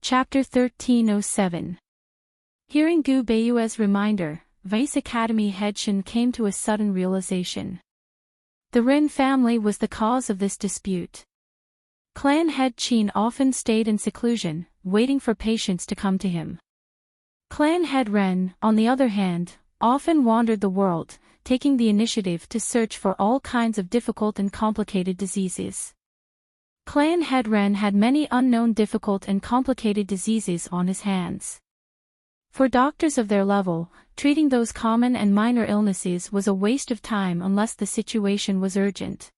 Chapter 1307. Hearing Gu Beiyue's reminder, Vice Academy head Shen came to a sudden realization. The Ren family was the cause of this dispute. Clan head Qin often stayed in seclusion, waiting for patients to come to him. Clan head Ren, on the other hand, often wandered the world, taking the initiative to search for all kinds of difficult and complicated diseases. Clan head Ren had many unknown difficult and complicated diseases on his hands. For doctors of their level, treating those common and minor illnesses was a waste of time unless the situation was urgent.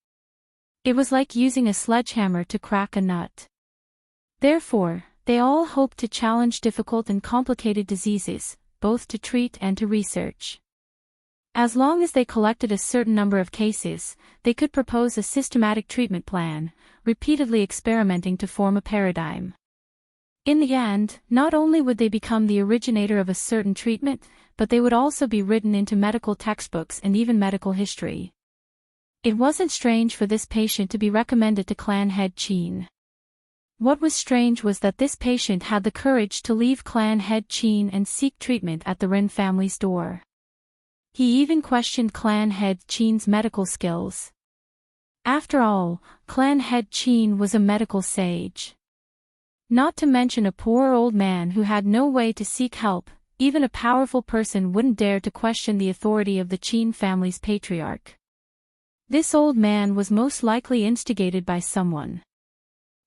It was like using a sledgehammer to crack a nut. Therefore, they all hoped to challenge difficult and complicated diseases, both to treat and to research. As long as they collected a certain number of cases, they could propose a systematic treatment plan, repeatedly experimenting to form a paradigm. In the end, not only would they become the originator of a certain treatment, but they would also be written into medical textbooks and even medical history. It wasn't strange for this patient to be recommended to Clan head Qin. What was strange was that this patient had the courage to leave Clan head Qin and seek treatment at the Ren family's door. He even questioned Clan head Qin's medical skills. After all, Clan head Qin was a medical sage. Not to mention a poor old man who had no way to seek help, even a powerful person wouldn't dare to question the authority of the Qin family's patriarch. This old man was most likely instigated by someone.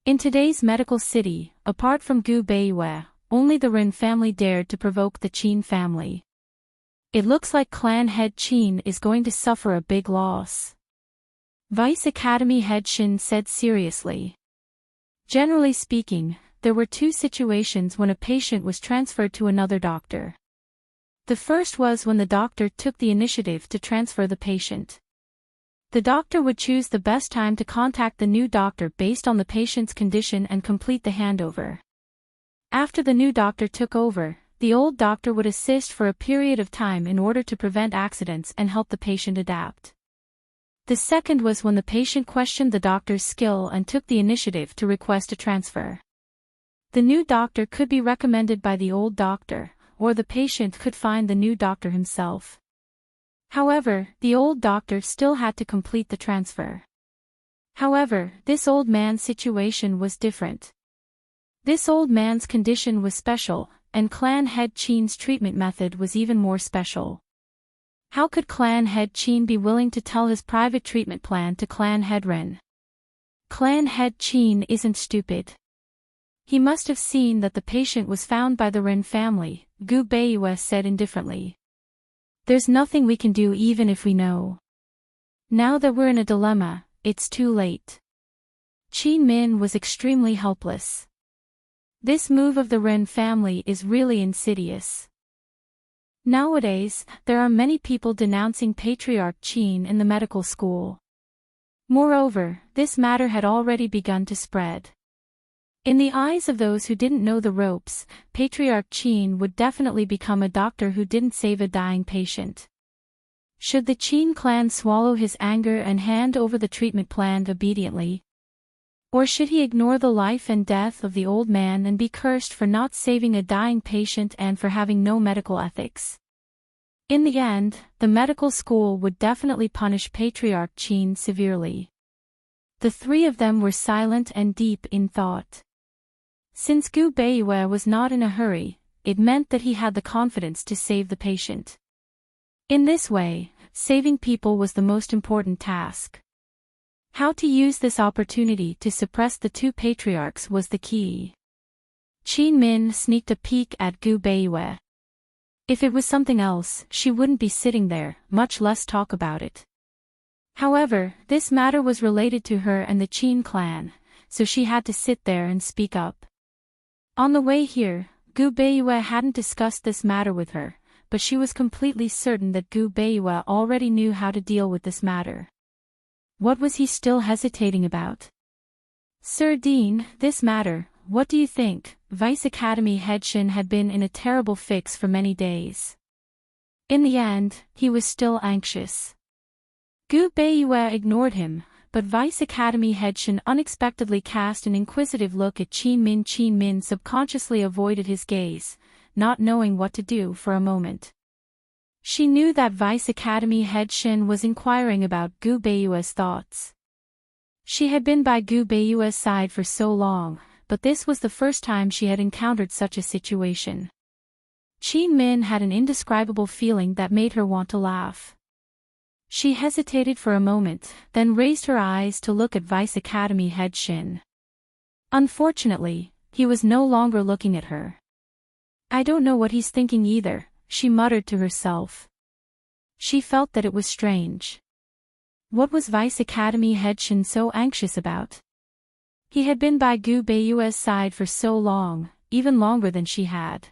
In today's medical city, apart from Gu Beiyue, only the Ren family dared to provoke the Qin family. It looks like Clan head Qin is going to suffer a big loss. Vice Academy head Shen said seriously. Generally speaking, there were two situations when a patient was transferred to another doctor. The first was when the doctor took the initiative to transfer the patient. The doctor would choose the best time to contact the new doctor based on the patient's condition and complete the handover. After the new doctor took over, the old doctor would assist for a period of time in order to prevent accidents and help the patient adapt. The second was when the patient questioned the doctor's skill and took the initiative to request a transfer. The new doctor could be recommended by the old doctor, or the patient could find the new doctor himself. However, the old doctor still had to complete the transfer. However, this old man's situation was different. This old man's condition was special, and Clan head Qin's treatment method was even more special. How could Clan head Qin be willing to tell his private treatment plan to Clan head Ren? Clan head Qin isn't stupid. He must have seen that the patient was found by the Ren family, Gu Beiyue said indifferently. There's nothing we can do even if we know. Now that we're in a dilemma, it's too late. Qin Min was extremely helpless. This move of the Ren family is really insidious. Nowadays, there are many people denouncing Patriarch Qin in the medical school. Moreover, this matter had already begun to spread. In the eyes of those who didn't know the ropes, Patriarch Qin would definitely become a doctor who didn't save a dying patient. Should the Qin clan swallow his anger and hand over the treatment plan obediently? Or should he ignore the life and death of the old man and be cursed for not saving a dying patient and for having no medical ethics? In the end, the medical school would definitely punish Patriarch Qin severely. The three of them were silent and deep in thought. Since Gu Beiyue was not in a hurry, it meant that he had the confidence to save the patient. In this way, saving people was the most important task. How to use this opportunity to suppress the two patriarchs was the key. Qin Min sneaked a peek at Gu Beiyue. If it was something else, she wouldn't be sitting there, much less talk about it. However, this matter was related to her and the Qin clan, so she had to sit there and speak up. On the way here, Gu Beiyue hadn't discussed this matter with her, but she was completely certain that Gu Beiyue already knew how to deal with this matter. What was he still hesitating about? Sir Dean, this matter, what do you think? Vice Academy head Shen had been in a terrible fix for many days. In the end, he was still anxious. Gu Beiyue ignored him, but Vice Academy head Shin unexpectedly cast an inquisitive look at Qin Min. Qin Min subconsciously avoided his gaze, not knowing what to do for a moment. She knew that Vice Academy head Shin was inquiring about Gu Beiyue's thoughts. She had been by Gu Beiyue's side for so long, but this was the first time she had encountered such a situation. Qin Min had an indescribable feeling that made her want to laugh. She hesitated for a moment, then raised her eyes to look at Vice Academy head Shin. Unfortunately, he was no longer looking at her. "I don't know what he's thinking either," she muttered to herself. She felt that it was strange. What was Vice Academy head Shin so anxious about? He had been by Gu Beiyue's side for so long, even longer than she had.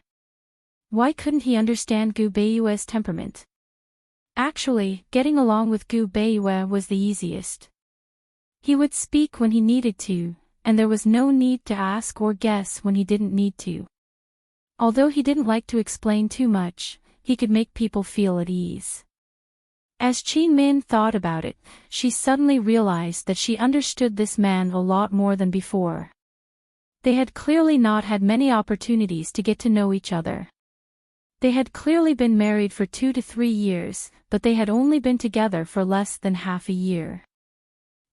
Why couldn't he understand Gu Beiyue's temperament? Actually, getting along with Gu Beiyue was the easiest. He would speak when he needed to, and there was no need to ask or guess when he didn't need to. Although he didn't like to explain too much, he could make people feel at ease. As Qin Min thought about it, she suddenly realized that she understood this man a lot more than before. They had clearly not had many opportunities to get to know each other. They had clearly been married for 2 to 3 years, but they had only been together for less than half a year.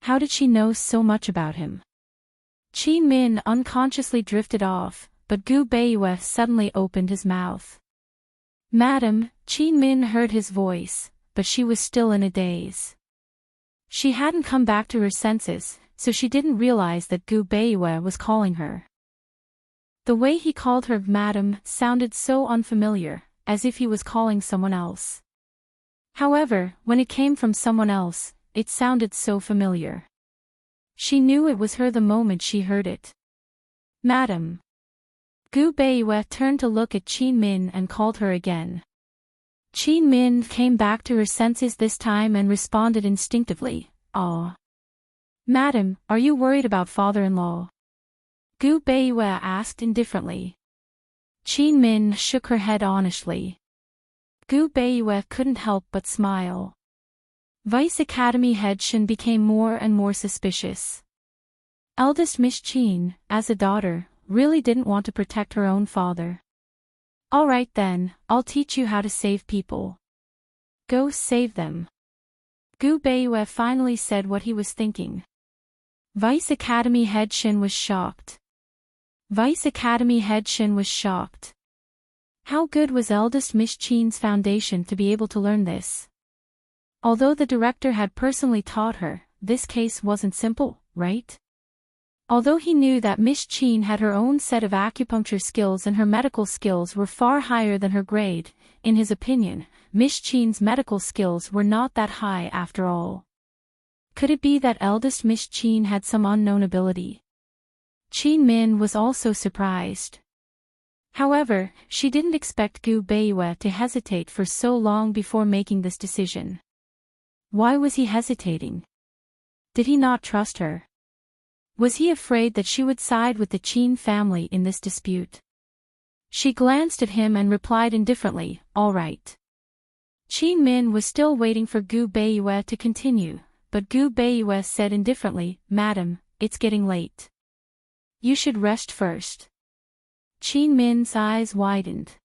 How did she know so much about him? Qin Min unconsciously drifted off, but Gu Beiyue suddenly opened his mouth. "Madam," Qin Min heard his voice, but she was still in a daze. She hadn't come back to her senses, so she didn't realize that Gu Beiyue was calling her. The way he called her "madam" sounded so unfamiliar, as if he was calling someone else. However, when it came from someone else, it sounded so familiar. She knew it was her the moment she heard it. "Madam." Gu Beiyue turned to look at Qin Min and called her again. Qin Min came back to her senses this time and responded instinctively, "Ah. Madam, are you worried about father-in-law?" Gu Beiyue asked indifferently. Qin Min shook her head honestly. Gu Beiyue couldn't help but smile. Vice Academy head Shin became more and more suspicious. Eldest Miss Qin, as a daughter, really didn't want to protect her own father. "All right then, I'll teach you how to save people. Go save them." Gu Beiyue finally said what he was thinking. Vice Academy head Shin was shocked. Vice Academy head Shin was shocked. How good was eldest Miss Qin's foundation to be able to learn this? Although the director had personally taught her, this case wasn't simple, right? Although he knew that Miss Qin had her own set of acupuncture skills and her medical skills were far higher than her grade, in his opinion, Miss Qin's medical skills were not that high after all. Could it be that eldest Miss Qin had some unknown ability? Qin Min was also surprised. However, she didn't expect Gu Beiyue to hesitate for so long before making this decision. Why was he hesitating? Did he not trust her? Was he afraid that she would side with the Qin family in this dispute? She glanced at him and replied indifferently, "All right." Qin Min was still waiting for Gu Beiyue to continue, but Gu Beiyue said indifferently, "Madam, it's getting late. You should rest first." Qin Min's eyes widened.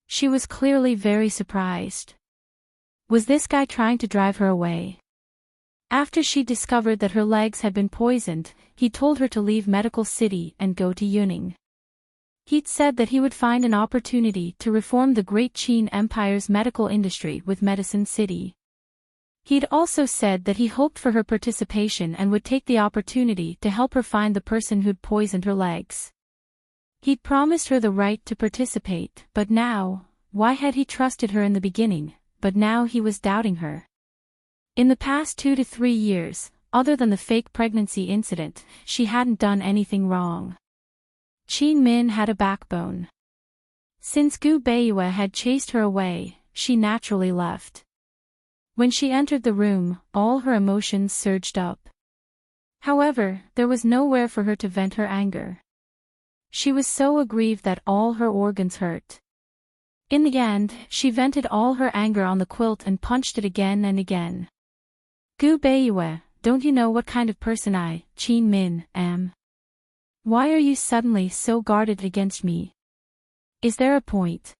She was clearly very surprised. Was this guy trying to drive her away? After she discovered that her legs had been poisoned, he told her to leave Medical City and go to Yuning. He'd said that he would find an opportunity to reform the great Qin Empire's medical industry with Medicine City. He'd also said that he hoped for her participation and would take the opportunity to help her find the person who'd poisoned her legs. He'd promised her the right to participate, but now, why had he trusted her in the beginning, but now he was doubting her? In the past 2 to 3 years, other than the fake pregnancy incident, she hadn't done anything wrong. Qin Min had a backbone. Since Gu Beiyue had chased her away, she naturally left. When she entered the room, all her emotions surged up. However, there was nowhere for her to vent her anger. She was so aggrieved that all her organs hurt. In the end, she vented all her anger on the quilt and punched it again and again. Gu Beiyue, don't you know what kind of person I, Qin Min, am? Why are you suddenly so guarded against me? Is there a point?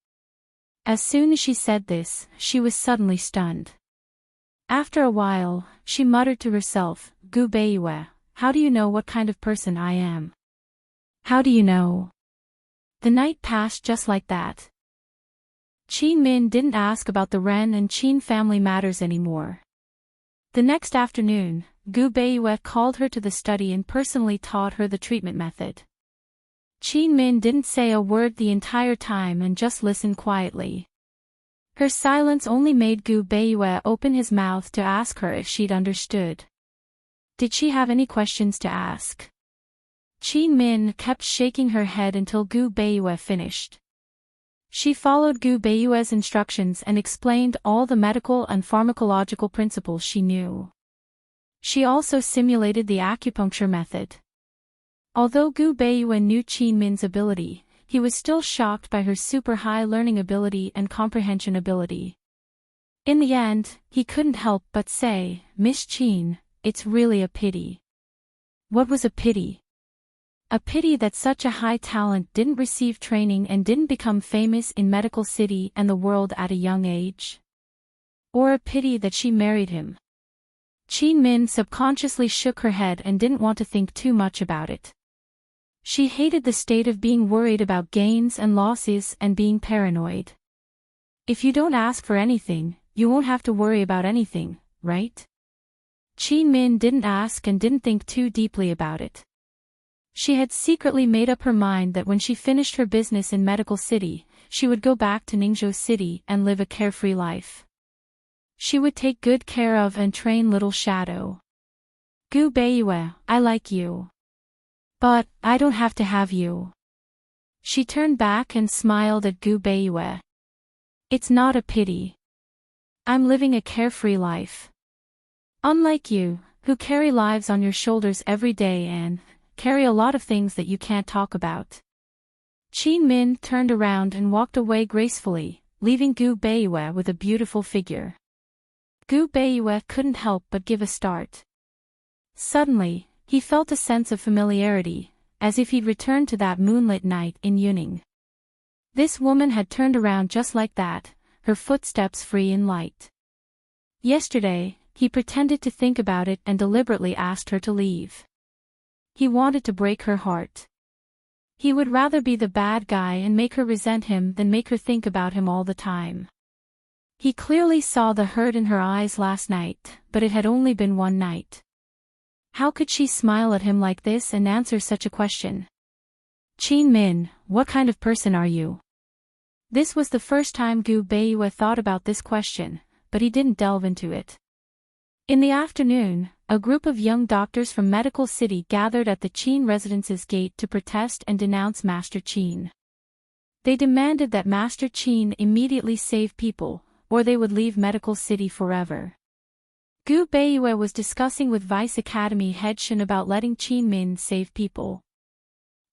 As soon as she said this, she was suddenly stunned. After a while, she muttered to herself, Gu Beiyue, how do you know what kind of person I am? How do you know? The night passed just like that. Qin Min didn't ask about the Ren and Qin family matters anymore. The next afternoon, Gu Beiyue called her to the study and personally taught her the treatment method. Qin Min didn't say a word the entire time and just listened quietly. Her silence only made Gu Beiyue open his mouth to ask her if she'd understood. Did she have any questions to ask? Qin Min kept shaking her head until Gu Beiyue finished. She followed Gu Beiyue's instructions and explained all the medical and pharmacological principles she knew. She also simulated the acupuncture method. Although Gu Beiyue knew Qin Min's ability, he was still shocked by her super high learning ability and comprehension ability. In the end, he couldn't help but say, Miss Qin, it's really a pity. What was a pity? A pity that such a high talent didn't receive training and didn't become famous in Medical City and the world at a young age? Or a pity that she married him? Qin Min subconsciously shook her head and didn't want to think too much about it. She hated the state of being worried about gains and losses and being paranoid. If you don't ask for anything, you won't have to worry about anything, right? Qin Min didn't ask and didn't think too deeply about it. She had secretly made up her mind that when she finished her business in Medical City, she would go back to Ningzhou City and live a carefree life. She would take good care of and train Little Shadow. Gu Beiyue, I like you. But, I don't have to have you. She turned back and smiled at Gu Beiyue. It's not a pity. I'm living a carefree life. Unlike you, who carry lives on your shoulders every day and carry a lot of things that you can't talk about. Qin Min turned around and walked away gracefully, leaving Gu Beiyue with a beautiful figure. Gu Beiyue couldn't help but give a start. Suddenly, he felt a sense of familiarity, as if he'd returned to that moonlit night in Yuning. This woman had turned around just like that, her footsteps free and light. Yesterday, he pretended to think about it and deliberately asked her to leave. He wanted to break her heart. He would rather be the bad guy and make her resent him than make her think about him all the time. He clearly saw the hurt in her eyes last night, but it had only been one night. How could she smile at him like this and answer such a question? Qin Min, what kind of person are you? This was the first time Gu Beiyue thought about this question, but he didn't delve into it. In the afternoon, a group of young doctors from Medical City gathered at the Qin residence's gate to protest and denounce Master Qin. They demanded that Master Qin immediately save people, or they would leave Medical City forever. Gu Beiyue was discussing with Vice Academy head Shen about letting Qin Min save people.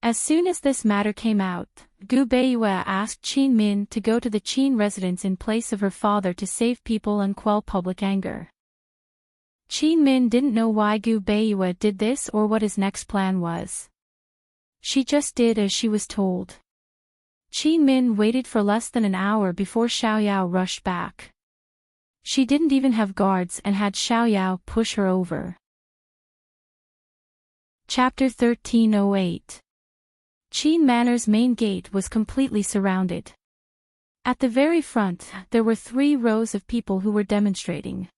As soon as this matter came out, Gu Beiyue asked Qin Min to go to the Qin residence in place of her father to save people and quell public anger. Qin Min didn't know why Gu Beiyue did this or what his next plan was. She just did as she was told. Qin Min waited for less than an hour before Xiaoyao rushed back. She didn't even have guards and had Xiaoyao push her over. Chapter 1308. Qin Manor's main gate was completely surrounded. At the very front, there were 3 rows of people who were demonstrating.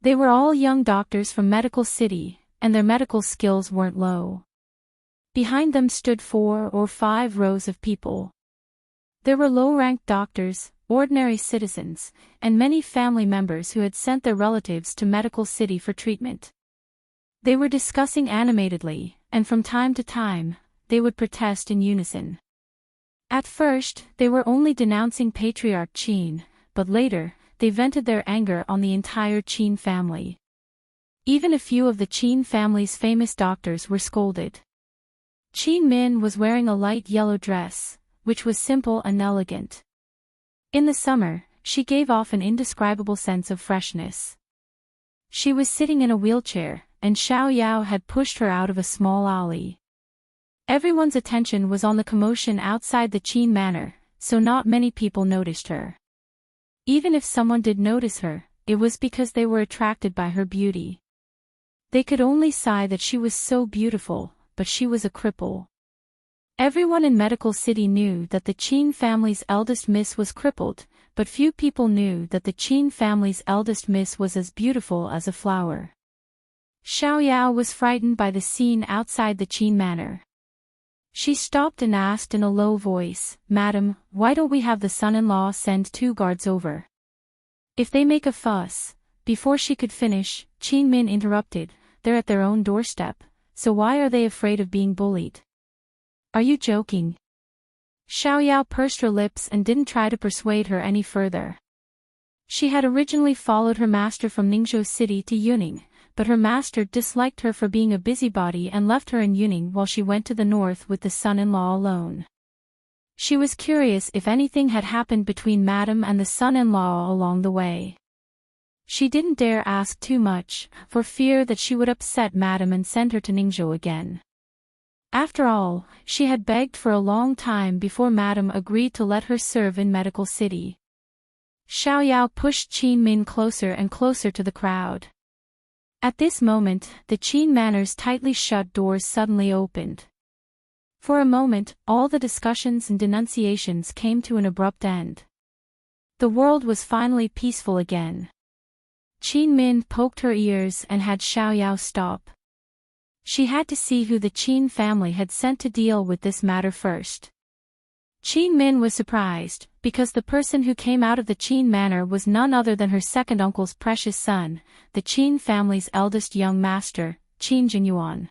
They were all young doctors from Medical City, and their medical skills weren't low. Behind them stood 4 or 5 rows of people. There were low-ranked doctors, ordinary citizens, and many family members who had sent their relatives to Medical City for treatment. They were discussing animatedly, and from time to time, they would protest in unison. At first, they were only denouncing Patriarch Qin, but later, they vented their anger on the entire Qin family. Even a few of the Qin family's famous doctors were scolded. Qin Min was wearing a light yellow dress, which was simple and elegant. In the summer, she gave off an indescribable sense of freshness. She was sitting in a wheelchair, and Xiao Yao had pushed her out of a small alley. Everyone's attention was on the commotion outside the Qin manor, so not many people noticed her. Even if someone did notice her, it was because they were attracted by her beauty. They could only sigh that she was so beautiful, but she was a cripple. Everyone in Medical City knew that the Qin family's eldest miss was crippled, but few people knew that the Qin family's eldest miss was as beautiful as a flower. Xiao Yao was frightened by the scene outside the Qin manor. She stopped and asked in a low voice, "Madam, why don't we have the son-in-law send 2 guards over? If they make a fuss..." Before she could finish, Qin Min interrupted, "They're at their own doorstep, so why are they afraid of being bullied? Are you joking?" Xiao Yao pursed her lips and didn't try to persuade her any further. She had originally followed her master from Ningzhou City to Yuning, but her master disliked her for being a busybody and left her in Yuning while she went to the north with the son-in-law alone. She was curious if anything had happened between Madame and the son-in-law along the way. She didn't dare ask too much, for fear that she would upset Madame and send her to Ningzhou again. After all, she had begged for a long time before Madame agreed to let her serve in Medical City. Xiao Yao pushed Qin Min closer and closer to the crowd. At this moment, the Qin manor's tightly shut doors suddenly opened. For a moment, all the discussions and denunciations came to an abrupt end. The world was finally peaceful again. Qin Min poked her ears and had Xiao Yao stop. She had to see who the Qin family had sent to deal with this matter first. Qin Min was surprised, because the person who came out of the Qin manor was none other than her second uncle's precious son, the Qin family's eldest young master, Qin Jingyuan.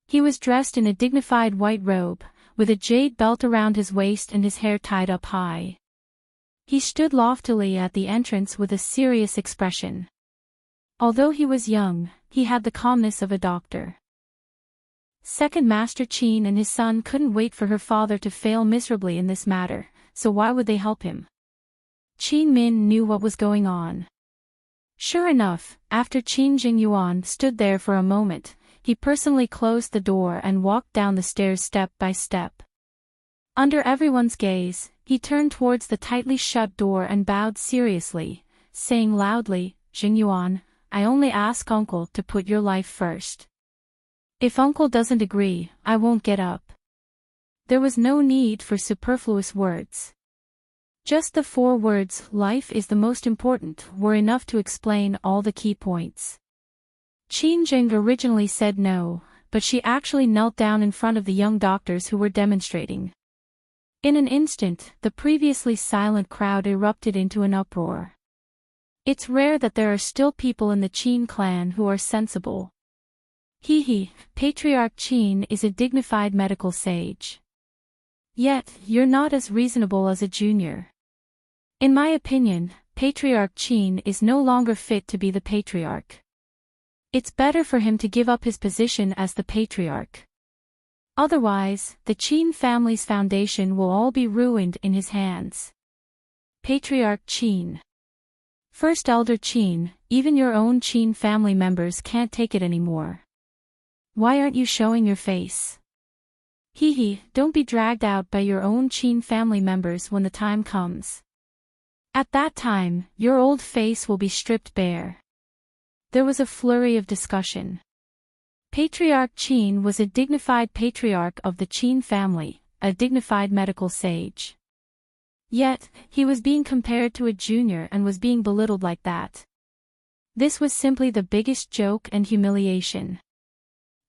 He was dressed in a dignified white robe, with a jade belt around his waist and his hair tied up high. He stood loftily at the entrance with a serious expression. Although he was young, he had the calmness of a doctor. Second Master Qin and his son couldn't wait for her father to fail miserably in this matter, so why would they help him? Qin Min knew what was going on. Sure enough, after Qin Jingyuan stood there for a moment, he personally closed the door and walked down the stairs step by step. Under everyone's gaze, he turned towards the tightly shut door and bowed seriously, saying loudly, "Jingyuan, I only ask Uncle to put your life first. If Uncle doesn't agree, I won't get up." There was no need for superfluous words. Just the 4 words, "Life is the most important," were enough to explain all the key points. Qin Jing originally said no, but she actually knelt down in front of the young doctors who were demonstrating. In an instant, the previously silent crowd erupted into an uproar. It's rare that there are still people in the Qin clan who are sensible. Patriarch Qin is a dignified medical sage. Yet, you're not as reasonable as a junior. In my opinion, Patriarch Qin is no longer fit to be the patriarch. It's better for him to give up his position as the patriarch. Otherwise, the Qin family's foundation will all be ruined in his hands. Patriarch Qin. First Elder Qin, even your own Qin family members can't take it anymore. Why aren't you showing your face? Don't be dragged out by your own Qin family members when the time comes. At that time, your old face will be stripped bare. There was a flurry of discussion. Patriarch Qin was a dignified patriarch of the Qin family, a dignified medical sage. Yet, he was being compared to a junior and was being belittled like that. This was simply the biggest joke and humiliation.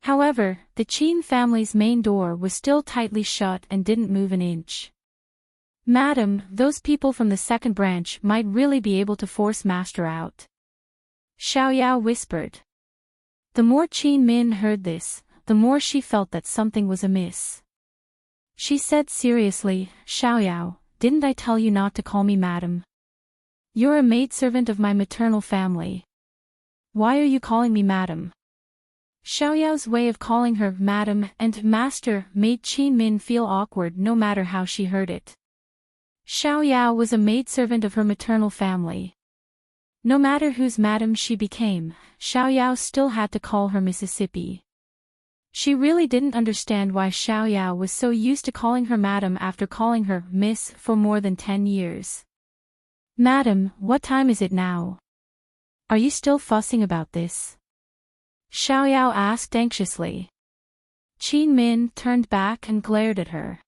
However, the Qin family's main door was still tightly shut and didn't move an inch. "Madam, those people from the second branch might really be able to force Master out," Xiao Yao whispered. The more Qin Min heard this, the more she felt that something was amiss. She said seriously, "Xiao Yao, didn't I tell you not to call me madam? You're a maidservant of my maternal family. Why are you calling me madam?" Xiao Yao's way of calling her madam and master made Qin Min feel awkward no matter how she heard it. Xiao Yao was a maidservant of her maternal family. No matter whose madam she became, Xiaoyao still had to call her Mississippi. She really didn't understand why Xiaoyao was so used to calling her madam after calling her Miss for more than 10 years. Madam, what time is it now? Are you still fussing about this? Xiaoyao asked anxiously. Qin Min turned back and glared at her.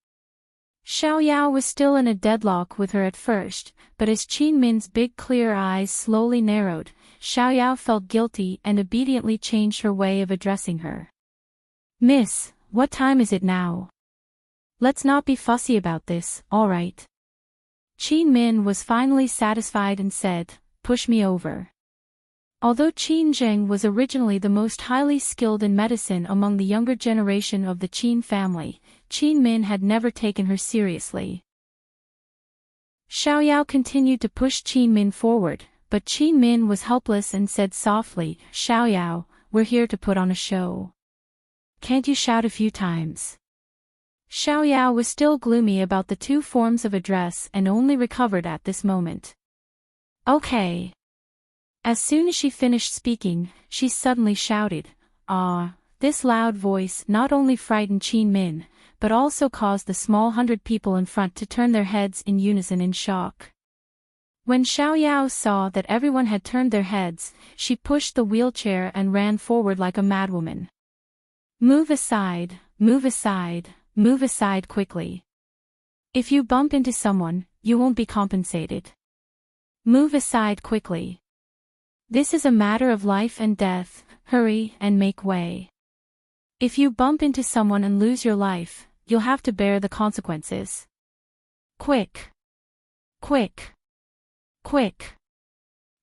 Xiaoyao was still in a deadlock with her at first, but as Qin Min's big clear eyes slowly narrowed, Xiaoyao felt guilty and obediently changed her way of addressing her. Miss, what time is it now? Let's not be fussy about this, all right? Qin Min was finally satisfied and said, push me over. Although Qin Zheng was originally the most highly skilled in medicine among the younger generation of the Qin family, Qin Min had never taken her seriously. Xiaoyao continued to push Qin Min forward, but Qin Min was helpless and said softly, Xiaoyao, we're here to put on a show. Can't you shout a few times? Xiaoyao was still gloomy about the two forms of address and only recovered at this moment. Okay. As soon as she finished speaking, she suddenly shouted, ah! This loud voice not only frightened Qin Min, but also caused the small 100 people in front to turn their heads in unison in shock. When Xiaoyao saw that everyone had turned their heads, she pushed the wheelchair and ran forward like a madwoman. Move aside, move aside, move aside quickly. If you bump into someone, you won't be compensated. Move aside quickly. This is a matter of life and death, hurry and make way. If you bump into someone and lose your life, you'll have to bear the consequences. Quick! Quick! Quick!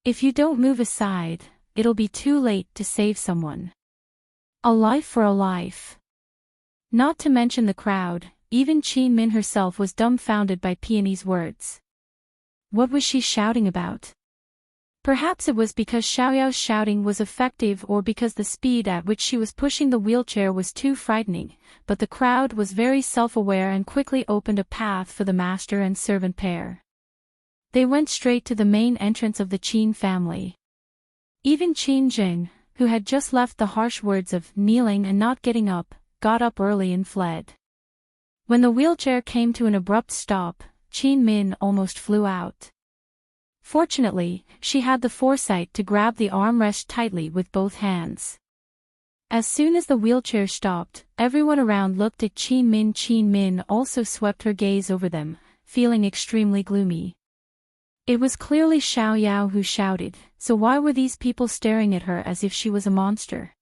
If you don't move aside, it'll be too late to save someone. A life for a life. Not to mention the crowd, even Qin Min herself was dumbfounded by Peony's words. What was she shouting about? Perhaps it was because Xiaoyao's shouting was effective or because the speed at which she was pushing the wheelchair was too frightening, but the crowd was very self-aware and quickly opened a path for the master and servant pair. They went straight to the main entrance of the Qin family. Even Qin Zheng, who had just left the harsh words of kneeling and not getting up, got up early and fled. When the wheelchair came to an abrupt stop, Qin Min almost flew out. Fortunately, she had the foresight to grab the armrest tightly with both hands. As soon as the wheelchair stopped, everyone around looked at Qin Min. Qin Min also swept her gaze over them, feeling extremely gloomy. It was clearly Xiaoyao who shouted, so why were these people staring at her as if she was a monster?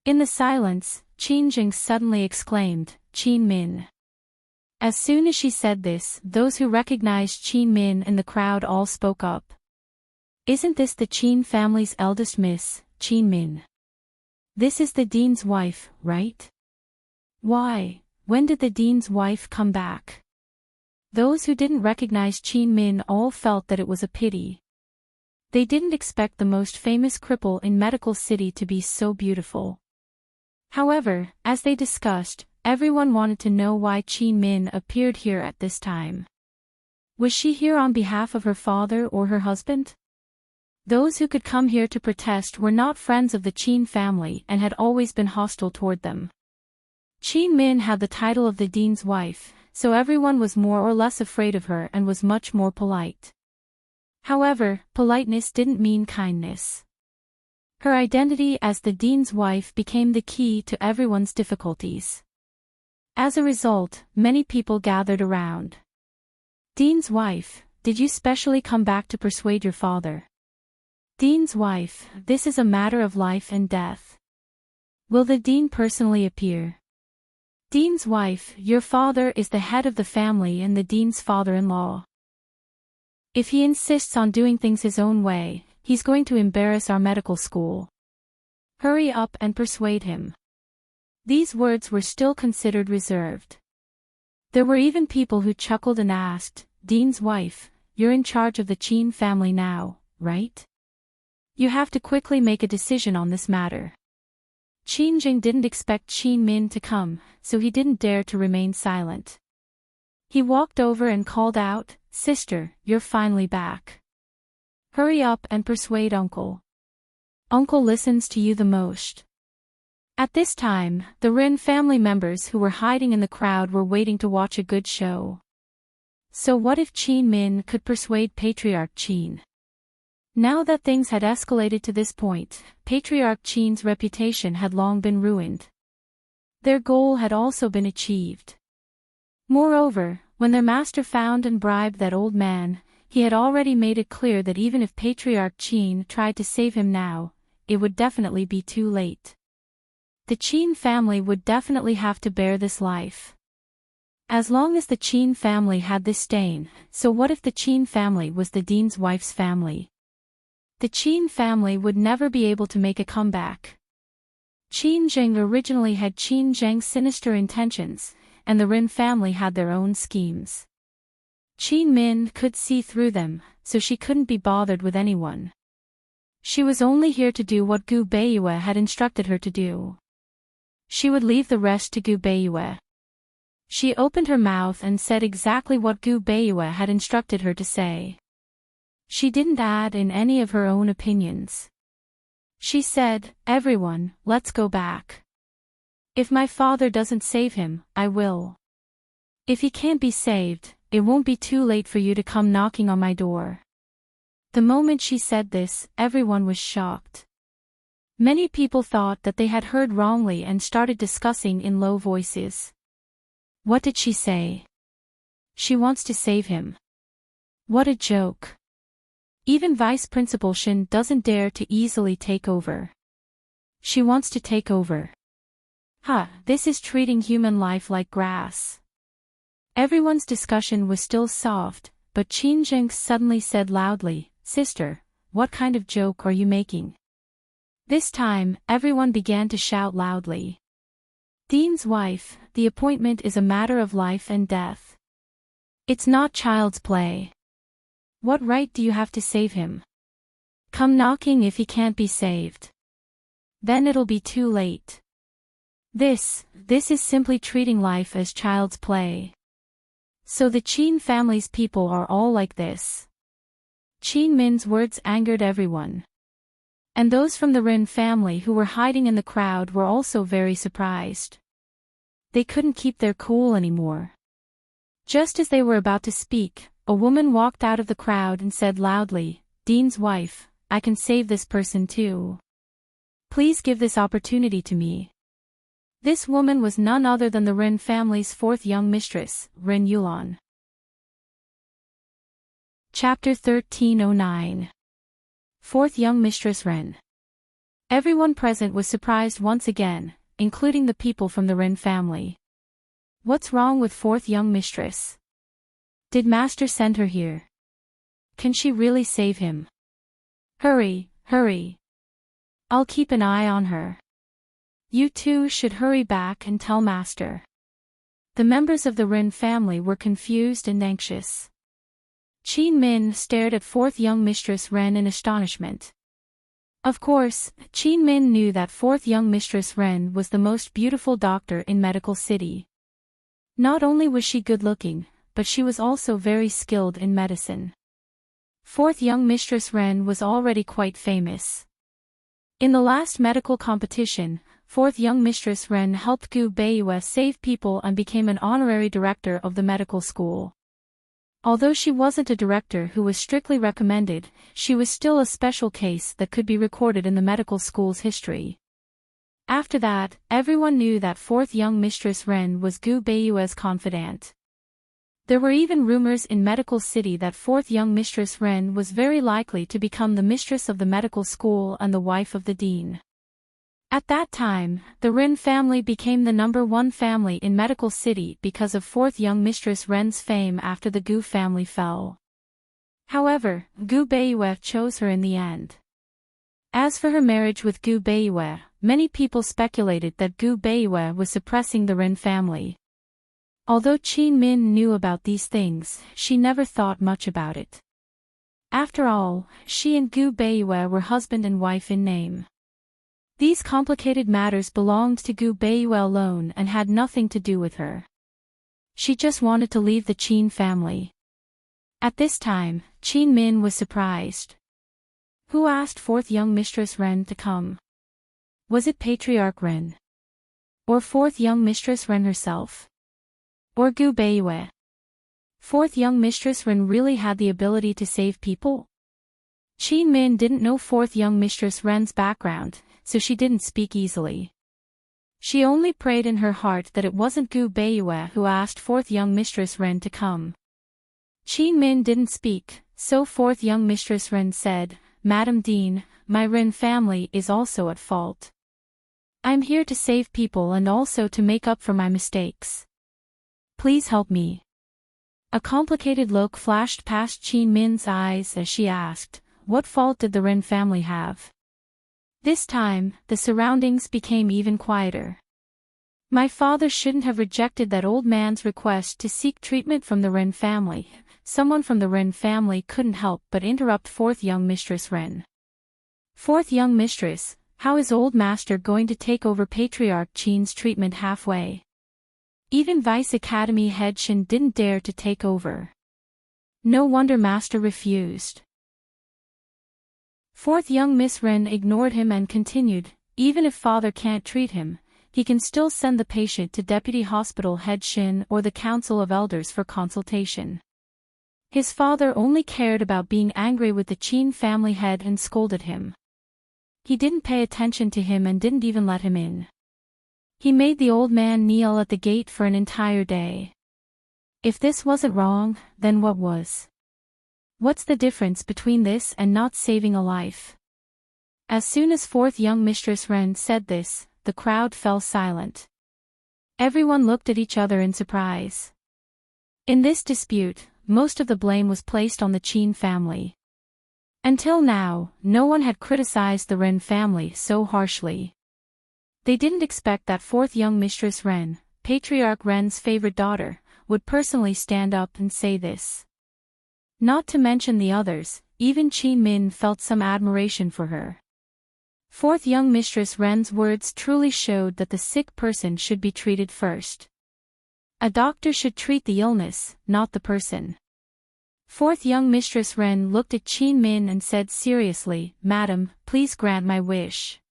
In the silence, Qin Jing suddenly exclaimed, Qin Min. As soon as she said this, those who recognized Qin Min in the crowd all spoke up. Isn't this the Qin family's eldest miss, Qin Min? This is the dean's wife, right? Why, when did the dean's wife come back? Those who didn't recognize Qin Min all felt that it was a pity. They didn't expect the most famous cripple in Medical City to be so beautiful. However, as they discussed, everyone wanted to know why Qin Min appeared here at this time. Was she here on behalf of her father or her husband? Those who could come here to protest were not friends of the Qin family and had always been hostile toward them. Qin Min had the title of the dean's wife, so everyone was more or less afraid of her and was much more polite. However, politeness didn't mean kindness. Her identity as the dean's wife became the key to everyone's difficulties. As a result, many people gathered around. Dean's wife, did you specially come back to persuade your father? Dean's wife, this is a matter of life and death. Will the dean personally appear? Dean's wife, your father is the head of the family and the dean's father-in-law. If he insists on doing things his own way, he's going to embarrass our medical school. Hurry up and persuade him. These words were still considered reserved. There were even people who chuckled and asked, Dean's wife, you're in charge of the Qin family now, right? You have to quickly make a decision on this matter. Qin Jing didn't expect Qin Min to come, so he didn't dare to remain silent. He walked over and called out, Sister, you're finally back. Hurry up and persuade uncle. Uncle listens to you the most. At this time, the Rin family members who were hiding in the crowd were waiting to watch a good show. So what if Qin Min could persuade Patriarch Qin? Now that things had escalated to this point, Patriarch Qin's reputation had long been ruined. Their goal had also been achieved. Moreover, when their master found and bribed that old man, he had already made it clear that even if Patriarch Qin tried to save him now, it would definitely be too late. The Qin family would definitely have to bear this life. As long as the Qin family had this stain, so what if the Qin family was the dean's wife's family? The Qin family would never be able to make a comeback. Qin Zheng originally had Qin Zheng's sinister intentions, and the Rin family had their own schemes. Qin Min could see through them, so she couldn't be bothered with anyone. She was only here to do what Gu Beiyue had instructed her to do. She would leave the rest to Gu Beiyue. She opened her mouth and said exactly what Gu Beiyue had instructed her to say. She didn't add in any of her own opinions. She said, "Everyone, let's go back. If my father doesn't save him, I will. If he can't be saved, it won't be too late for you to come knocking on my door." The moment she said this, everyone was shocked. Many people thought that they had heard wrongly and started discussing in low voices. What did she say? She wants to save him. What a joke. Even Vice Principal Shin doesn't dare to easily take over. She wants to take over. This is treating human life like grass. Everyone's discussion was still soft, but Qin Zheng suddenly said loudly, "Sister, what kind of joke are you making?" This time, everyone began to shout loudly. "Dean's wife, the appointment is a matter of life and death. It's not child's play. What right do you have to save him? Come knocking if he can't be saved. Then it'll be too late. This is simply treating life as child's play. So the Qin family's people are all like this." Qin Min's words angered everyone. And those from the Rin family who were hiding in the crowd were also very surprised. They couldn't keep their cool anymore. Just as they were about to speak, a woman walked out of the crowd and said loudly, "Dean's wife, I can save this person too. Please give this opportunity to me." This woman was none other than the Rin family's fourth young mistress, Rin Yulan. Chapter 1309. Fourth young mistress Rin. Everyone present was surprised once again, including the people from the Rin family. What's wrong with fourth young mistress? Did master send her here? Can she really save him? Hurry, hurry. I'll keep an eye on her. You two should hurry back and tell master. The members of the Rin family were confused and anxious. Qin Min stared at fourth young mistress Ren in astonishment. Of course, Qin Min knew that fourth young mistress Ren was the most beautiful doctor in Medical City. Not only was she good-looking, but she was also very skilled in medicine. Fourth young mistress Ren was already quite famous. In the last medical competition, fourth young mistress Ren helped Gu Beiyue save people and became an honorary director of the medical school. Although she wasn't a director who was strictly recommended, she was still a special case that could be recorded in the medical school's history. After that, everyone knew that fourth young mistress Ren was Gu Beiyue's confidant. There were even rumors in Medical City that fourth young mistress Ren was very likely to become the mistress of the medical school and the wife of the dean. At that time, the Rin family became the #1 family in Medical City because of fourth young mistress Ren's fame after the Gu family fell. However, Gu Beiyue chose her in the end. As for her marriage with Gu Beiyue, many people speculated that Gu Beiyue was suppressing the Rin family. Although Qin Min knew about these things, she never thought much about it. After all, she and Gu Beiyue were husband and wife in name. These complicated matters belonged to Gu Beiyue alone and had nothing to do with her. She just wanted to leave the Qin family. At this time, Qin Min was surprised. Who asked fourth young Mistress Wren to come? Was it Patriarch Wren? Or fourth young Mistress Wren herself? Or Gu Beiyue? Fourth young Mistress Wren really had the ability to save people? Qin Min didn't know fourth young Mistress Wren's background, so she didn't speak easily. She only prayed in her heart that it wasn't Gu Beiyue who asked fourth young Mistress Wren to come. Qin Min didn't speak, so fourth young Mistress Wren said, "Madam Dean, my Wren family is also at fault. I'm here to save people and also to make up for my mistakes. Please help me." A complicated look flashed past Qin Min's eyes as she asked, "What fault did the Wren family have?" This time, the surroundings became even quieter. "My father shouldn't have rejected that old man's request to seek treatment from the Wren family." Someone from the Wren family couldn't help but interrupt fourth young Mistress Wren. "Fourth young Mistress, how is old master going to take over Patriarch Qin's treatment halfway? Even Vice Academy head Shin didn't dare to take over. No wonder master refused." Fourth young Miss Wren ignored him and continued, "Even if father can't treat him, he can still send the patient to Deputy Hospital Head Shin or the Council of Elders for consultation. His father only cared about being angry with the Qin family head and scolded him. He didn't pay attention to him and didn't even let him in. He made the old man kneel at the gate for an entire day. If this wasn't wrong, then what was? What's the difference between this and not saving a life?" As soon as fourth young Mistress Wren said this, the crowd fell silent. Everyone looked at each other in surprise. In this dispute, most of the blame was placed on the Qin family. Until now, no one had criticized the Wren family so harshly. They didn't expect that fourth young Mistress Wren, Patriarch Wren's favorite daughter, would personally stand up and say this. Not to mention the others, even Qin Min felt some admiration for her. Fourth young Mistress Wren's words truly showed that the sick person should be treated first. A doctor should treat the illness, not the person. Fourth young Mistress Wren looked at Qin Min and said seriously, "Madam, please grant my wish."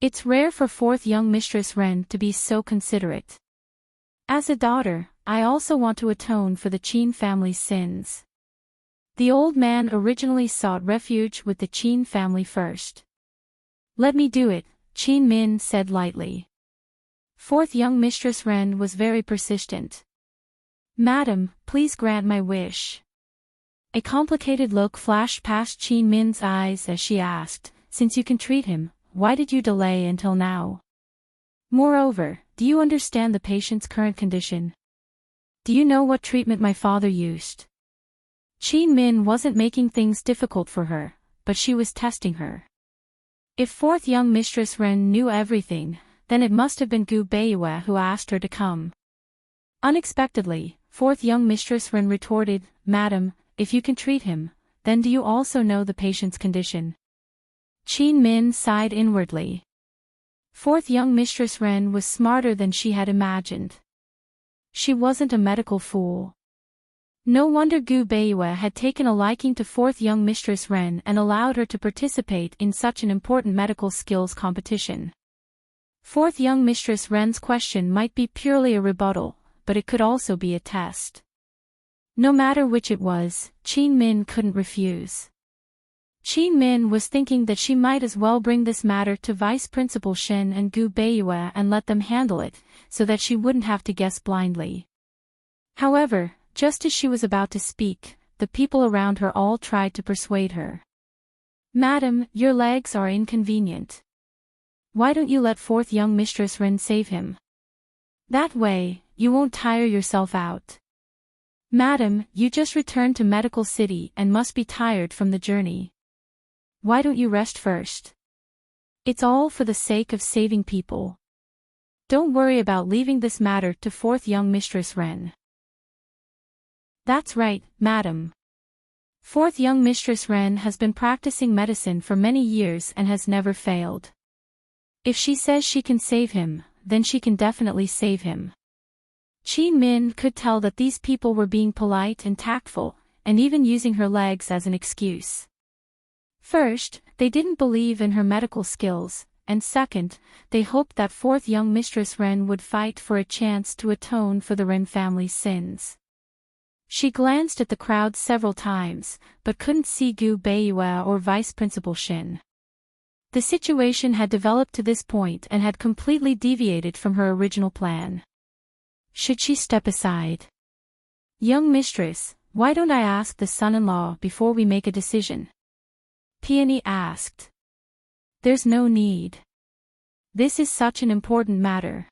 It's rare for fourth young Mistress Wren to be so considerate. "As a daughter, I also want to atone for the Qin family's sins." The old man originally sought refuge with the Qin family first. "Let me do it," Qin Min said lightly. Fourth young Mistress Wren was very persistent. "Madam, please grant my wish." A complicated look flashed past Qin Min's eyes as she asked, "Since you can treat him, why did you delay until now? Moreover, do you understand the patient's current condition? Do you know what treatment my father used?" Qin Min wasn't making things difficult for her, but she was testing her. If fourth young Mistress Wren knew everything, then it must have been Gu Beiyue who asked her to come. Unexpectedly, fourth young Mistress Wren retorted, "Madam, if you can treat him, then do you also know the patient's condition?" Qin Min sighed inwardly. Fourth young Mistress Wren was smarter than she had imagined. She wasn't a medical fool. No wonder Gu Beiyue had taken a liking to fourth young Mistress Wren and allowed her to participate in such an important medical skills competition. Fourth young Mistress Wren's question might be purely a rebuttal, but it could also be a test. No matter which it was, Qin Min couldn't refuse. Qin Min was thinking that she might as well bring this matter to Vice Principal Shen and Gu Beiyue and let them handle it, so that she wouldn't have to guess blindly. However, just as she was about to speak, the people around her all tried to persuade her. "Madam, your legs are inconvenient. Why don't you let fourth young Mistress Wren save him? That way, you won't tire yourself out. Madam, you just returned to Medical City and must be tired from the journey. Why don't you rest first? It's all for the sake of saving people. Don't worry about leaving this matter to fourth young Mistress Wren." "That's right, madam. Fourth young Mistress Wren has been practicing medicine for many years and has never failed. If she says she can save him, then she can definitely save him." Qin Min could tell that these people were being polite and tactful, and even using her legs as an excuse. First, they didn't believe in her medical skills, and second, they hoped that fourth young Mistress Ren would fight for a chance to atone for the Ren family's sins. She glanced at the crowd several times, but couldn't see Gu Beiyue or Vice Principal Shin. The situation had developed to this point and had completely deviated from her original plan. Should she step aside? Young mistress, why don't I ask the son-in-law before we make a decision? Peony asked. There's no need. This is such an important matter.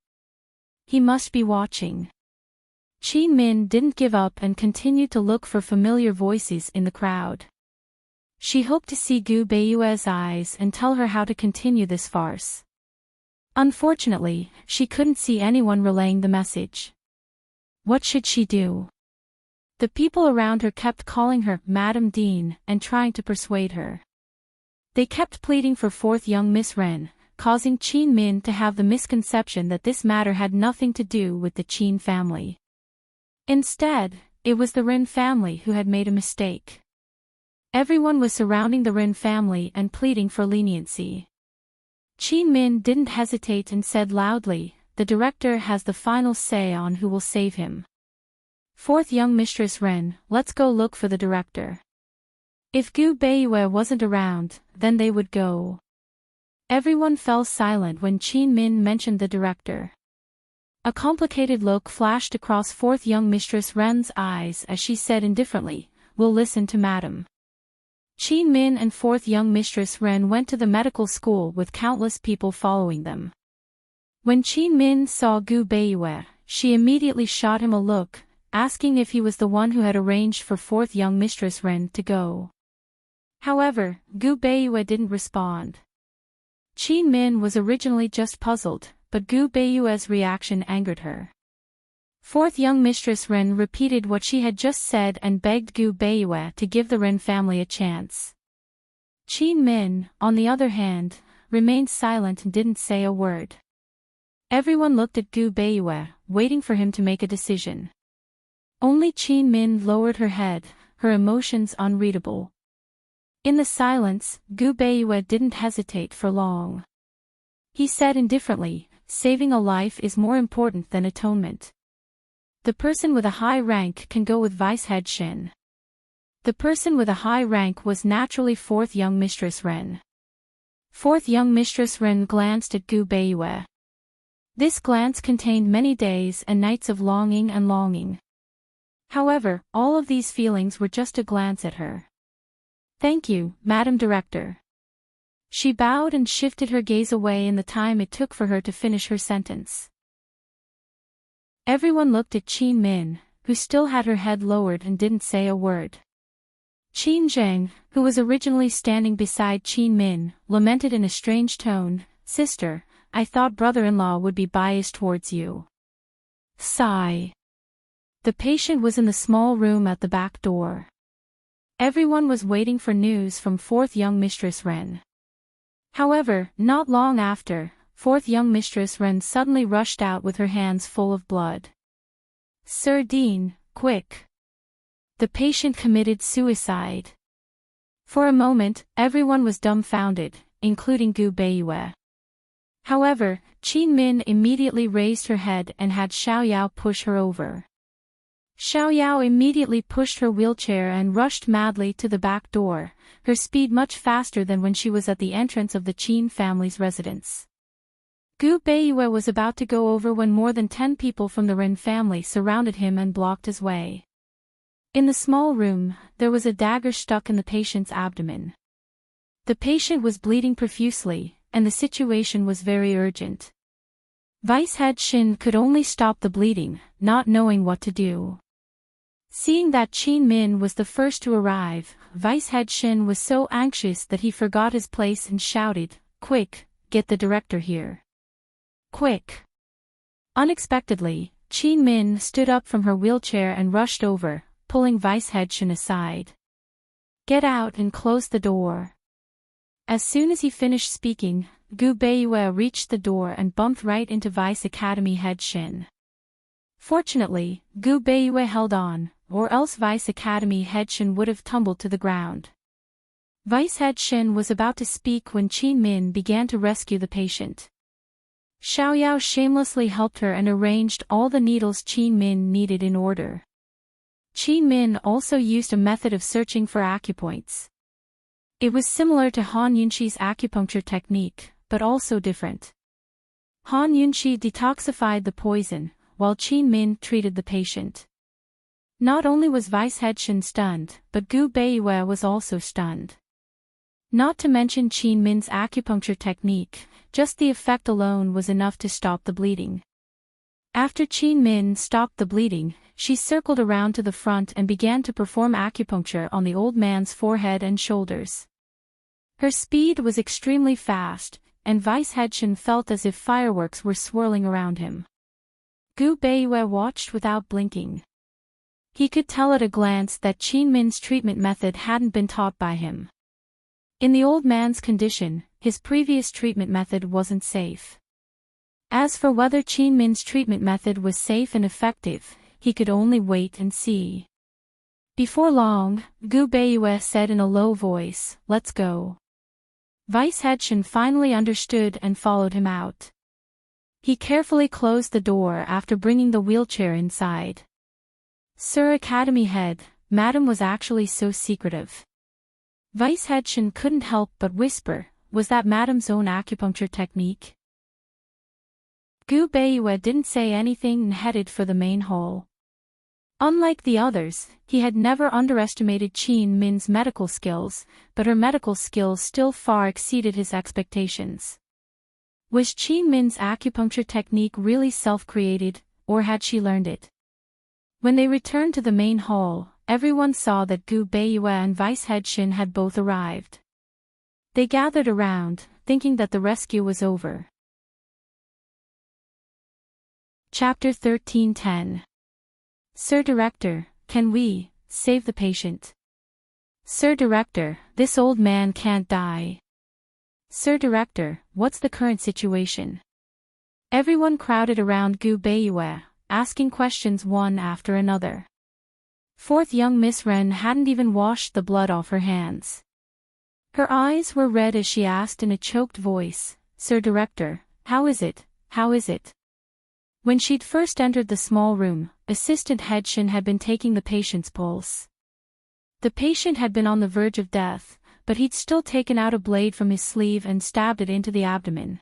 He must be watching. Qin Min didn't give up and continued to look for familiar voices in the crowd. She hoped to see Gu Beiyue's eyes and tell her how to continue this farce. Unfortunately, she couldn't see anyone relaying the message. What should she do? The people around her kept calling her Madam Dean and trying to persuade her. They kept pleading for fourth young Miss Ren, causing Qin Min to have the misconception that this matter had nothing to do with the Qin family. Instead, it was the Ren family who had made a mistake. Everyone was surrounding the Ren family and pleading for leniency. Qin Min didn't hesitate and said loudly, the director has the final say on who will save him. Fourth young Mistress Ren, let's go look for the director. If Gu Beiyue wasn't around, then they would go. Everyone fell silent when Qin Min mentioned the director. A complicated look flashed across fourth young Mistress Ren's eyes as she said indifferently, we'll listen to Madam. Qin Min and fourth young Mistress Ren went to the medical school with countless people following them. When Qin Min saw Gu Beiyue, she immediately shot him a look, asking if he was the one who had arranged for fourth young Mistress Ren to go. However, Gu Beiyue didn't respond. Qin Min was originally just puzzled, but Gu Beiyue's reaction angered her. Fourth young Mistress Ren repeated what she had just said and begged Gu Beiyue to give the Ren family a chance. Qin Min, on the other hand, remained silent and didn't say a word. Everyone looked at Gu Beiyue, waiting for him to make a decision. Only Qin Min lowered her head, her emotions unreadable. In the silence, Gu Beiyue didn't hesitate for long. He said indifferently, saving a life is more important than atonement. The person with a high rank can go with Vice Head Shin. The person with a high rank was naturally fourth young Mistress Ren. Fourth young Mistress Ren glanced at Gu Beiyue. This glance contained many days and nights of longing and longing. However, all of these feelings were just a glance at her. Thank you, Madam Director. She bowed and shifted her gaze away in the time it took for her to finish her sentence. Everyone looked at Qin Min, who still had her head lowered and didn't say a word. Qin Zheng, who was originally standing beside Qin Min, lamented in a strange tone, Sister, I thought brother-in-law would be biased towards you. Sigh. The patient was in the small room at the back door. Everyone was waiting for news from fourth young Mistress Ren. However, not long after, fourth young Mistress Ren suddenly rushed out with her hands full of blood. Sir Dean, quick! The patient committed suicide. For a moment, everyone was dumbfounded, including Gu Beiyue. However, Qin Min immediately raised her head and had Xiaoyao push her over. Xiaoyao immediately pushed her wheelchair and rushed madly to the back door, her speed much faster than when she was at the entrance of the Qin family's residence. Gu Beiyue was about to go over when more than 10 people from the Ren family surrounded him and blocked his way. In the small room, there was a dagger stuck in the patient's abdomen. The patient was bleeding profusely, and the situation was very urgent. Vice Head Shin could only stop the bleeding, not knowing what to do. Seeing that Qin Min was the first to arrive, Vice Head Shin was so anxious that he forgot his place and shouted, Quick, get the director here. Quick! Unexpectedly, Qin Min stood up from her wheelchair and rushed over, pulling Vice Head Shin aside. Get out and close the door. As soon as he finished speaking, Gu Beiyue reached the door and bumped right into Vice Academy Head Shin. Fortunately, Gu Beiyue held on, or else Vice Academy Head Shin would have tumbled to the ground. Vice Head Shin was about to speak when Qin Min began to rescue the patient. Xiaoyao shamelessly helped her and arranged all the needles Qin Min needed in order. Qin Min also used a method of searching for acupoints. It was similar to Han Yunxi's acupuncture technique, but also different. Han Yunxi detoxified the poison, while Qin Min treated the patient. Not only was Vice Head Shin stunned, but Gu Beiyue was also stunned. Not to mention Qin Min's acupuncture technique, just the effect alone was enough to stop the bleeding. After Qin Min stopped the bleeding, she circled around to the front and began to perform acupuncture on the old man's forehead and shoulders. Her speed was extremely fast, and Vice Head Shin felt as if fireworks were swirling around him. Gu Beiyue watched without blinking. He could tell at a glance that Qin Min's treatment method hadn't been taught by him. In the old man's condition, his previous treatment method wasn't safe. As for whether Qin Min's treatment method was safe and effective, he could only wait and see. Before long, Gu Beiyue said in a low voice, "Let's go." Vice Head Shin finally understood and followed him out. He carefully closed the door after bringing the wheelchair inside. Sir Academy Head, Madam was actually so secretive. Vice Head Shin couldn't help but whisper, was that Madam's own acupuncture technique? Gu Beiyue didn't say anything and headed for the main hall. Unlike the others, he had never underestimated Qin Min's medical skills, but her medical skills still far exceeded his expectations. Was Qin Min's acupuncture technique really self-created, or had she learned it? When they returned to the main hall, everyone saw that Gu Beiyue and Vice Head Shin had both arrived. They gathered around, thinking that the rescue was over. Chapter 13:10. Sir Director, can we save the patient? Sir Director, this old man can't die. Sir Director, what's the current situation? Everyone crowded around Gu Beiyue, asking questions one after another. Fourth young Miss Ren hadn't even washed the blood off her hands. Her eyes were red as she asked in a choked voice, "Sir Director, how is it, how is it?" When she'd first entered the small room, Assistant Head Shin had been taking the patient's pulse. The patient had been on the verge of death, but he'd still taken out a blade from his sleeve and stabbed it into the abdomen.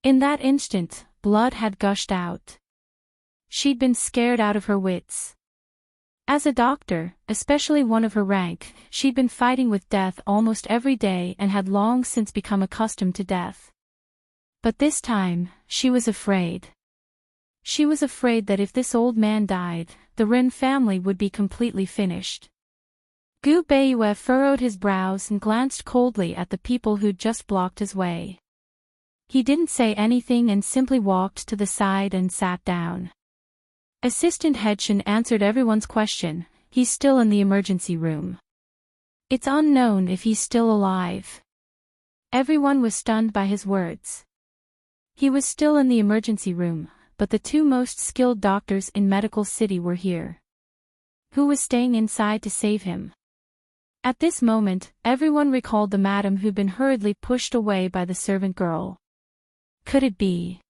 In that instant, blood had gushed out. She'd been scared out of her wits. As a doctor, especially one of her rank, she'd been fighting with death almost every day and had long since become accustomed to death. But this time, she was afraid. She was afraid that if this old man died, the Ren family would be completely finished. Gu Beiyue furrowed his brows and glanced coldly at the people who'd just blocked his way. He didn't say anything and simply walked to the side and sat down. Assistant Head Shin answered everyone's question, "He's still in the emergency room. It's unknown if he's still alive." Everyone was stunned by his words. He was still in the emergency room, but the two most skilled doctors in Medical City were here. Who was staying inside to save him? At this moment, everyone recalled the madam who'd been hurriedly pushed away by the servant girl. Could it be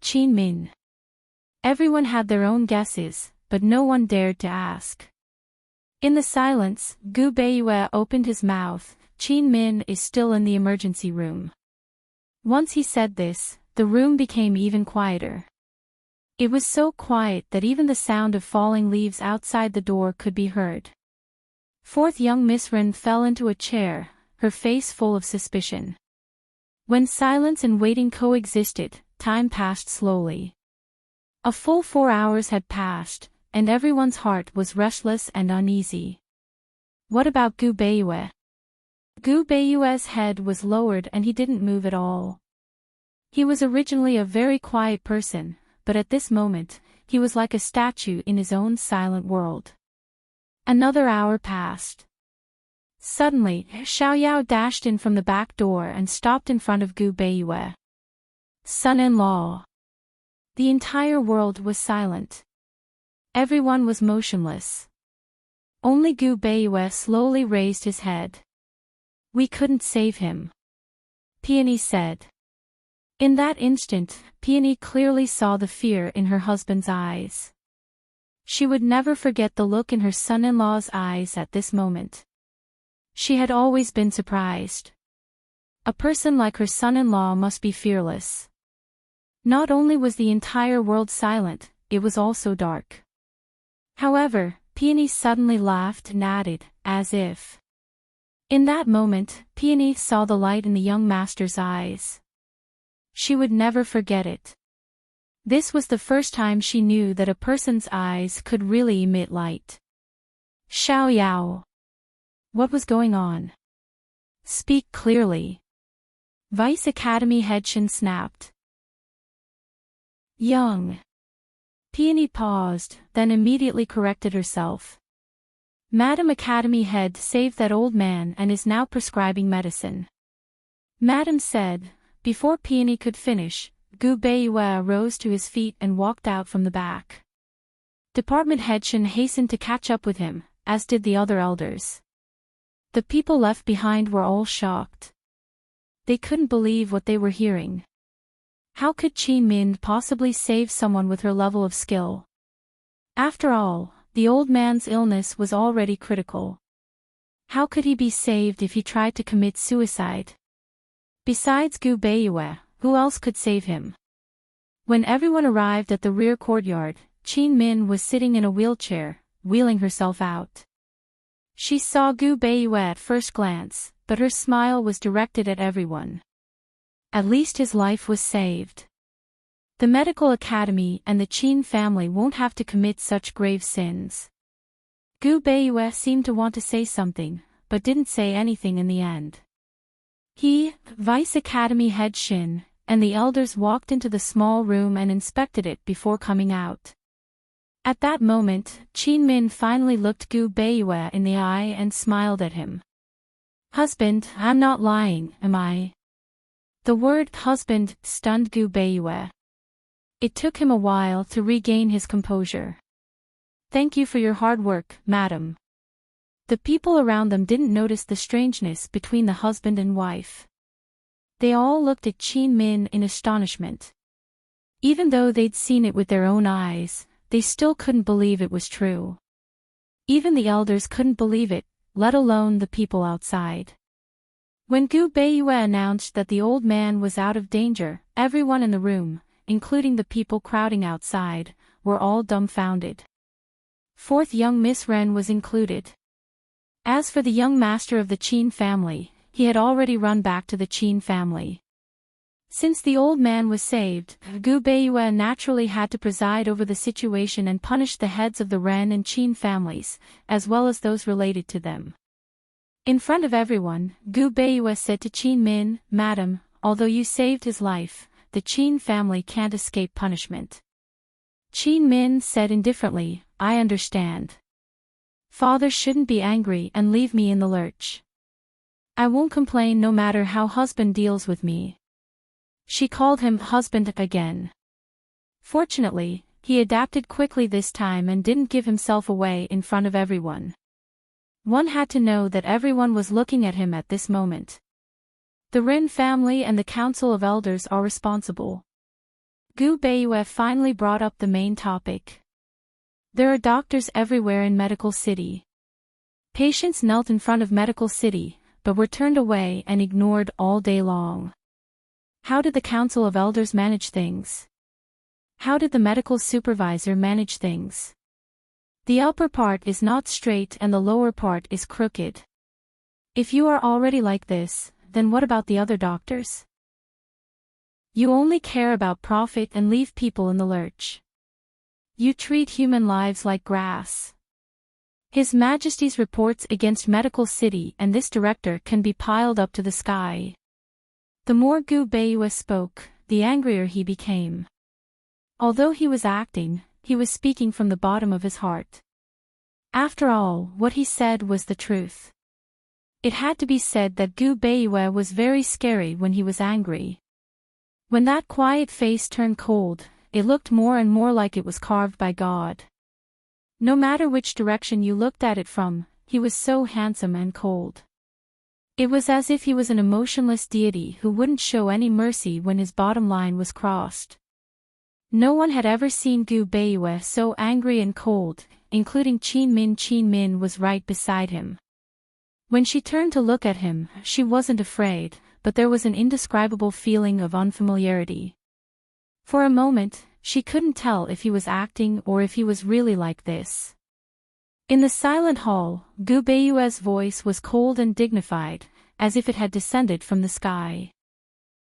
Qin Min? Everyone had their own guesses, but no one dared to ask. In the silence, Gu Beiyue opened his mouth, "Qin Min is still in the emergency room." Once he said this, the room became even quieter. It was so quiet that even the sound of falling leaves outside the door could be heard. Fourth young Miss Ren fell into a chair, her face full of suspicion. When silence and waiting coexisted, time passed slowly. A full 4 hours had passed, and everyone's heart was restless and uneasy. What about Gu Beiyue? Gu Beiyue's head was lowered and he didn't move at all. He was originally a very quiet person, but at this moment, he was like a statue in his own silent world. Another hour passed. Suddenly, Xiaoyao dashed in from the back door and stopped in front of Gu Beiyue. "Son-in-law." The entire world was silent. Everyone was motionless. Only Gu Beiyue slowly raised his head. We couldn't save him, Peony said. In that instant, Peony clearly saw the fear in her husband's eyes. She would never forget the look in her son-in-law's eyes at this moment. She had always been surprised. A person like her son-in-law must be fearless. Not only was the entire world silent, it was also dark. However, Peony suddenly laughed and added, as if. In that moment, Peony saw the light in the young master's eyes. She would never forget it. This was the first time she knew that a person's eyes could really emit light. Xiao Yao. What was going on? Speak clearly. Vice Academy head Shin snapped. Young. Peony paused, then immediately corrected herself. Madam Academy head saved that old man and is now prescribing medicine. Madam said. Before Peony could finish, Gu Beiyue rose to his feet and walked out from the back. Department head Shin hastened to catch up with him, as did the other elders. The people left behind were all shocked. They couldn't believe what they were hearing. How could Qin Min possibly save someone with her level of skill? After all, the old man's illness was already critical. How could he be saved if he tried to commit suicide? Besides Gu Beiyue, who else could save him? When everyone arrived at the rear courtyard, Qin Min was sitting in a wheelchair, wheeling herself out. She saw Gu Beiyue at first glance, but her smile was directed at everyone. At least his life was saved. The medical academy and the Qin family won't have to commit such grave sins. Gu Beiyue seemed to want to say something, but didn't say anything in the end. He, Vice Academy head Shin, and the elders walked into the small room and inspected it before coming out. At that moment, Qin Min finally looked Gu Beiyue in the eye and smiled at him. Husband, I'm not lying, am I? The word husband stunned Gu Beiyue. It took him a while to regain his composure. Thank you for your hard work, madam. The people around them didn't notice the strangeness between the husband and wife. They all looked at Qin Min in astonishment. Even though they'd seen it with their own eyes, they still couldn't believe it was true. Even the elders couldn't believe it, let alone the people outside. When Gu Beiyue announced that the old man was out of danger, everyone in the room, including the people crowding outside, were all dumbfounded. Fourth young Miss Ren was included. As for the young master of the Qin family, he had already run back to the Qin family. Since the old man was saved, Gu Beiyue naturally had to preside over the situation and punish the heads of the Ren and Qin families, as well as those related to them. In front of everyone, Gu Beiyue said to Qin Min, Madam, although you saved his life, the Qin family can't escape punishment. Qin Min said indifferently, I understand. Father shouldn't be angry and leave me in the lurch. I won't complain no matter how husband deals with me. She called him husband again. Fortunately, he adapted quickly this time and didn't give himself away in front of everyone. One had to know that everyone was looking at him at this moment. The Rin family and the Council of Elders are responsible. Gu Beiyue finally brought up the main topic. There are doctors everywhere in Medical City. Patients knelt in front of Medical City, but were turned away and ignored all day long. How did the Council of Elders manage things? How did the medical supervisor manage things? The upper part is not straight and the lower part is crooked. If you are already like this, then what about the other doctors? You only care about profit and leave people in the lurch. You treat human lives like grass. His Majesty's reports against Medical City and this director can be piled up to the sky. The more Gu Beiyue spoke, the angrier he became. Although he was acting, he was speaking from the bottom of his heart. After all, what he said was the truth. It had to be said that Gu Beiyue was very scary when he was angry. When that quiet face turned cold, it looked more and more like it was carved by God. No matter which direction you looked at it from, he was so handsome and cold. It was as if he was an emotionless deity who wouldn't show any mercy when his bottom line was crossed. No one had ever seen Gu Beiyue so angry and cold, including Qin Min. Qin Min was right beside him. When she turned to look at him, she wasn't afraid, but there was an indescribable feeling of unfamiliarity. For a moment, she couldn't tell if he was acting or if he was really like this. In the silent hall, Gu Beiyue's voice was cold and dignified, as if it had descended from the sky.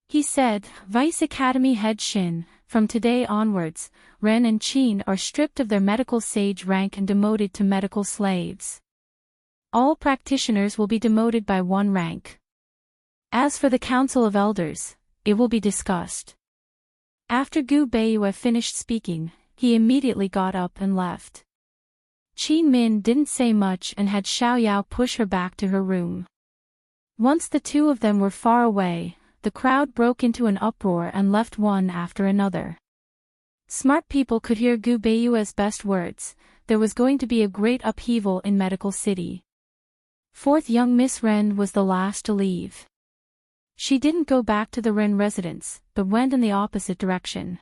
He said, "Vice Academy head Xin, from today onwards, Ren and Qin are stripped of their medical sage rank and demoted to medical slaves. All practitioners will be demoted by 1 rank. As for the Council of Elders, it will be discussed." After Gu Beiyue finished speaking, he immediately got up and left. Qin Min didn't say much and had Xiao Yao push her back to her room. Once the two of them were far away, the crowd broke into an uproar and left one after another. Smart people could hear Gu Beiyue's best words: there was going to be a great upheaval in Medical City. 4th young Miss Ren was the last to leave. She didn't go back to the Ren residence, but went in the opposite direction.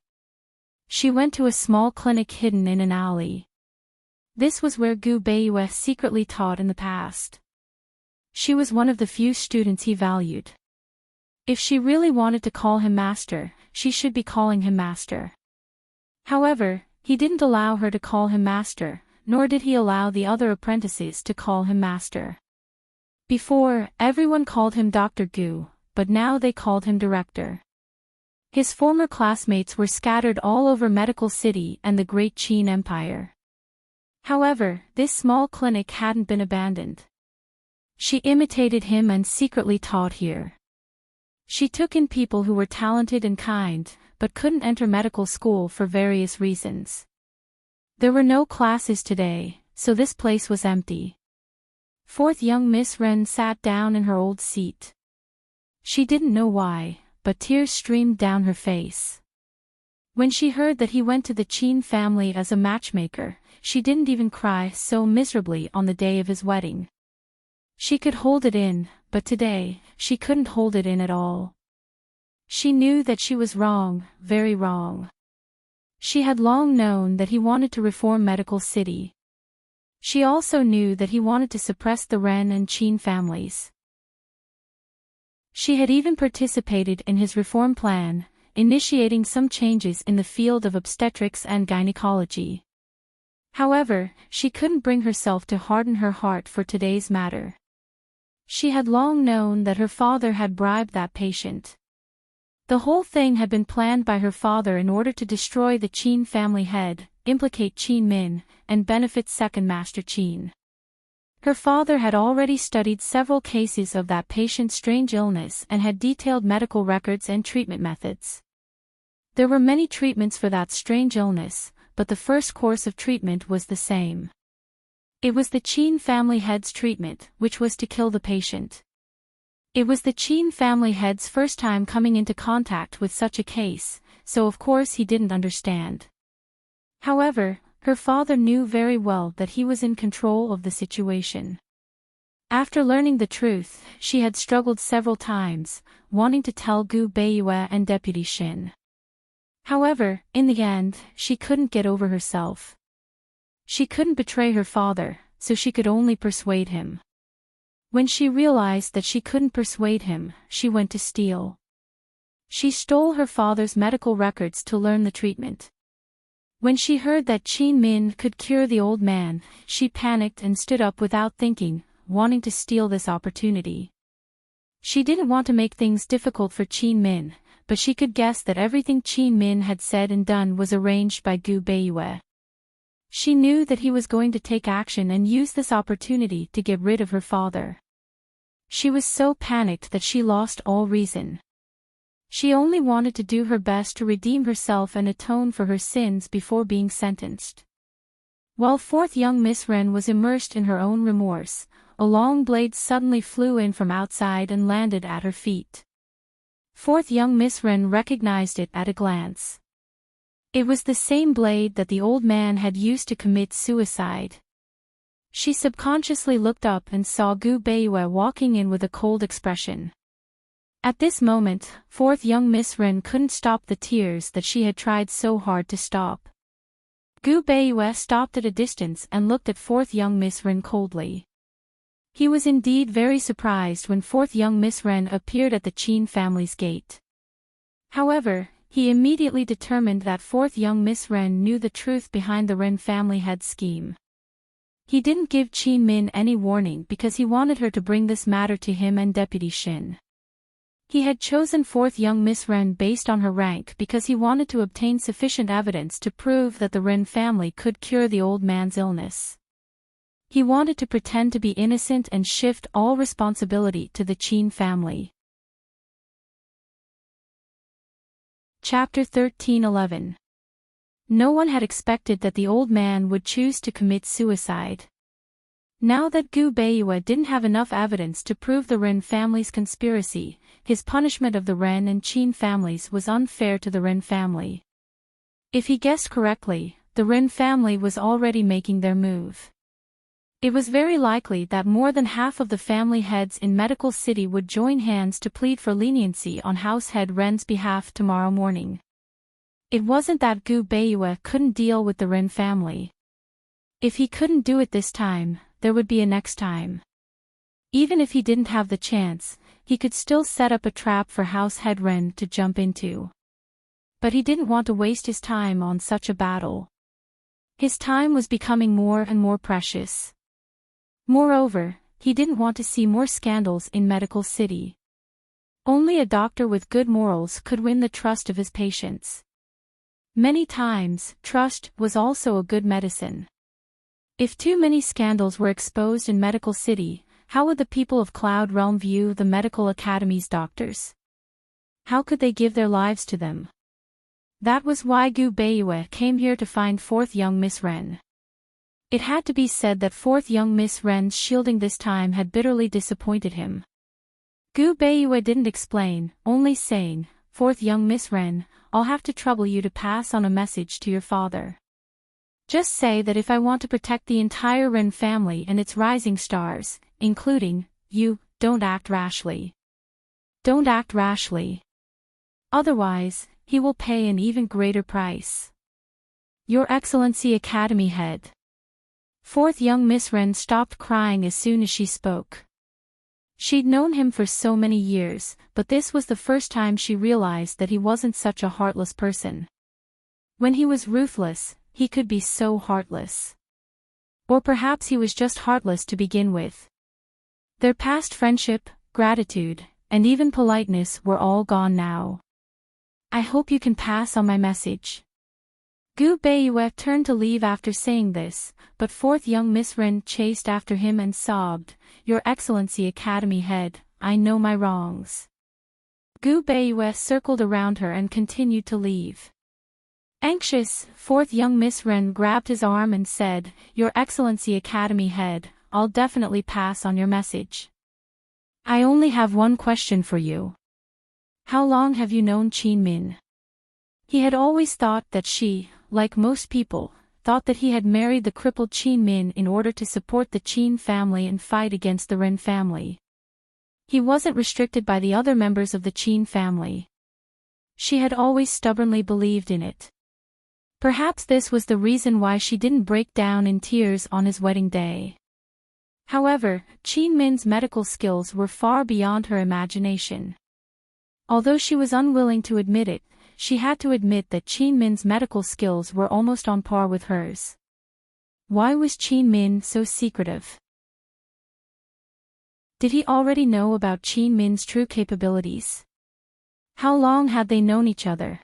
She went to a small clinic hidden in an alley. This was where Gu Beiyue secretly taught in the past. She was one of the few students he valued. If she really wanted to call him master, she should be calling him master. However, he didn't allow her to call him master, nor did he allow the other apprentices to call him master. Before, everyone called him Dr. Gu, but now they called him director. His former classmates were scattered all over Medical City and the Great Qin Empire. However, this small clinic hadn't been abandoned. She imitated him and secretly taught here. She took in people who were talented and kind, but couldn't enter medical school for various reasons. There were no classes today, so this place was empty. 4th young Miss Ren sat down in her old seat. She didn't know why, but tears streamed down her face. When she heard that he went to the Qin family as a matchmaker, she didn't even cry so miserably on the day of his wedding. She could hold it in, but today, she couldn't hold it in at all. She knew that she was wrong, very wrong. She had long known that he wanted to reform Medical City. She also knew that he wanted to suppress the Ren and Qin families. She had even participated in his reform plan, initiating some changes in the field of obstetrics and gynecology. However, she couldn't bring herself to harden her heart for today's matter. She had long known that her father had bribed that patient. The whole thing had been planned by her father in order to destroy the Qin family head, implicate Qin Min, and benefit second Master Qin. Her father had already studied several cases of that patient's strange illness and had detailed medical records and treatment methods. There were many treatments for that strange illness, but the first course of treatment was the same. It was the Qin family head's treatment, which was to kill the patient. It was the Qin family head's first time coming into contact with such a case, so of course he didn't understand. However, her father knew very well that he was in control of the situation. After learning the truth, she had struggled several times, wanting to tell Gu Beiyue and Deputy Xin. However, in the end, she couldn't get over herself. She couldn't betray her father, so she could only persuade him. When she realized that she couldn't persuade him, she went to steal. She stole her father's medical records to learn the treatment. When she heard that Qin Min could cure the old man, she panicked and stood up without thinking, wanting to steal this opportunity. She didn't want to make things difficult for Qin Min, but she could guess that everything Qin Min had said and done was arranged by Gu Beiyue. She knew that he was going to take action and use this opportunity to get rid of her father. She was so panicked that she lost all reason. She only wanted to do her best to redeem herself and atone for her sins before being sentenced. While 4th young Miss Ren was immersed in her own remorse, a long blade suddenly flew in from outside and landed at her feet. 4th young Miss Ren recognized it at a glance. It was the same blade that the old man had used to commit suicide. She subconsciously looked up and saw Gu Beiyue walking in with a cold expression. At this moment, fourth young Miss Ren couldn't stop the tears that she had tried so hard to stop. Gu Beiyue stopped at a distance and looked at fourth young Miss Ren coldly. He was indeed very surprised when fourth young Miss Ren appeared at the Qin family's gate. However, he immediately determined that fourth young Miss Ren knew the truth behind the Ren family head scheme. He didn't give Qin Min any warning because he wanted her to bring this matter to him and Deputy Shin. He had chosen fourth young Miss Ren based on her rank because he wanted to obtain sufficient evidence to prove that the Ren family could cure the old man's illness. He wanted to pretend to be innocent and shift all responsibility to the Qin family. Chapter 13:11. No one had expected that the old man would choose to commit suicide. Now that Gu Beiyue didn't have enough evidence to prove the Ren family's conspiracy, his punishment of the Ren and Qin families was unfair to the Ren family. If he guessed correctly, the Ren family was already making their move. It was very likely that more than half of the family heads in Medical City would join hands to plead for leniency on House Head Ren's behalf tomorrow morning. It wasn't that Gu Beiyue couldn't deal with the Ren family. If he couldn't do it this time, there would be a next time. Even if he didn't have the chance, he could still set up a trap for House Head Ren to jump into. But he didn't want to waste his time on such a battle. His time was becoming more and more precious. Moreover, he didn't want to see more scandals in Medical City. Only a doctor with good morals could win the trust of his patients. Many times, trust was also a good medicine. If too many scandals were exposed in Medical City, how would the people of Cloud Realm view the Medical Academy's doctors? How could they give their lives to them? That was why Gu Beiyue came here to find fourth young Miss Ren. It had to be said that fourth young Miss Ren's shielding this time had bitterly disappointed him. Gu Beiyue didn't explain, only saying, "Fourth young Miss Ren, I'll have to trouble you to pass on a message to your father. Just say that if I want to protect the entire Ren family and its rising stars, including you, don't act rashly. Don't act rashly. Otherwise, he will pay an even greater price." Your Excellency Academy Head. Fourth young Miss Ren stopped crying as soon as she spoke. She'd known him for so many years, but this was the first time she realized that he wasn't such a heartless person. When he was ruthless, he could be so heartless. Or perhaps he was just heartless to begin with. Their past friendship, gratitude, and even politeness were all gone now. "I hope you can pass on my message." Gu Beiyue turned to leave after saying this, but fourth young Miss Ren chased after him and sobbed, "Your Excellency Academy Head, I know my wrongs." Gu Beiyue circled around her and continued to leave. Anxious, fourth young Miss Ren grabbed his arm and said, "Your Excellency Academy Head, I'll definitely pass on your message. I only have one question for you. How long have you known Qin Min?" He had always thought that she, like most people, thought that he had married the crippled Qin Min in order to support the Qin family and fight against the Ren family. He wasn't restricted by the other members of the Qin family. She had always stubbornly believed in it. Perhaps this was the reason why she didn't break down in tears on his wedding day. However, Qin Min's medical skills were far beyond her imagination. Although she was unwilling to admit it, she had to admit that Qin Min's medical skills were almost on par with hers. Why was Qin Min so secretive? Did he already know about Qin Min's true capabilities? How long had they known each other?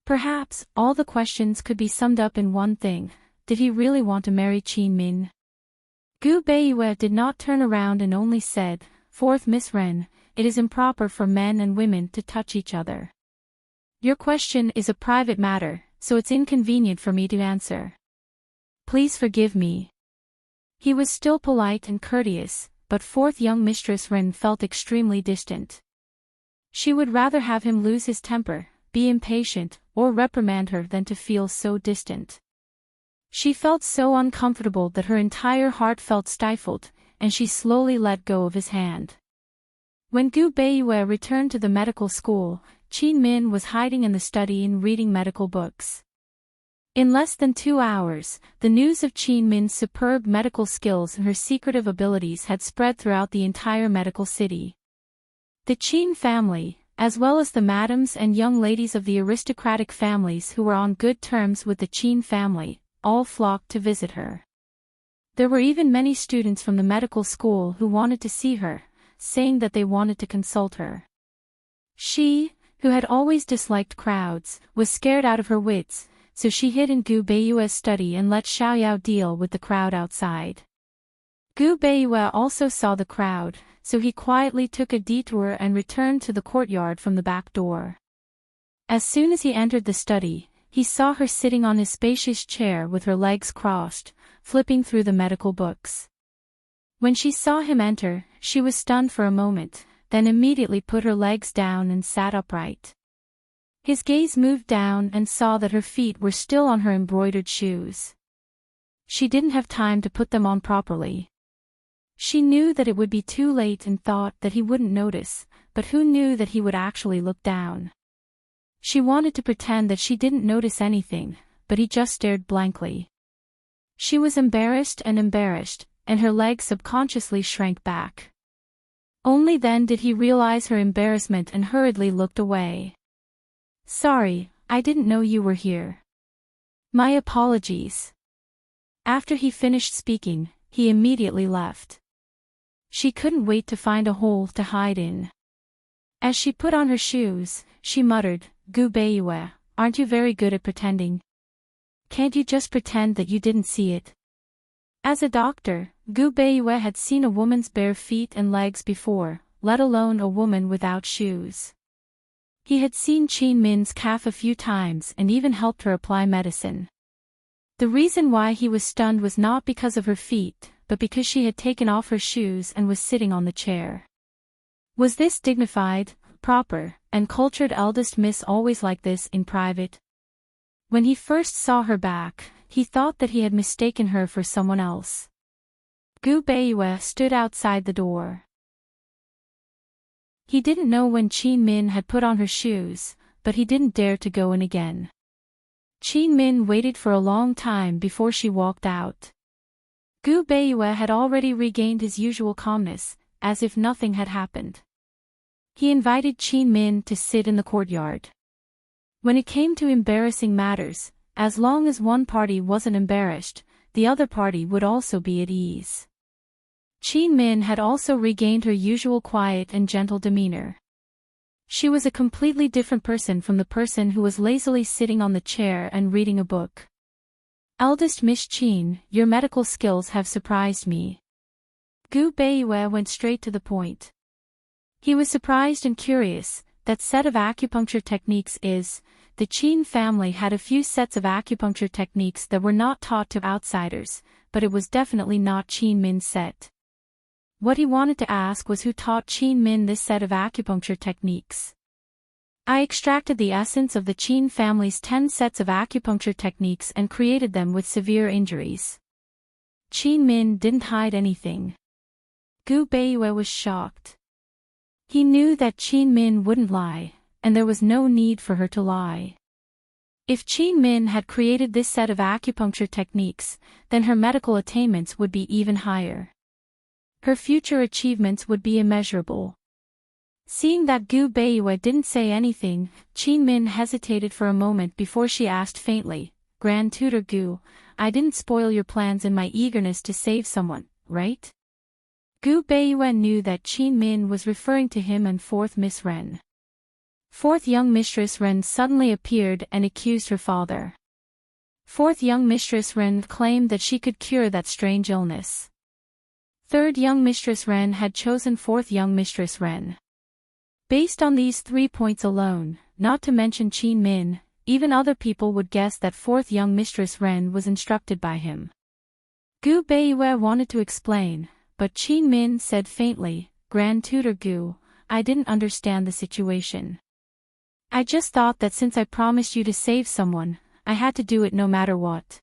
Perhaps, all the questions could be summed up in one thing: did he really want to marry Qin Min? Gu Beiyue did not turn around and only said, "Fourth Miss Ren, it is improper for men and women to touch each other. Your question is a private matter, so it's inconvenient for me to answer. Please forgive me." He was still polite and courteous, but fourth young Mistress Ren felt extremely distant. She would rather have him lose his temper, be impatient, or reprimand her than to feel so distant. She felt so uncomfortable that her entire heart felt stifled, and she slowly let go of his hand. When Gu Beiyue returned to the medical school, Qin Min was hiding in the study and reading medical books. In less than 2 hours, the news of Qin Min's superb medical skills and her secretive abilities had spread throughout the entire medical city. The Qin family, as well as the madams and young ladies of the aristocratic families who were on good terms with the Qin family, all flocked to visit her. There were even many students from the medical school who wanted to see her, saying that they wanted to consult her. She, who had always disliked crowds, was scared out of her wits, so she hid in Gu Beiyue's study and let Xiaoyao deal with the crowd outside. Gu Beiyue also saw the crowd, so he quietly took a detour and returned to the courtyard from the back door. As soon as he entered the study, he saw her sitting on his spacious chair with her legs crossed, flipping through the medical books. When she saw him enter, she was stunned for a moment, then immediately put her legs down and sat upright. His gaze moved down and saw that her feet were still on her embroidered shoes. She didn't have time to put them on properly. She knew that it would be too late and thought that he wouldn't notice, but who knew that he would actually look down? She wanted to pretend that she didn't notice anything, but he just stared blankly. She was embarrassed, and her legs subconsciously shrank back. Only then did he realize her embarrassment and hurriedly looked away. "Sorry, I didn't know you were here. My apologies." After he finished speaking, he immediately left. She couldn't wait to find a hole to hide in. As she put on her shoes, she muttered, "Gu Beiyue, aren't you very good at pretending? Can't you just pretend that you didn't see it?" As a doctor, Gu Beiyue had seen a woman's bare feet and legs before, let alone a woman without shoes. He had seen Qin Min's calf a few times and even helped her apply medicine. The reason why he was stunned was not because of her feet, but because she had taken off her shoes and was sitting on the chair. Was this dignified, proper, and cultured eldest miss always like this in private? When he first saw her back, he thought that he had mistaken her for someone else. Gu Beiyue stood outside the door. He didn't know when Qin Min had put on her shoes, but he didn't dare to go in again. Qin Min waited for a long time before she walked out. Gu Beiyue had already regained his usual calmness, as if nothing had happened. He invited Qin Min to sit in the courtyard. When it came to embarrassing matters, as long as one party wasn't embarrassed, the other party would also be at ease. Qin Min had also regained her usual quiet and gentle demeanor. She was a completely different person from the person who was lazily sitting on the chair and reading a book. "Eldest Miss Qin, your medical skills have surprised me." Gu Beiyue went straight to the point. He was surprised and curious. That set of acupuncture techniques is, the Qin family had a few sets of acupuncture techniques that were not taught to outsiders, but it was definitely not Qin Min's set. What he wanted to ask was who taught Qin Min this set of acupuncture techniques. "I extracted the essence of the Qin family's 10 sets of acupuncture techniques and created them with severe injuries." Qin Min didn't hide anything. Gu Beiyue was shocked. He knew that Qin Min wouldn't lie, and there was no need for her to lie. If Qin Min had created this set of acupuncture techniques, then her medical attainments would be even higher. Her future achievements would be immeasurable. Seeing that Gu Beiyue didn't say anything, Qin Min hesitated for a moment before she asked faintly, "Grand Tutor Gu, I didn't spoil your plans in my eagerness to save someone, right?" Gu Beiyue knew that Qin Min was referring to him and fourth Miss Ren. Fourth young Mistress Ren suddenly appeared and accused her father. Fourth young Mistress Ren claimed that she could cure that strange illness. Third young Mistress Ren had chosen fourth young Mistress Ren. Based on these 3 points alone, not to mention Qin Min, even other people would guess that fourth young Mistress Ren was instructed by him. Gu Beiyue wanted to explain, but Qin Min said faintly, "Grand Tutor Gu, I didn't understand the situation. I just thought that since I promised you to save someone, I had to do it no matter what."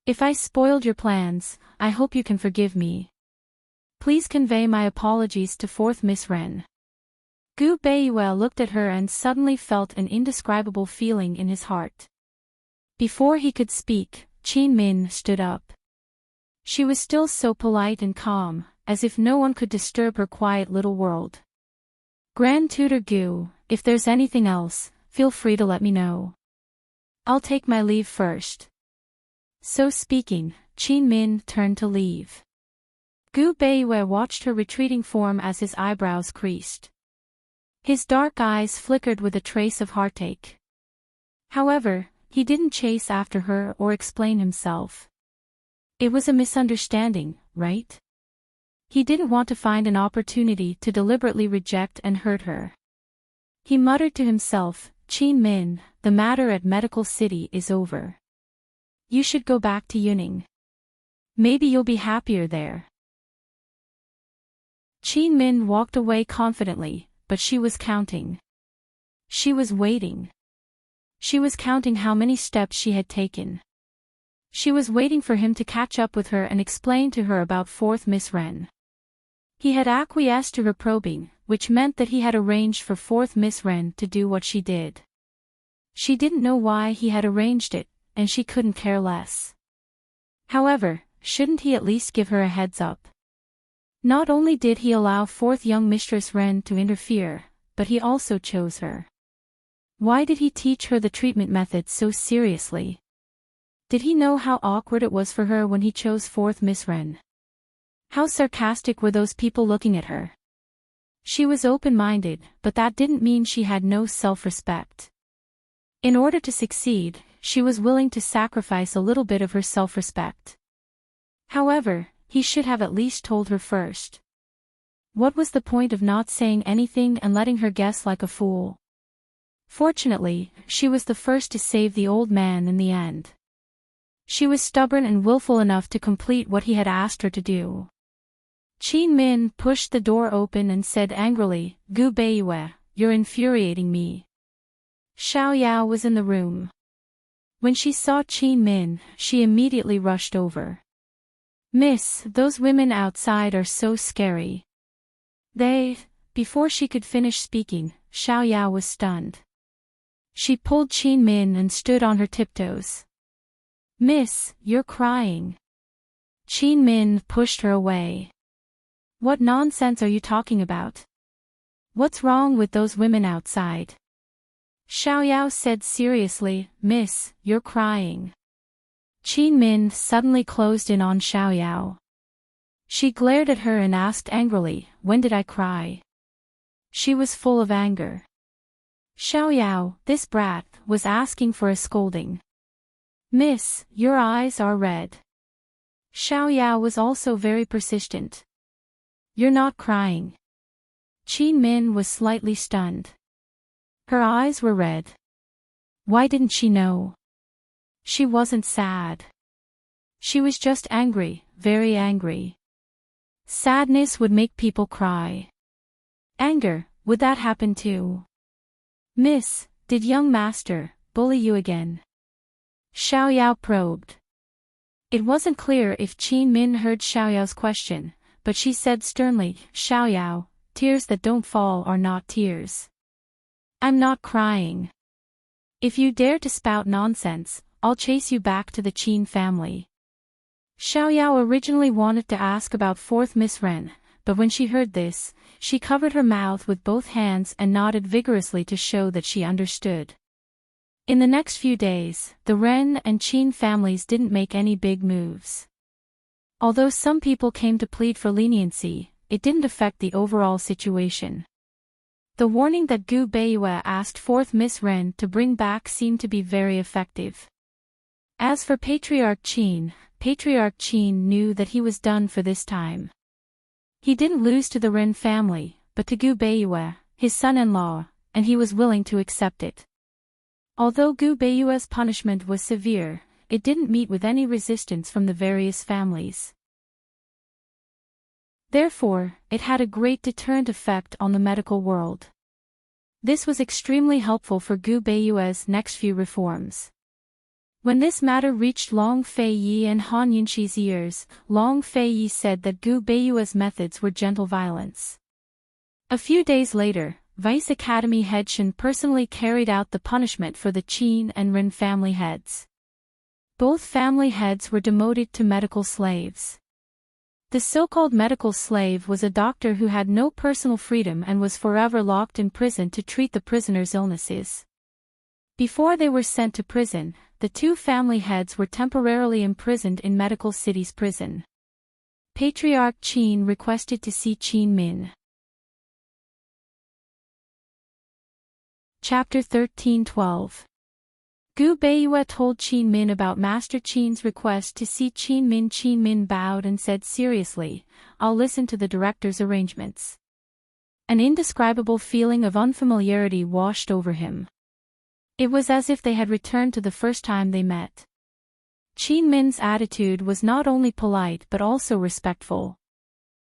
If I spoiled your plans, I hope you can forgive me. Please convey my apologies to 4th Miss Wren. Gu Beiyue looked at her and suddenly felt an indescribable feeling in his heart. Before he could speak, Qin Min stood up. She was still so polite and calm, as if no one could disturb her quiet little world. Grand Tutor Gu, if there's anything else, feel free to let me know. I'll take my leave first. So speaking, Qin Min turned to leave. Gu Beiyue watched her retreating form as his eyebrows creased. His dark eyes flickered with a trace of heartache. However, he didn't chase after her or explain himself. It was a misunderstanding, right? He didn't want to find an opportunity to deliberately reject and hurt her. He muttered to himself, Qin Min, the matter at Medical City is over. You should go back to Yuning. Maybe you'll be happier there. Qin Min walked away confidently, but she was counting. She was waiting. She was counting how many steps she had taken. She was waiting for him to catch up with her and explain to her about 4th Miss Wren. He had acquiesced to her probing, which meant that he had arranged for 4th Miss Wren to do what she did. She didn't know why he had arranged it, and she couldn't care less. However, shouldn't he at least give her a heads up? Not only did he allow 4th young Mistress Wren to interfere, but he also chose her. Why did he teach her the treatment method so seriously? Did he know how awkward it was for her when he chose 4th Miss Wren? How sarcastic were those people looking at her? She was open-minded, but that didn't mean she had no self-respect. In order to succeed, she was willing to sacrifice a little bit of her self-respect. However, he should have at least told her first. What was the point of not saying anything and letting her guess like a fool? Fortunately, she was the first to save the old man in the end. She was stubborn and willful enough to complete what he had asked her to do. Qin Min pushed the door open and said angrily, Gu Beiyue, you're infuriating me. Xiao Yao was in the room. When she saw Qin Min, she immediately rushed over. Miss, those women outside are so scary. Before she could finish speaking, Xiao Yao was stunned. She pulled Qin Min and stood on her tiptoes. Miss, you're crying. Qin Min pushed her away. What nonsense are you talking about? What's wrong with those women outside? Xiao Yao said seriously, Miss, you're crying. Qin Min suddenly closed in on Xiao Yao. She glared at her and asked angrily, when did I cry? She was full of anger. Xiao Yao, this brat, was asking for a scolding. Miss, your eyes are red. Xiao Yao was also very persistent. You're not crying. Qin Min was slightly stunned. Her eyes were red. Why didn't she know? She wasn't sad. She was just angry, very angry. Sadness would make people cry. Anger, would that happen too? Miss, did young master bully you again? Xiao Yao probed. It wasn't clear if Qin Min heard Xiao Yao's question, but she said sternly, Xiao Yao, tears that don't fall are not tears. I'm not crying. If you dare to spout nonsense, I'll chase you back to the Qin family. Xiao Yao originally wanted to ask about 4th Miss Wren, but when she heard this, she covered her mouth with both hands and nodded vigorously to show that she understood. In the next few days, the Wren and Qin families didn't make any big moves. Although some people came to plead for leniency, it didn't affect the overall situation. The warning that Gu Beiyue asked 4th Miss Wren to bring back seemed to be very effective. As for Patriarch Qin knew that he was done for this time. He didn't lose to the Wren family, but to Gu Beiyue, his son-in-law, and he was willing to accept it. Although Gu Beiyue's punishment was severe, it didn't meet with any resistance from the various families. Therefore, it had a great deterrent effect on the medical world. This was extremely helpful for Gu Beiyue's next few reforms. When this matter reached Long Feiyi and Han Yunxi's ears, Long Feiyi said that Gu Beiyue's methods were gentle violence. A few days later, Vice Academy head Shen personally carried out the punishment for the Qin and Ren family heads. Both family heads were demoted to medical slaves. The so-called medical slave was a doctor who had no personal freedom and was forever locked in prison to treat the prisoner's illnesses. Before they were sent to prison, the two family heads were temporarily imprisoned in Medical City's prison. Patriarch Qin requested to see Qin Min. Chapter 13:12. Gu Beiyue told Qin Min about Master Qin's request to see Qin Min. Qin Min bowed and said seriously, "I'll listen to the director's arrangements." An indescribable feeling of unfamiliarity washed over him. It was as if they had returned to the first time they met. Qin Min's attitude was not only polite but also respectful.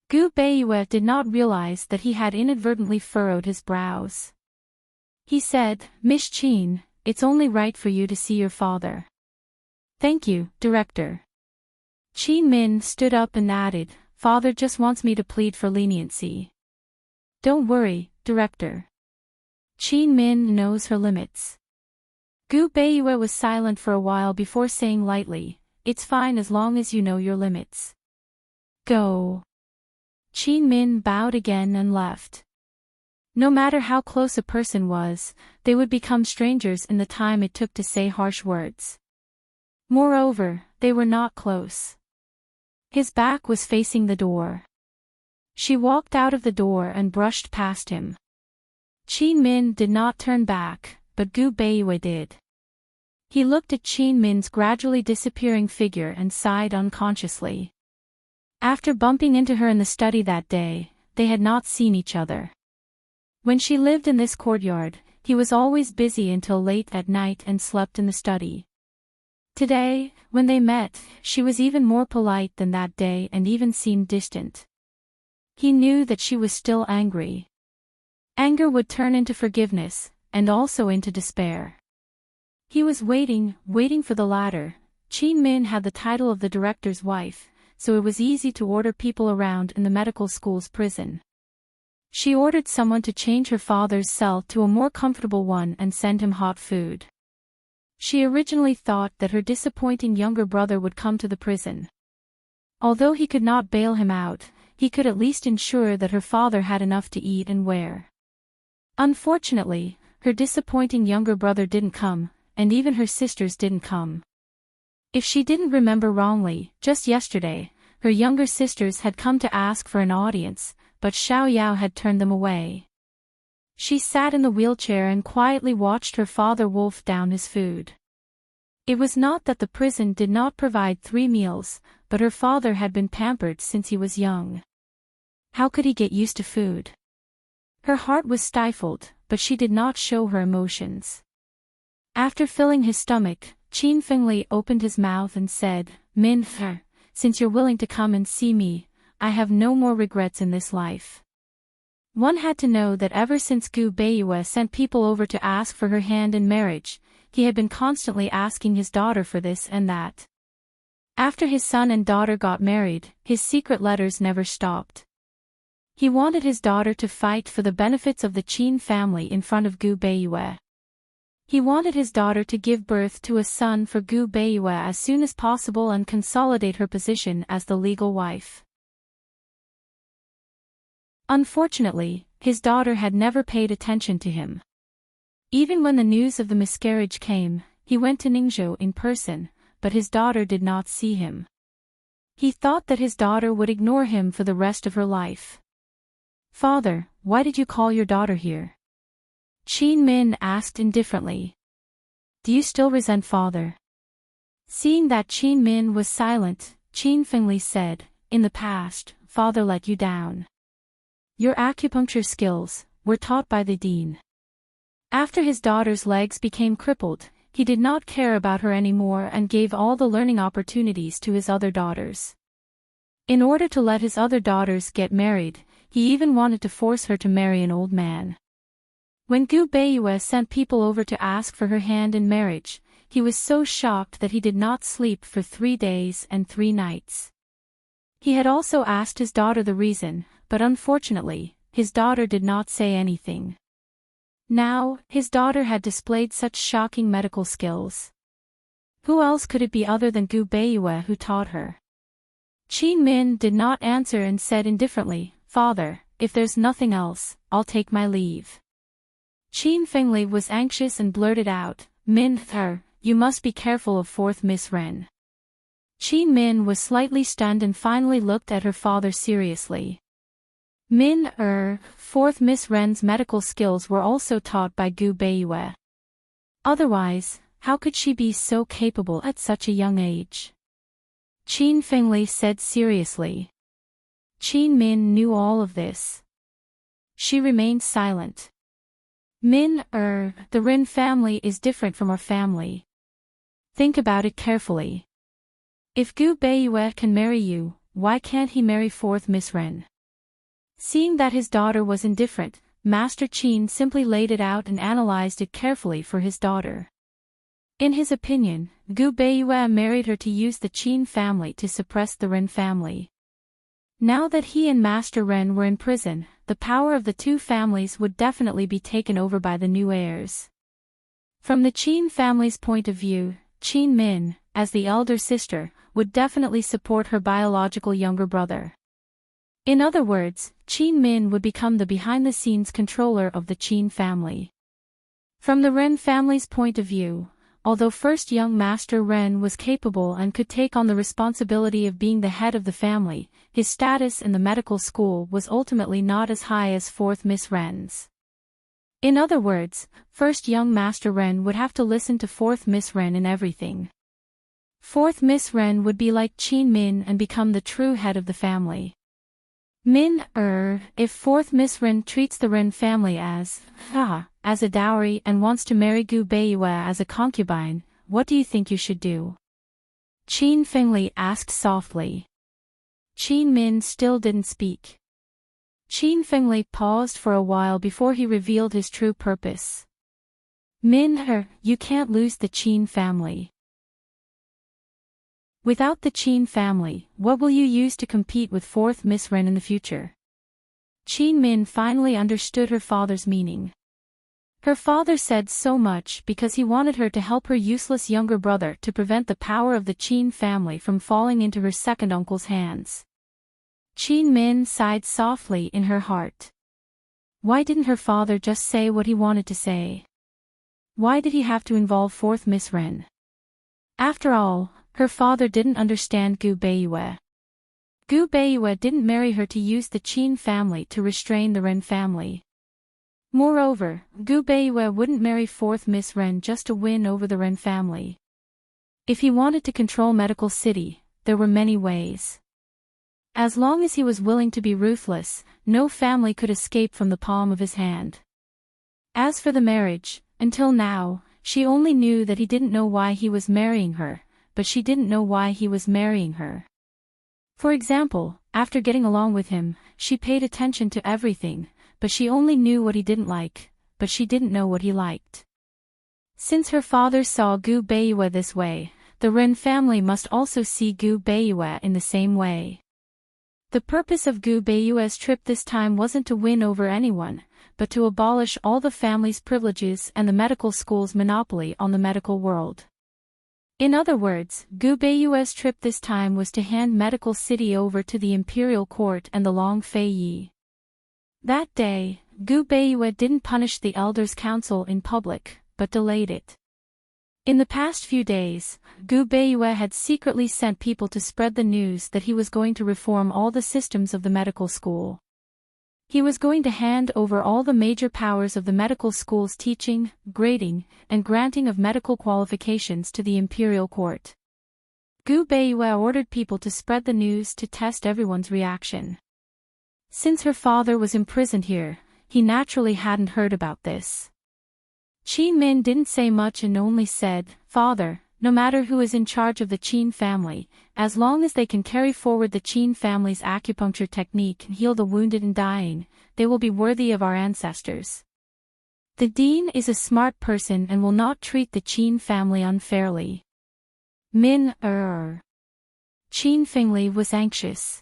Gu Beiyue did not realize that he had inadvertently furrowed his brows. He said, "Miss Qin, it's only right for you to see your father." "Thank you, Director." Qin Min stood up and added, "Father just wants me to plead for leniency." "Don't worry, Director. Qin Min knows her limits." Gu Beiyue was silent for a while before saying lightly, "It's fine as long as you know your limits. Go." Qin Min bowed again and left. No matter how close a person was, they would become strangers in the time it took to say harsh words. Moreover, they were not close. His back was facing the door. She walked out of the door and brushed past him. Qin Min did not turn back, but Gu Beiyue did. He looked at Qin Min's gradually disappearing figure and sighed unconsciously. After bumping into her in the study that day, they had not seen each other. When she lived in this courtyard, he was always busy until late at night and slept in the study. Today, when they met, she was even more polite than that day and even seemed distant. He knew that she was still angry. Anger would turn into forgiveness, and also into despair. He was waiting for the latter. Qin Min had the title of the director's wife, so it was easy to order people around in the medical school's prison. She ordered someone to change her father's cell to a more comfortable one and send him hot food. She originally thought that her disappointing younger brother would come to the prison. Although he could not bail him out, he could at least ensure that her father had enough to eat and wear. Unfortunately, her disappointing younger brother didn't come, and even her sisters didn't come. If she didn't remember wrongly, just yesterday, her younger sisters had come to ask for an audience, but Xiao Yao had turned them away. She sat in the wheelchair and quietly watched her father wolf down his food. It was not that the prison did not provide 3 meals, but her father had been pampered since he was young. How could he get used to food? Her heart was stifled, but she did not show her emotions. After filling his stomach, Qin Fengli opened his mouth and said, "Min Fer, since you're willing to come and see me, I have no more regrets in this life." One had to know that ever since Gu Beiyue sent people over to ask for her hand in marriage, he had been constantly asking his daughter for this and that. After his son and daughter got married, his secret letters never stopped. He wanted his daughter to fight for the benefits of the Qin family in front of Gu Beiyue. He wanted his daughter to give birth to a son for Gu Beiyue as soon as possible and consolidate her position as the legal wife. Unfortunately, his daughter had never paid attention to him. Even when the news of the miscarriage came, he went to Ningzhou in person, but his daughter did not see him. He thought that his daughter would ignore him for the rest of her life. "Father, why did you call your daughter here?" Qin Min asked indifferently. "Do you still resent father?" Seeing that Qin Min was silent, Qin Fengli said, "In the past, father let you down. Your acupuncture skills were taught by the dean." After his daughter's legs became crippled, he did not care about her anymore and gave all the learning opportunities to his other daughters. In order to let his other daughters get married, he even wanted to force her to marry an old man. When Gu Beiyue sent people over to ask for her hand in marriage, he was so shocked that he did not sleep for 3 days and 3 nights. He had also asked his daughter the reason, but unfortunately, his daughter did not say anything. Now, his daughter had displayed such shocking medical skills. Who else could it be other than Gu Beiyue who taught her? Qin Min did not answer and said indifferently, "Father, if there's nothing else, I'll take my leave." Qin Fengli was anxious and blurted out, "Min, you must be careful of 4th Miss Ren." Qin Min was slightly stunned and finally looked at her father seriously. Min, 4th Miss Ren's medical skills were also taught by Gu Beiyue. Otherwise, how could she be so capable at such a young age? Qin Fengli said seriously. Qin Min knew all of this. She remained silent. Min, the Rin family is different from our family. Think about it carefully. If Gu Beiyue can marry you, why can't he marry 4th Miss Ren? Seeing that his daughter was indifferent, Master Qin simply laid it out and analyzed it carefully for his daughter. In his opinion, Gu Beiyue married her to use the Qin family to suppress the Ren family. Now that he and Master Ren were in prison, the power of the two families would definitely be taken over by the new heirs. From the Qin family's point of view, Qin Min, as the elder sister, would definitely support her biological younger brother. In other words, Qin Min would become the behind-the-scenes controller of the Qin family. From the Ren family's point of view, although first young Master Ren was capable and could take on the responsibility of being the head of the family, his status in the medical school was ultimately not as high as 4th Miss Ren's. In other words, first young Master Ren would have to listen to 4th Miss Ren in everything. 4th Miss Ren would be like Qin Min and become the true head of the family. Min, if 4th Miss Ren treats the Ren family as a dowry and wants to marry Gu Beiyue as a concubine, what do you think you should do? Qin Fengli asked softly. Qin Min still didn't speak. Qin Fengli paused for a while before he revealed his true purpose. Min, you can't lose the Qin family. Without the Qin family, what will you use to compete with 4th Miss Ren in the future? Qin Min finally understood her father's meaning. Her father said so much because he wanted her to help her useless younger brother to prevent the power of the Qin family from falling into her second uncle's hands. Qin Min sighed softly in her heart. Why didn't her father just say what he wanted to say? Why did he have to involve 4th Miss Ren? After all, her father didn't understand Gu Beiyue. Gu Beiyue didn't marry her to use the Qin family to restrain the Ren family. Moreover, Gu Beiyue wouldn't marry 4th Miss Ren just to win over the Ren family. If he wanted to control Medical City, there were many ways. As long as he was willing to be ruthless, no family could escape from the palm of his hand. As for the marriage, until now, she only knew that he didn't know why he was marrying her, but she didn't know why he was marrying her. For example, after getting along with him, she paid attention to everything, but she only knew what he didn't like, but she didn't know what he liked. Since her father saw Gu Beiyue this way, the Ren family must also see Gu Beiyue in the same way. The purpose of Gu Beiyue's trip this time wasn't to win over anyone, but to abolish all the family's privileges and the medical school's monopoly on the medical world. In other words, Gu Beiyue's trip this time was to hand Medical City over to the imperial court and the Long Fei Yi. That day, Gu Beiyue didn't punish the Elders' Council in public, but delayed it. In the past few days, Gu Beiyue had secretly sent people to spread the news that he was going to reform all the systems of the medical school. He was going to hand over all the major powers of the medical school's teaching, grading, and granting of medical qualifications to the imperial court. Gu Beiyue ordered people to spread the news to test everyone's reaction. Since her father was imprisoned here, he naturally hadn't heard about this. Qin Min didn't say much and only said, "Father, no matter who is in charge of the Qin family, as long as they can carry forward the Qin family's acupuncture technique and heal the wounded and dying, they will be worthy of our ancestors." The dean is a smart person and will not treat the Qin family unfairly. Min, Qin Fingli was anxious.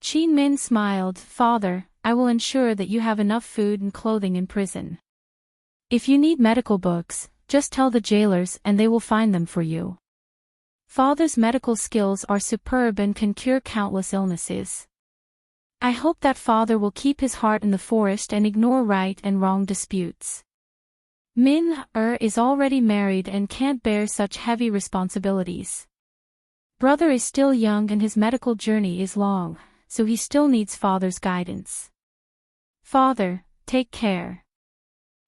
Qin Min smiled. Father, I will ensure that you have enough food and clothing in prison. If you need medical books, just tell the jailers and they will find them for you. Father's medical skills are superb and can cure countless illnesses. I hope that father will keep his heart in the forest and ignore right and wrong disputes. Min is already married and can't bear such heavy responsibilities. Brother is still young and his medical journey is long, so he still needs father's guidance. Father, take care.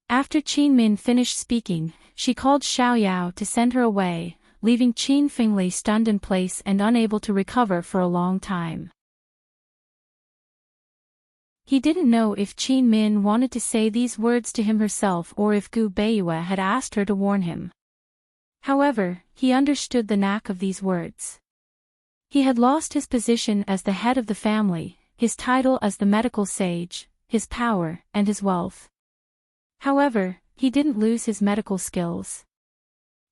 After Qin Min finished speaking, she called Xiaoyao to send her away, leaving Qin Fingli stunned in place and unable to recover for a long time. He didn't know if Qin Min wanted to say these words to him herself or if Gu Beiyue had asked her to warn him. However, he understood the knack of these words. He had lost his position as the head of the family, his title as the medical sage, his power, and his wealth. However, he didn't lose his medical skills.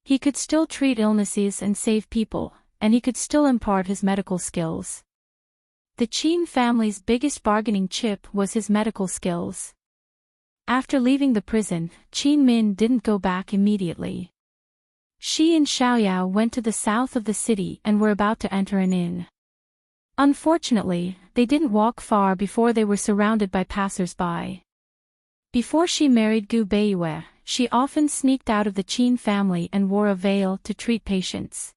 He could still treat illnesses and save people, and he could still impart his medical skills. The Qin family's biggest bargaining chip was his medical skills. After leaving the prison, Qin Min didn't go back immediately. She and Xiaoyao went to the south of the city and were about to enter an inn. Unfortunately, they didn't walk far before they were surrounded by passers-by. Before she married Gu Beiyue, she often sneaked out of the Qin family and wore a veil to treat patients.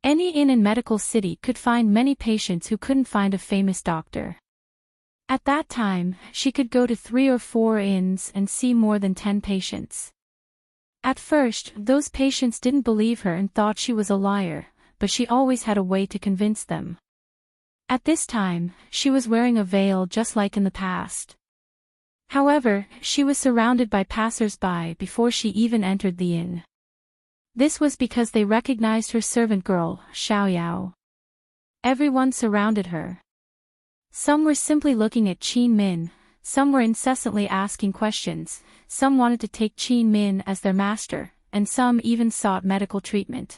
Any inn in medical city could find many patients who couldn't find a famous doctor. At that time, she could go to 3 or 4 inns and see more than 10 patients. At first, those patients didn't believe her and thought she was a liar, but she always had a way to convince them. At this time, she was wearing a veil just like in the past. However, she was surrounded by passers-by before she even entered the inn. This was because they recognized her servant girl, Xiaoyao. Everyone surrounded her. Some were simply looking at Qin Min, some were incessantly asking questions, some wanted to take Qin Min as their master, and some even sought medical treatment.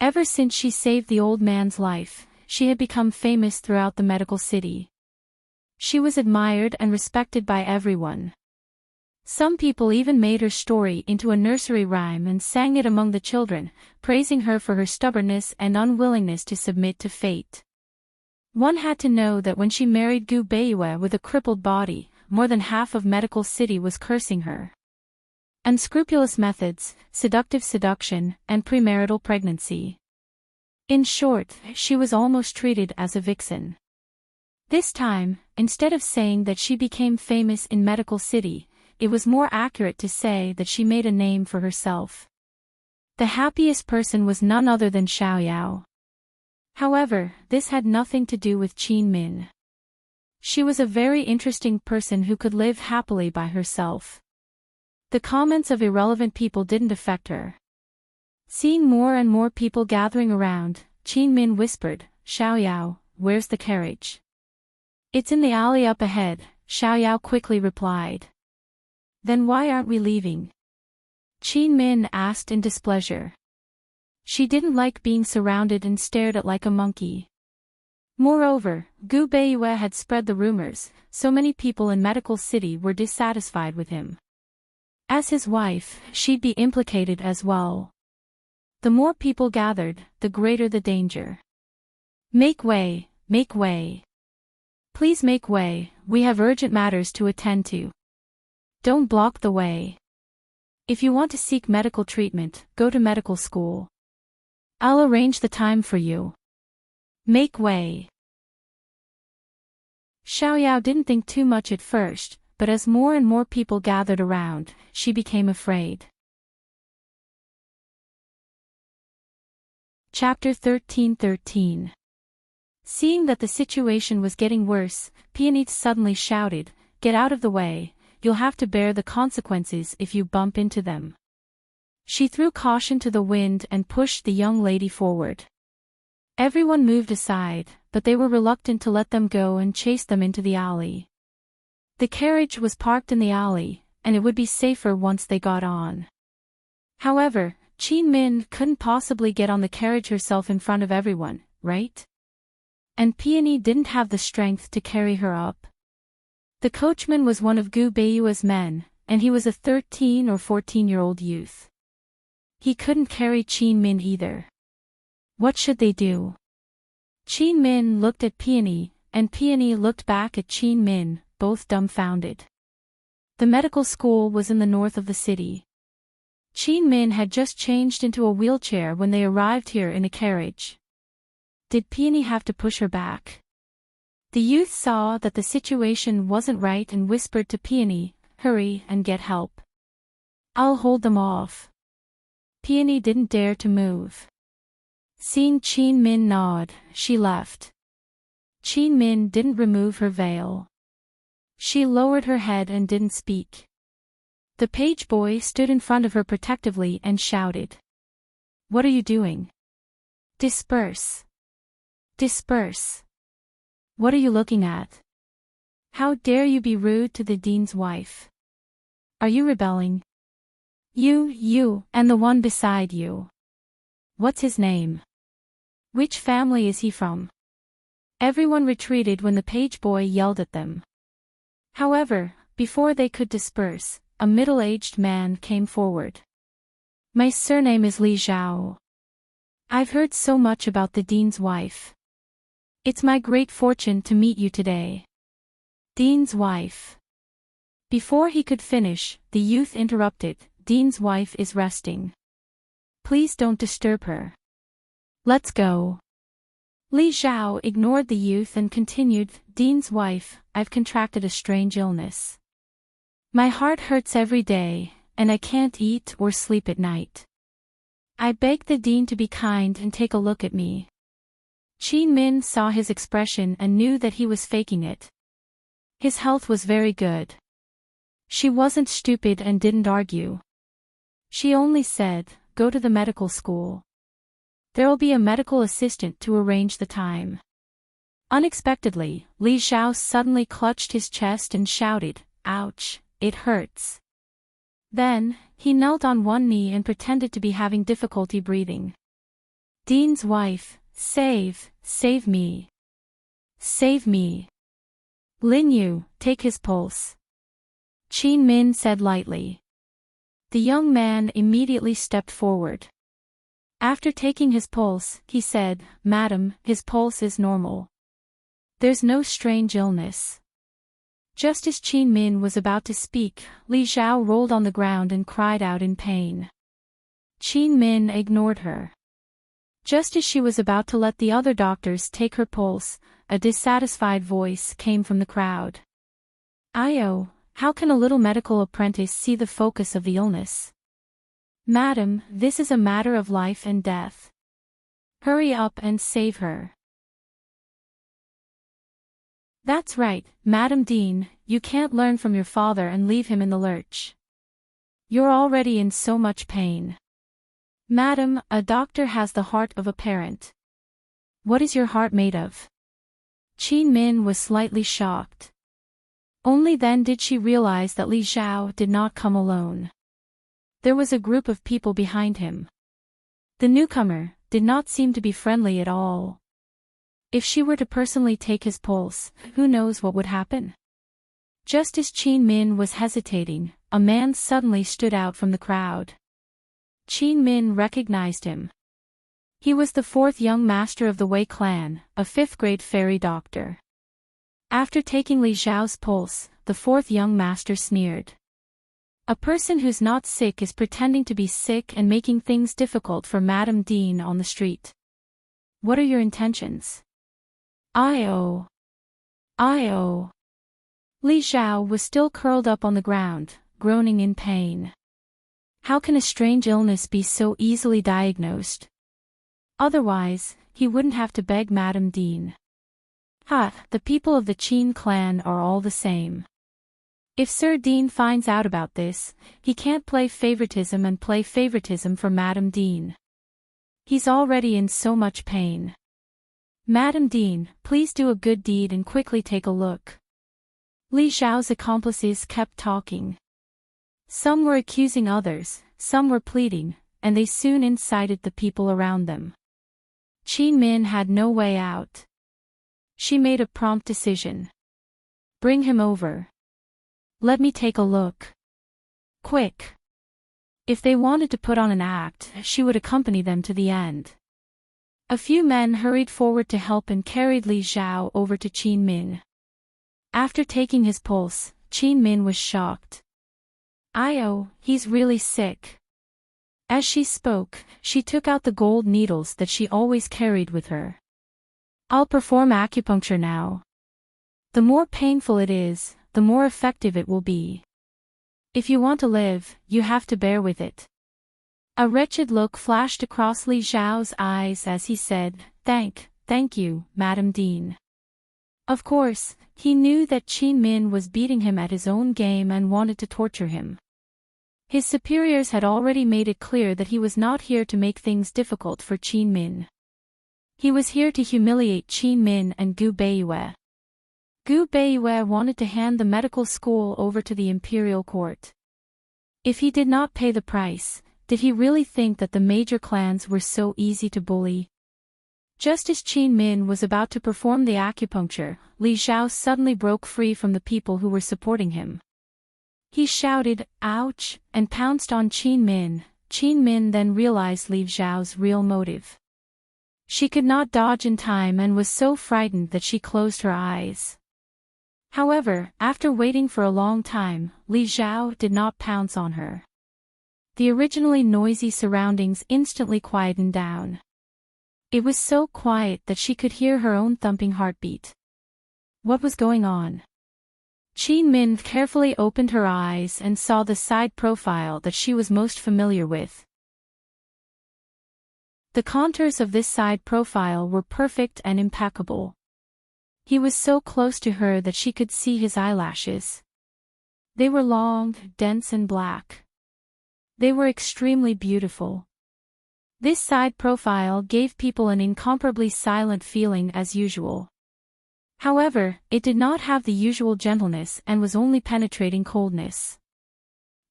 Ever since she saved the old man's life, she had become famous throughout the medical city. She was admired and respected by everyone. Some people even made her story into a nursery rhyme and sang it among the children, praising her for her stubbornness and unwillingness to submit to fate. One had to know that when she married Gu Beiyue with a crippled body, more than half of medical city was cursing her. Unscrupulous methods, seductive seduction, and premarital pregnancy. In short, she was almost treated as a vixen. This time, instead of saying that she became famous in medical city, it was more accurate to say that she made a name for herself. The happiest person was none other than Xiaoyao. However, this had nothing to do with Qin Min. She was a very interesting person who could live happily by herself. The comments of irrelevant people didn't affect her. Seeing more and more people gathering around, Qin Min whispered, "Xiaoyao, where's the carriage?" "It's in the alley up ahead," Xiaoyao quickly replied. "Then why aren't we leaving?" Qin Min asked in displeasure. She didn't like being surrounded and stared at like a monkey. Moreover, Gu Beiyue had spread the rumors, so many people in medical city were dissatisfied with him. As his wife, she'd be implicated as well. The more people gathered, the greater the danger. "Make way, make way. Please make way, we have urgent matters to attend to. Don't block the way. If you want to seek medical treatment, go to medical school. I'll arrange the time for you. Make way." Xiaoyao didn't think too much at first, but as more and more people gathered around, she became afraid. Chapter 13:13. Seeing that the situation was getting worse, Peonite suddenly shouted, "Get out of the way, you'll have to bear the consequences if you bump into them." She threw caution to the wind and pushed the young lady forward. Everyone moved aside, but they were reluctant to let them go and chased them into the alley. The carriage was parked in the alley, and it would be safer once they got on. However, Qin Min couldn't possibly get on the carriage herself in front of everyone, right? And Peony didn't have the strength to carry her up. The coachman was one of Gu Beiyue's men, and he was a 13 or 14-year-old youth. He couldn't carry Qin Min either. What should they do? Qin Min looked at Peony, and Peony looked back at Qin Min, both dumbfounded. The medical school was in the north of the city. Qin Min had just changed into a wheelchair when they arrived here in a carriage. Did Peony have to push her back? The youth saw that the situation wasn't right and whispered to Peony, "Hurry and get help. I'll hold them off." Peony didn't dare to move. Seeing Qin Min nod, she left. Qin Min didn't remove her veil. She lowered her head and didn't speak. The page boy stood in front of her protectively and shouted. "What are you doing? Disperse. Disperse. What are you looking at? How dare you be rude to the dean's wife? Are you rebelling? You, and the one beside you. What's his name? Which family is he from?" Everyone retreated when the page boy yelled at them. However, before they could disperse, a middle-aged man came forward. "My surname is Li Zhao. I've heard so much about the dean's wife. It's my great fortune to meet you today." Dean's wife. Before he could finish, the youth interrupted. "Dean's wife is resting. Please don't disturb her. Let's go." Li Zhao ignored the youth and continued, "Dean's wife, I've contracted a strange illness. My heart hurts every day, and I can't eat or sleep at night. I beg the dean to be kind and take a look at me." Qin Min saw his expression and knew that he was faking it. His health was very good. She wasn't stupid and didn't argue. She only said, "Go to the medical school. There'll be a medical assistant to arrange the time." Unexpectedly, Li Zhao suddenly clutched his chest and shouted, "Ouch, it hurts." Then, he knelt on one knee and pretended to be having difficulty breathing. "Dean's wife, save me. Save me. Lin Yu, take his pulse." Qin Min said lightly. The young man immediately stepped forward. After taking his pulse, he said, "Madam, his pulse is normal. There's no strange illness." Just as Qin Min was about to speak, Li Zhao rolled on the ground and cried out in pain. Qin Min ignored her. Just as she was about to let the other doctors take her pulse, a dissatisfied voice came from the crowd. "Io, how can a little medical apprentice see the focus of the illness? Madam, this is a matter of life and death. Hurry up and save her." "That's right, Madam Dean, you can't learn from your father and leave him in the lurch. You're already in so much pain. Madam, a doctor has the heart of a parent. What is your heart made of?" Qin Min was slightly shocked. Only then did she realize that Li Zhao did not come alone. There was a group of people behind him. The newcomer did not seem to be friendly at all. If she were to personally take his pulse, who knows what would happen? Just as Qin Min was hesitating, a man suddenly stood out from the crowd. Qin Min recognized him. He was the fourth young master of the Wei clan, a fifth-grade fairy doctor. After taking Li Zhao's pulse, the fourth young master sneered. "A person who's not sick is pretending to be sick and making things difficult for Madam Dean on the street. What are your intentions?" "Io. Li Zhao was still curled up on the ground, groaning in pain. How can a strange illness be so easily diagnosed? Otherwise, he wouldn't have to beg Madam Dean. The people of the Qin clan are all the same. If Sir Dean finds out about this, he can't play favoritism and play favoritism for Madam Dean. He's already in so much pain. Madam Dean, please do a good deed and quickly take a look." Li Zhao's accomplices kept talking. Some were accusing others, some were pleading, and they soon incited the people around them. Qin Min had no way out. She made a prompt decision. Bring him over. Let me take a look. Quick. If they wanted to put on an act, she would accompany them to the end. A few men hurried forward to help and carried Li Xiao over to Qin Min. After taking his pulse, Qin Min was shocked. "Oh, he's really sick." As she spoke, she took out the gold needles that she always carried with her. "I'll perform acupuncture now. The more painful it is, the more effective it will be. If you want to live, you have to bear with it." A wretched look flashed across Li Xiao's eyes as he said, Thank you, Madam Dean." Of course, he knew that Qin Min was beating him at his own game and wanted to torture him. His superiors had already made it clear that he was not here to make things difficult for Qin Min. He was here to humiliate Qin Min and Gu Beiyue. Gu Beiyue wanted to hand the medical school over to the imperial court. If he did not pay the price, did he really think that the major clans were so easy to bully? Just as Qin Min was about to perform the acupuncture, Li Xiao suddenly broke free from the people who were supporting him. He shouted, "Ouch!" and pounced on Qin Min. Qin Min then realized Li Xiao's real motive. She could not dodge in time and was so frightened that she closed her eyes. However, after waiting for a long time, Li Xiao did not pounce on her. The originally noisy surroundings instantly quietened down. It was so quiet that she could hear her own thumping heartbeat. What was going on? Qin Min carefully opened her eyes and saw the side profile that she was most familiar with. The contours of this side profile were perfect and impeccable. He was so close to her that she could see his eyelashes. They were long, dense and black. They were extremely beautiful. This side profile gave people an incomparably silent feeling as usual. However, it did not have the usual gentleness and was only penetrating coldness.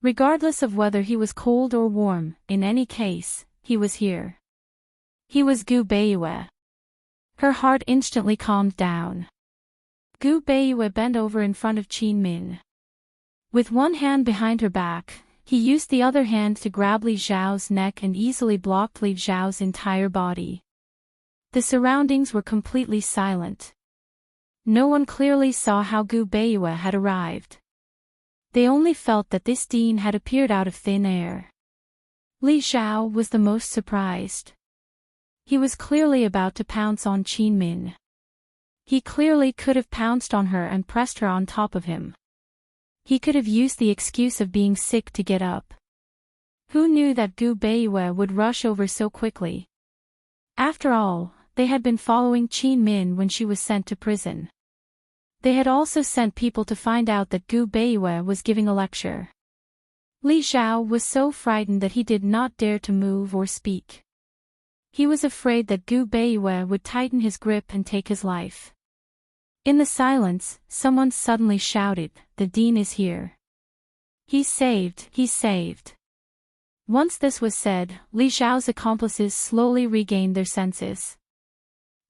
Regardless of whether he was cold or warm, in any case, he was here. He was Gu Beiyue. Her heart instantly calmed down. Gu Beiyue bent over in front of Qin Min. With one hand behind her back, he used the other hand to grab Li Xiao's neck and easily blocked Li Xiao's entire body. The surroundings were completely silent. No one clearly saw how Gu Beiyue had arrived. They only felt that this dean had appeared out of thin air. Li Xiao was the most surprised. He was clearly about to pounce on Qin Min. He clearly could have pounced on her and pressed her on top of him. He could have used the excuse of being sick to get up. Who knew that Gu Beiyue would rush over so quickly? After all, they had been following Qin Min when she was sent to prison. They had also sent people to find out that Gu Beiyue was giving a lecture. Li Xiao was so frightened that he did not dare to move or speak. He was afraid that Gu Beiyue would tighten his grip and take his life. In the silence, someone suddenly shouted, "The dean is here. He's saved, he's saved." Once this was said, Li Xiao's accomplices slowly regained their senses.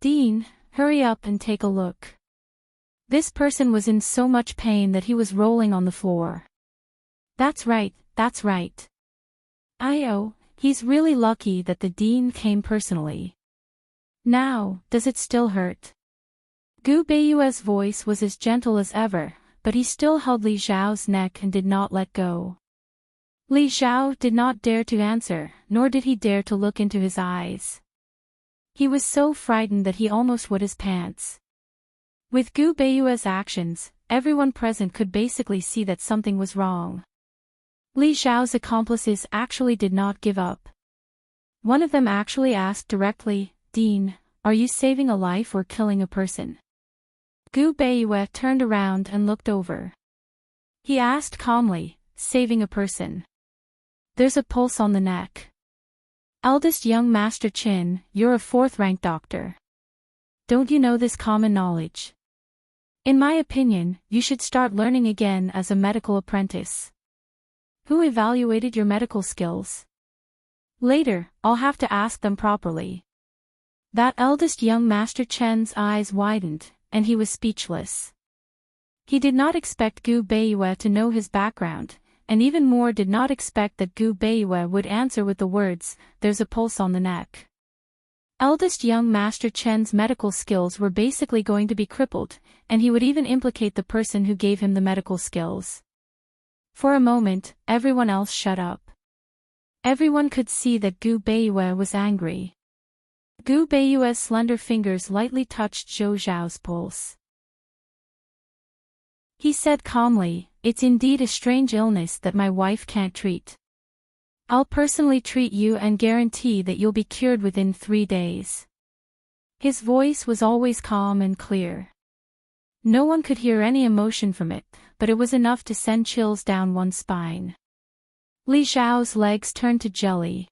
"Dean, hurry up and take a look." This person was in so much pain that he was rolling on the floor. That's right, that's right. He's really lucky that the dean came personally. Now, does it still hurt? Gu Beiyue's voice was as gentle as ever, but he still held Li Xiao's neck and did not let go. Li Xiao did not dare to answer, nor did he dare to look into his eyes. He was so frightened that he almost wet his pants. With Gu Beiyue's actions, everyone present could basically see that something was wrong. Li Xiao's accomplices actually did not give up. One of them actually asked directly, "Dean, are you saving a life or killing a person?" Gu Beiyue turned around and looked over. He asked calmly, "Saving a person. There's a pulse on the neck. Eldest young Master Qin, you're a 4th-rank doctor. Don't you know this common knowledge? In my opinion, you should start learning again as a medical apprentice." Who evaluated your medical skills? Later, I'll have to ask them properly. That eldest young Master Chen's eyes widened, and he was speechless. He did not expect Gu Beiyue to know his background, and even more did not expect that Gu Beiyue would answer with the words, "There's a pulse on the neck." Eldest young Master Chen's medical skills were basically going to be crippled, and he would even implicate the person who gave him the medical skills. For a moment, everyone else shut up. Everyone could see that Gu Beiyue was angry. Gu Beiyue's slender fingers lightly touched Zhou Zhao's pulse. He said calmly, "It's indeed a strange illness that my wife can't treat. I'll personally treat you and guarantee that you'll be cured within 3 days." His voice was always calm and clear. No one could hear any emotion from it, but it was enough to send chills down one's spine. Li Zhao's legs turned to jelly.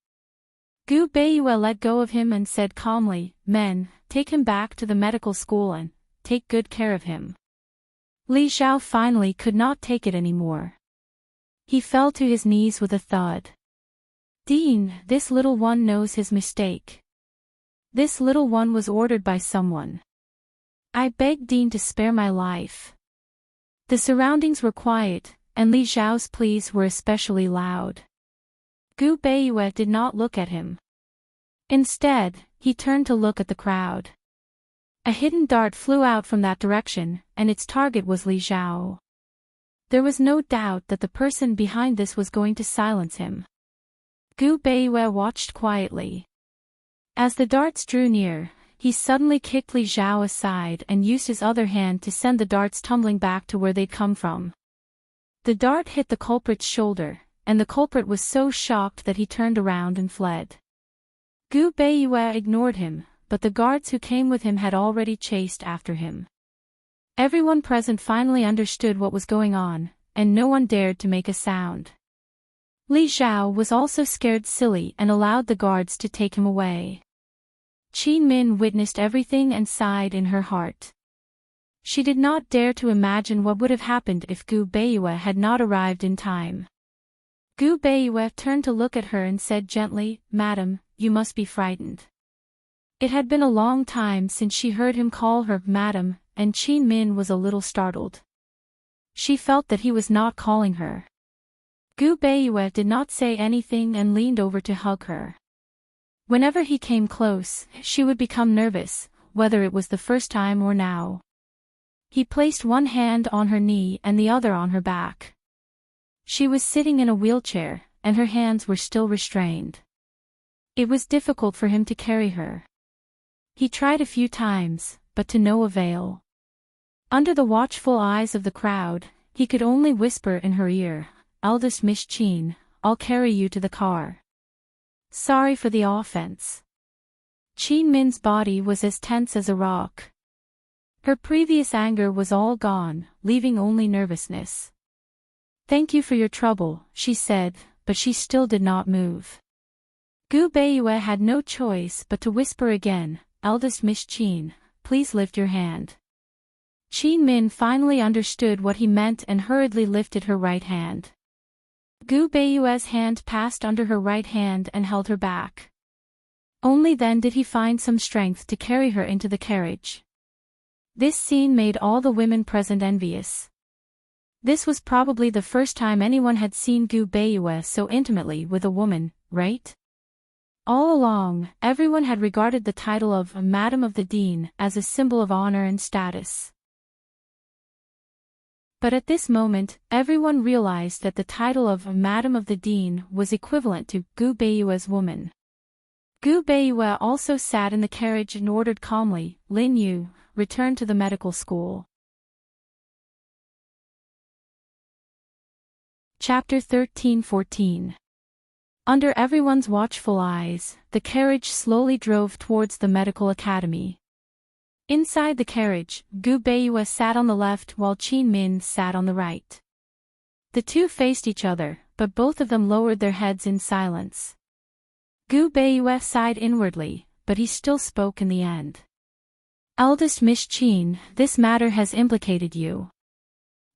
Gu Beiyue let go of him and said calmly, "Men, take him back to the medical school and take good care of him." Li Zhao finally could not take it anymore. He fell to his knees with a thud. "Dean, this little one knows his mistake. This little one was ordered by someone. I beg Dean to spare my life." The surroundings were quiet, and Li Zhao's pleas were especially loud. Gu Beiyue did not look at him. Instead, he turned to look at the crowd. A hidden dart flew out from that direction, and its target was Li Zhao. There was no doubt that the person behind this was going to silence him. Gu Beiyue watched quietly. As the darts drew near, he suddenly kicked Li Zhao aside and used his other hand to send the darts tumbling back to where they'd come from. The dart hit the culprit's shoulder, and the culprit was so shocked that he turned around and fled. Gu Beiyue ignored him, but the guards who came with him had already chased after him. Everyone present finally understood what was going on, and no one dared to make a sound. Li Zhao was also scared silly and allowed the guards to take him away. Qin Min witnessed everything and sighed in her heart. She did not dare to imagine what would have happened if Gu Beiyue had not arrived in time. Gu Beiyue turned to look at her and said gently, "Madam, you must be frightened." It had been a long time since she heard him call her madam, and Qin Min was a little startled. She felt that he was not calling her. Gu Beiyue did not say anything and leaned over to hug her. Whenever he came close, she would become nervous, whether it was the first time or now. He placed one hand on her knee and the other on her back. She was sitting in a wheelchair, and her hands were still restrained. It was difficult for him to carry her. He tried a few times, but to no avail. Under the watchful eyes of the crowd, he could only whisper in her ear, "Eldest Miss Qin, I'll carry you to the car. Sorry for the offense." Qin Min's body was as tense as a rock. Her previous anger was all gone, leaving only nervousness. "Thank you for your trouble," she said, but she still did not move. Gu Beiyue had no choice but to whisper again, "Eldest Miss Qin, please lift your hand." Qin Min finally understood what he meant and hurriedly lifted her right hand. Gu Beiyue's hand passed under her right hand and held her back. Only then did he find some strength to carry her into the carriage. This scene made all the women present envious. This was probably the first time anyone had seen Gu Beiyue so intimately with a woman, right? All along, everyone had regarded the title of Madam of the Dean as a symbol of honor and status. But at this moment, everyone realized that the title of Madam of the Dean was equivalent to Gu Beiyue's woman. Gu Beiyue also sat in the carriage and ordered calmly, "Lin Yu, return to the medical school." Chapter 13-14. Under everyone's watchful eyes, the carriage slowly drove towards the medical academy. Inside the carriage, Gu Beiyue sat on the left while Qin Min sat on the right. The two faced each other, but both of them lowered their heads in silence. Gu Beiyue sighed inwardly, but he still spoke in the end. "Eldest Miss Qin, this matter has implicated you.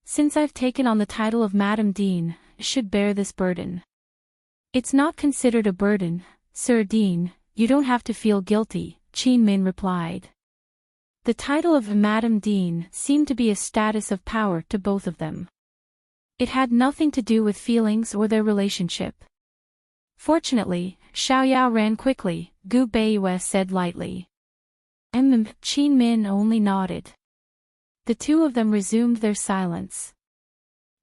Since I've taken on the title of Madam Dean, should bear this burden. It's not considered a burden, Sir Dean, you don't have to feel guilty, Qin Min replied. The title of Madam Dean seemed to be a status of power to both of them. It had nothing to do with feelings or their relationship. Fortunately, Xiaoyao ran quickly, Gu Beiyue said lightly. Qin Min only nodded. The two of them resumed their silence.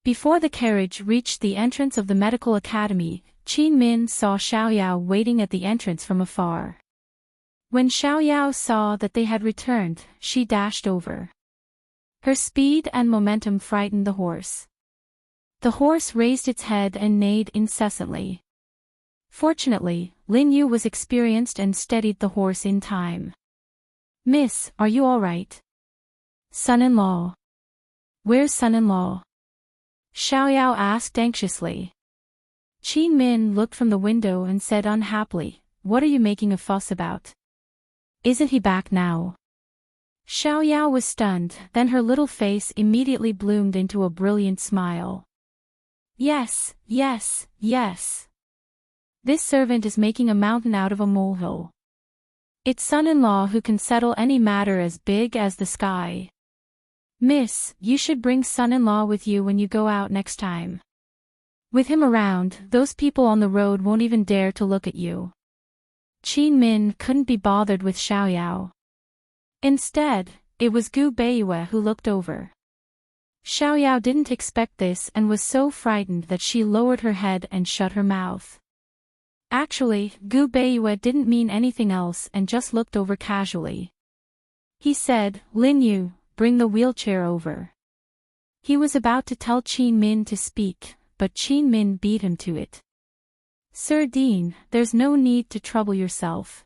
Before the carriage reached the entrance of the medical academy, Qin Min saw Xiaoyao waiting at the entrance from afar. When Xiaoyao saw that they had returned, she dashed over. Her speed and momentum frightened the horse. The horse raised its head and neighed incessantly. Fortunately, Lin Yu was experienced and steadied the horse in time. Miss, are you all right? Son-in-law. Where's son-in-law? Xiaoyao asked anxiously. Qin Min looked from the window and said unhappily, what are you making a fuss about? Isn't he back now? Xiaoyao was stunned, then her little face immediately bloomed into a brilliant smile. Yes, yes, yes. This servant is making a mountain out of a molehill. It's son-in-law who can settle any matter as big as the sky. Miss, you should bring son-in-law with you when you go out next time. With him around, those people on the road won't even dare to look at you. Qin Min couldn't be bothered with Xiaoyao. Instead, it was Gu Beiyue who looked over. Xiaoyao didn't expect this and was so frightened that she lowered her head and shut her mouth. Actually, Gu Beiyue didn't mean anything else and just looked over casually. He said, Lin Yu, bring the wheelchair over. He was about to tell Qin Min to speak, but Qin Min beat him to it. Sir Dean, there's no need to trouble yourself.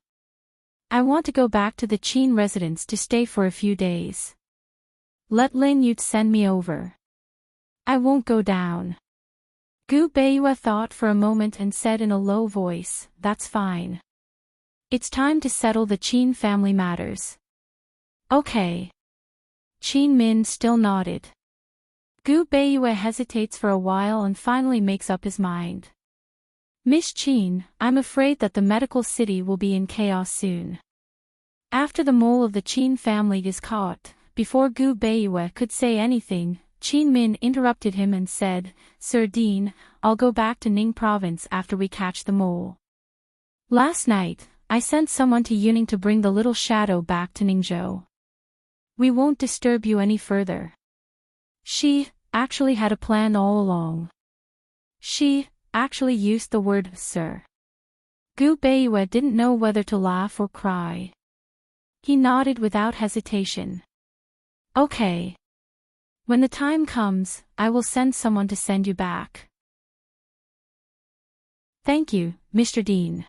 I want to go back to the Qin residence to stay for a few days. Let Lin Yu send me over. I won't go down. Gu Beiyue thought for a moment and said in a low voice, that's fine. It's time to settle the Qin family matters. Okay. Qin Min still nodded. Gu Beiyue hesitates for a while and finally makes up his mind. Miss Qin, I'm afraid that the medical city will be in chaos soon. After the mole of the Qin family is caught, before Gu Beiyue could say anything, Qin Min interrupted him and said, Sir Dean, I'll go back to Ning province after we catch the mole. Last night, I sent someone to Yuning to bring the little shadow back to Ningzhou. We won't disturb you any further. She actually had a plan all along. She actually used the word sir. Gu Beiyue didn't know whether to laugh or cry. He nodded without hesitation. Okay. When the time comes, I will send someone to send you back. Thank you, Mr. Dean.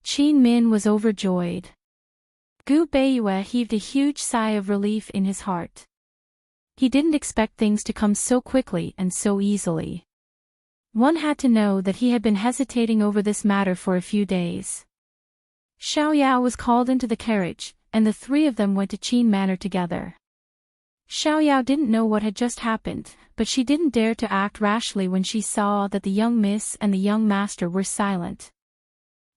Qin Min was overjoyed. Gu Beiyue heaved a huge sigh of relief in his heart. He didn't expect things to come so quickly and so easily. One had to know that he had been hesitating over this matter for a few days. Xiaoyao was called into the carriage, and the three of them went to Qin Manor together. Xiaoyao didn't know what had just happened, but she didn't dare to act rashly when she saw that the young miss and the young master were silent.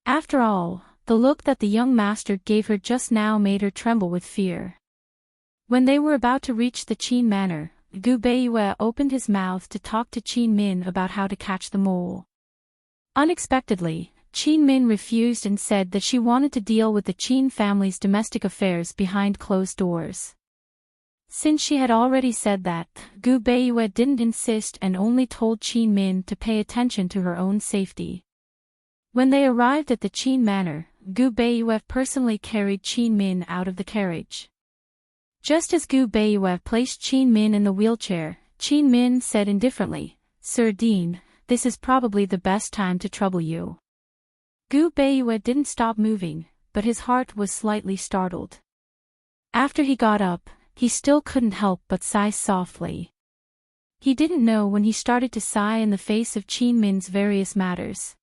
After all, the look that the young master gave her just now made her tremble with fear. When they were about to reach the Qin Manor, Gu Beiyue opened his mouth to talk to Qin Min about how to catch the mole. Unexpectedly, Qin Min refused and said that she wanted to deal with the Qin family's domestic affairs behind closed doors. Since she had already said that, Gu Beiyue didn't insist and only told Qin Min to pay attention to her own safety. When they arrived at the Qin Manor, Gu Beiyue personally carried Qin Min out of the carriage. Just as Gu Beiyue placed Qin Min in the wheelchair, Qin Min said indifferently, Sir Dean, this is probably the best time to trouble you. Gu Beiyue didn't stop moving, but his heart was slightly startled. After he got up, he still couldn't help but sigh softly. He didn't know when he started to sigh in the face of Qin Min's various matters.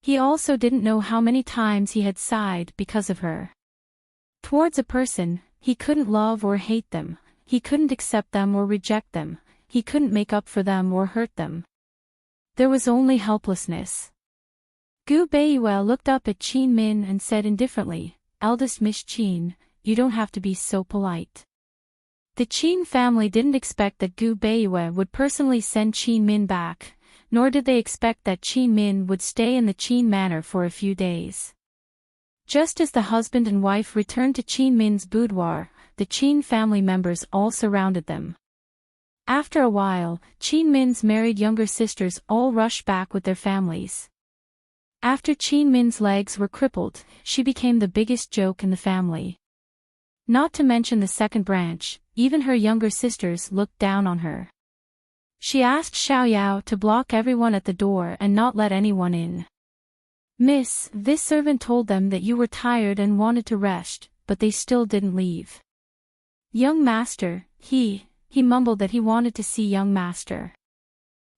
He also didn't know how many times he had sighed because of her. Towards a person, he couldn't love or hate them, he couldn't accept them or reject them, he couldn't make up for them or hurt them. There was only helplessness. Gu Beiyue looked up at Qin Min and said indifferently, "Eldest Miss Qin, you don't have to be so polite." The Qin family didn't expect that Gu Beiyue would personally send Qin Min back, nor did they expect that Qin Min would stay in the Qin manor for a few days. Just as the husband and wife returned to Qin Min's boudoir, the Qin family members all surrounded them. After a while, Qin Min's married younger sisters all rushed back with their families. After Qin Min's legs were crippled, she became the biggest joke in the family. Not to mention the second branch, even her younger sisters looked down on her. She asked Xiao Yao to block everyone at the door and not let anyone in. "Miss, this servant told them that you were tired and wanted to rest, but they still didn't leave." "Young master, he mumbled that he wanted to see young master.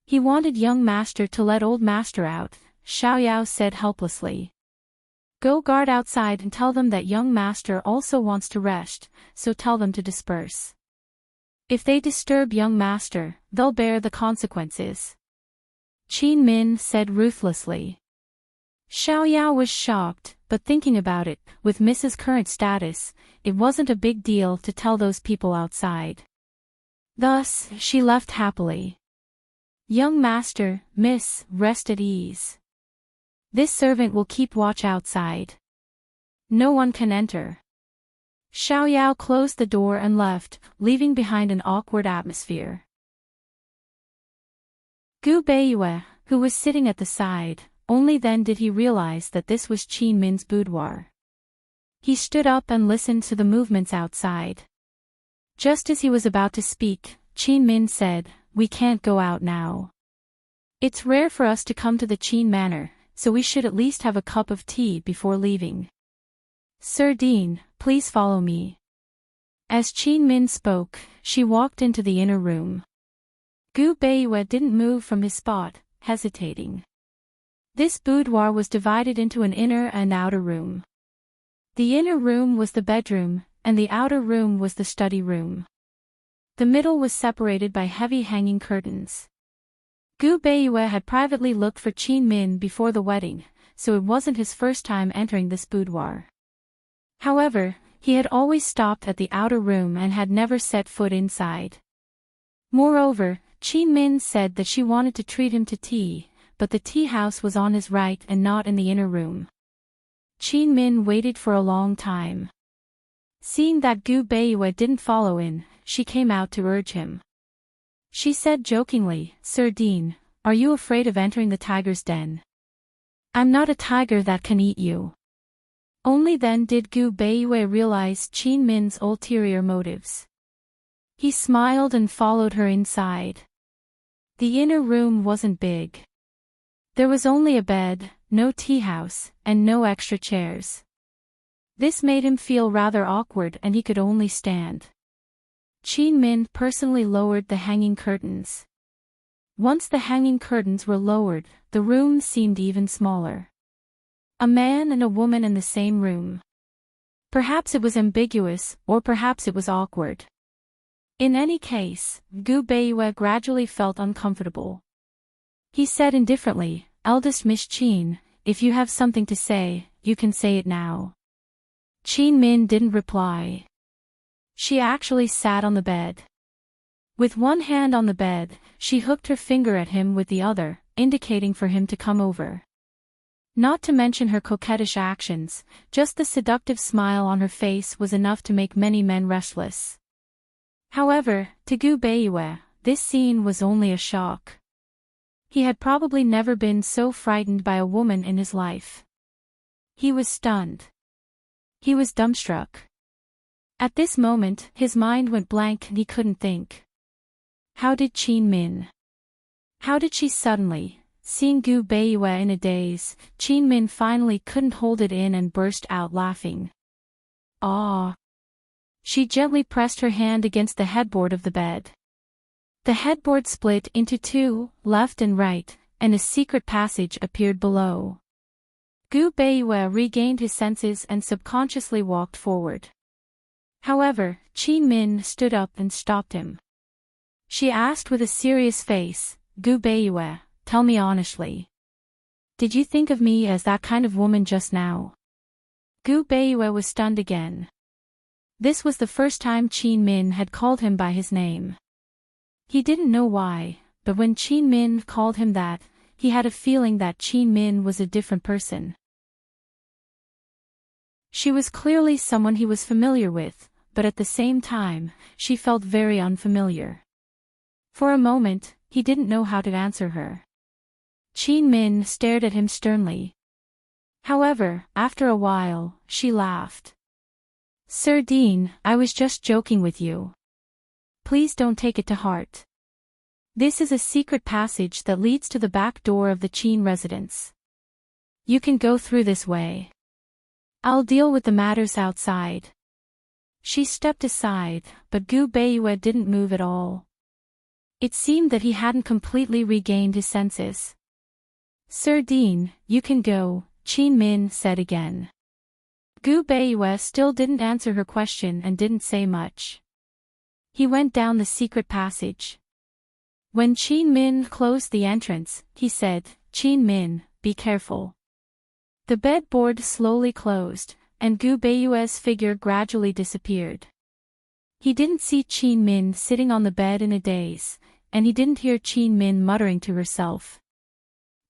He wanted young master to let old master out," Xiao Yao said helplessly. "Go guard outside and tell them that young master also wants to rest, so tell them to disperse. If they disturb young master, they'll bear the consequences," Qin Min said ruthlessly. Xiao Yao was shocked, but thinking about it, with Mrs. Current status, it wasn't a big deal to tell those people outside. Thus, she left happily. "Young master, miss, rest at ease. This servant will keep watch outside. No one can enter." Xiao Yao closed the door and left, leaving behind an awkward atmosphere. Gu Beiyue, who was sitting at the side, only then did he realize that this was Qin Min's boudoir. He stood up and listened to the movements outside. Just as he was about to speak, Qin Min said, "We can't go out now. It's rare for us to come to the Qin manor, so we should at least have a cup of tea before leaving. Sir Dean, please follow me." As Qin Min spoke, she walked into the inner room. Gu Beiyue didn't move from his spot, hesitating. This boudoir was divided into an inner and outer room. The inner room was the bedroom, and the outer room was the study room. The middle was separated by heavy hanging curtains. Gu Beiyue had privately looked for Qin Min before the wedding, so it wasn't his first time entering this boudoir. However, he had always stopped at the outer room and had never set foot inside. Moreover, Qin Min said that she wanted to treat him to tea, but the tea house was on his right and not in the inner room. Qin Min waited for a long time. Seeing that Gu Beiyue didn't follow in, she came out to urge him. She said jokingly, "Sir Dean, are you afraid of entering the tiger's den? I'm not a tiger that can eat you." Only then did Gu Beiyue realize Qin Min's ulterior motives. He smiled and followed her inside. The inner room wasn't big. There was only a bed, no tea house, and no extra chairs. This made him feel rather awkward and he could only stand. Qin Min personally lowered the hanging curtains. Once the hanging curtains were lowered, the room seemed even smaller. A man and a woman in the same room. Perhaps it was ambiguous, or perhaps it was awkward. In any case, Gu Beiyue gradually felt uncomfortable. He said indifferently, "Eldest Miss Qin, if you have something to say, you can say it now." Qin Min didn't reply. She actually sat on the bed. With one hand on the bed, she hooked her finger at him with the other, indicating for him to come over. Not to mention her coquettish actions, just the seductive smile on her face was enough to make many men restless. However, to Gu Beiyue, this scene was only a shock. He had probably never been so frightened by a woman in his life. He was stunned. He was dumbstruck. At this moment, his mind went blank and he couldn't think. How did Qin Min? How did she suddenly, seeing Gu Beiyue in a daze, Qin Min finally couldn't hold it in and burst out laughing. "Ah!" She gently pressed her hand against the headboard of the bed. The headboard split into two, left and right, and a secret passage appeared below. Gu Beiyue regained his senses and subconsciously walked forward. However, Qin Min stood up and stopped him. She asked with a serious face, "Gu Beiyue, tell me honestly. Did you think of me as that kind of woman just now? Gu Beiyue was stunned again. This was the first time Qin Min had called him by his name. He didn't know why, but when Qin Min called him that, he had a feeling that Qin Min was a different person. She was clearly someone he was familiar with, but at the same time, she felt very unfamiliar. For a moment, he didn't know how to answer her. Qin Min stared at him sternly. However, after a while, she laughed. Sir Dean, I was just joking with you. Please don't take it to heart. This is a secret passage that leads to the back door of the Qin residence. You can go through this way. I'll deal with the matters outside. She stepped aside, but Gu Beiyue didn't move at all. It seemed that he hadn't completely regained his senses. Sir Dean, you can go, Qin Min said again. Gu Beiyue still didn't answer her question and didn't say much. He went down the secret passage. When Qin Min closed the entrance, he said, Qin Min, be careful. The bedboard slowly closed, and Gu Beiyue's figure gradually disappeared. He didn't see Qin Min sitting on the bed in a daze, and he didn't hear Qin Min muttering to herself.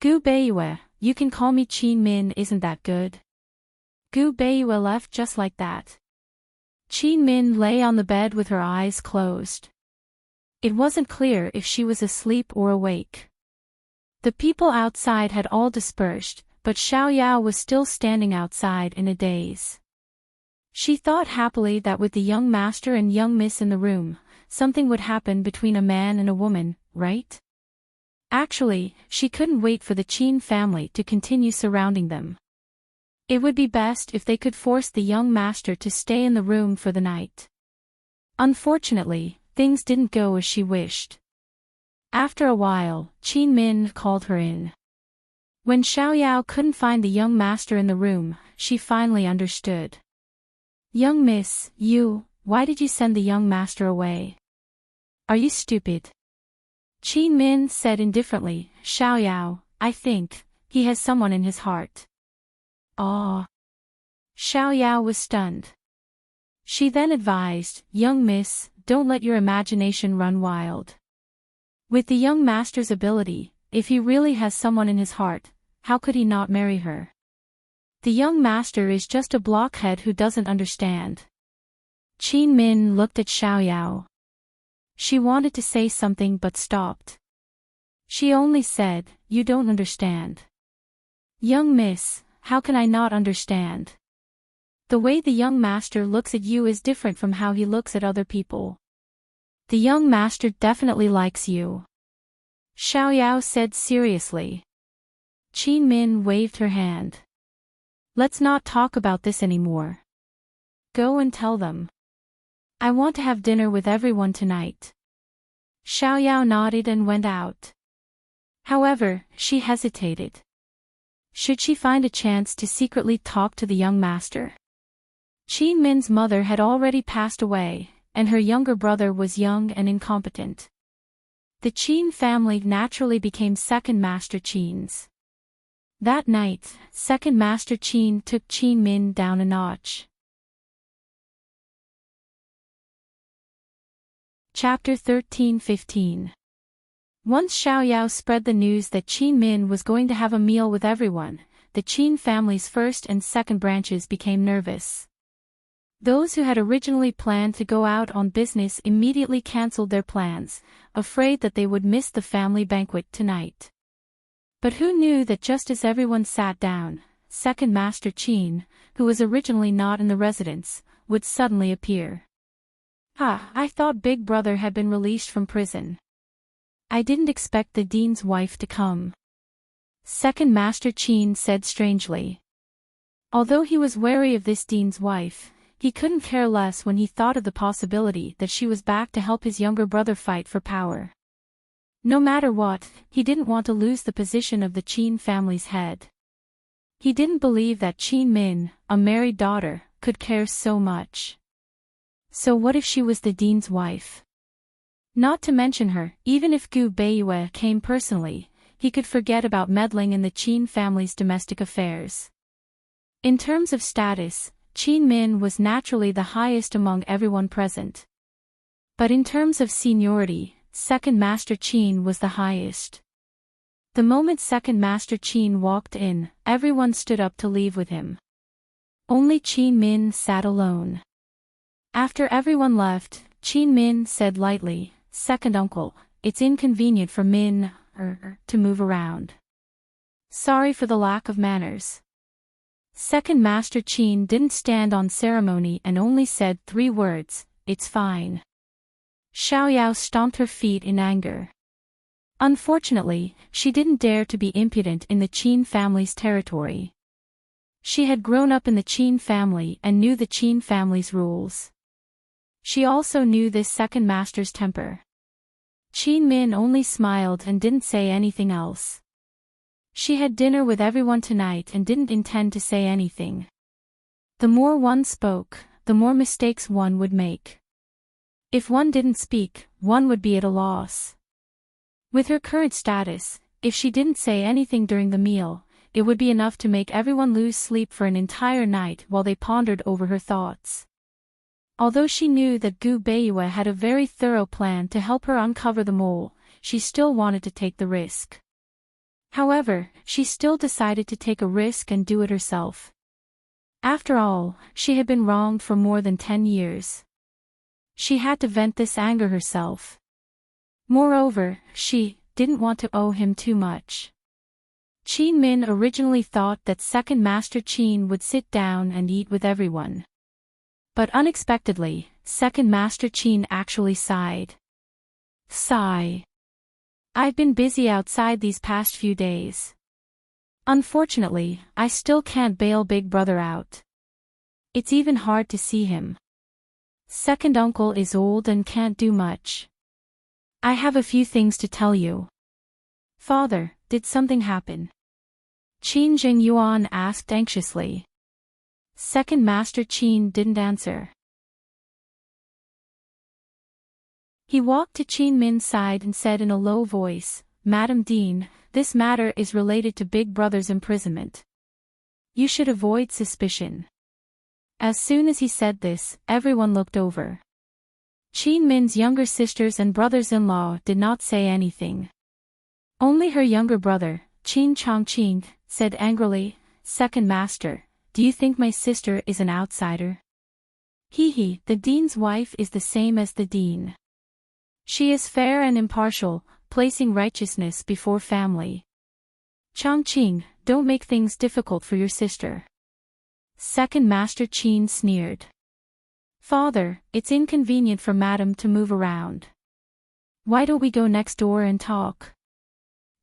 Gu Beiyue, you can call me Qin Min, isn't that good? Gu Beiyue left just like that. Qin Min lay on the bed with her eyes closed. It wasn't clear if she was asleep or awake. The people outside had all dispersed, but Xiaoyao was still standing outside in a daze. She thought happily that with the young master and young miss in the room, something would happen between a man and a woman, right? Actually, she couldn't wait for the Qin family to continue surrounding them. It would be best if they could force the young master to stay in the room for the night. Unfortunately, things didn't go as she wished. After a while, Qin Min called her in. When Xiaoyao couldn't find the young master in the room, she finally understood. Young miss, why did you send the young master away? Are you stupid? Qin Min said indifferently, Xiaoyao, I think, he has someone in his heart. Ah. Xiaoyao was stunned. She then advised, young miss, don't let your imagination run wild. With the young master's ability, if he really has someone in his heart, how could he not marry her? The young master is just a blockhead who doesn't understand. Qin Min looked at Xiaoyao. She wanted to say something but stopped. She only said, you don't understand. Young miss, how can I not understand? The way the young master looks at you is different from how he looks at other people. The young master definitely likes you. Xiaoyao said seriously. Qin Min waved her hand. Let's not talk about this anymore. Go and tell them. I want to have dinner with everyone tonight. Xiaoyao nodded and went out. However, she hesitated. Should she find a chance to secretly talk to the young master? Qin Min's mother had already passed away, and her younger brother was young and incompetent. The Qin family naturally became second master Qins. That night, second master Qin took Qin Min down a notch. Chapter 13-15. Once Xiaoyao spread the news that Qin Min was going to have a meal with everyone, the Qin family's first and second branches became nervous. Those who had originally planned to go out on business immediately cancelled their plans, afraid that they would miss the family banquet tonight. But who knew that just as everyone sat down, second master Qin, who was originally not in the residence, would suddenly appear. I thought Big Brother had been released from prison. I didn't expect the dean's wife to come. Second master Qin said strangely. Although he was wary of this dean's wife, he couldn't care less when he thought of the possibility that she was back to help his younger brother fight for power. No matter what, he didn't want to lose the position of the Qin family's head. He didn't believe that Qin Min, a married daughter, could care so much. So what if she was the dean's wife? Not to mention her, even if Gu Beiyue came personally, he could forget about meddling in the Qin family's domestic affairs. In terms of status, Qin Min was naturally the highest among everyone present. But in terms of seniority, Second Master Qin was the highest. The moment Second Master Qin walked in, everyone stood up to leave with him. Only Qin Min sat alone. After everyone left, Qin Min said lightly, "Second uncle, it's inconvenient for Min to move around. Sorry for the lack of manners." Second Master Qin didn't stand on ceremony and only said 3 words, "It's fine." Xiaoyao stomped her feet in anger. Unfortunately, she didn't dare to be impudent in the Qin family's territory. She had grown up in the Qin family and knew the Qin family's rules. She also knew this second master's temper. Qin Min only smiled and didn't say anything else. She had dinner with everyone tonight and didn't intend to say anything. The more one spoke, the more mistakes one would make. If one didn't speak, one would be at a loss. With her current status, if she didn't say anything during the meal, it would be enough to make everyone lose sleep for an entire night while they pondered over her thoughts. Although she knew that Gu Beiyue had a very thorough plan to help her uncover the mole, she still wanted to take the risk. However, she still decided to take a risk and do it herself. After all, she had been wronged for more than 10 years. She had to vent this anger herself. Moreover, she didn't want to owe him too much. Qin Min originally thought that Second Master Qin would sit down and eat with everyone. But unexpectedly, Second Master Qin actually sighed. Sigh. I've been busy outside these past few days. Unfortunately, I still can't bail Big Brother out. It's even hard to see him. Second uncle is old and can't do much. I have a few things to tell you. Father, did something happen? Qin Jingyuan asked anxiously. Second Master Qin didn't answer. He walked to Qin Min's side and said in a low voice, "Madam Dean, this matter is related to Big Brother's imprisonment. You should avoid suspicion." As soon as he said this, everyone looked over. Qin Min's younger sisters and brothers-in-law did not say anything. Only her younger brother, Qin Chongqing, said angrily, "Second Master, do you think my sister is an outsider?" "Hee, the dean's wife is the same as the dean. She is fair and impartial, placing righteousness before family. Chongqing, don't make things difficult for your sister." Second Master Qin sneered. "Father, it's inconvenient for Madam to move around. Why don't we go next door and talk?"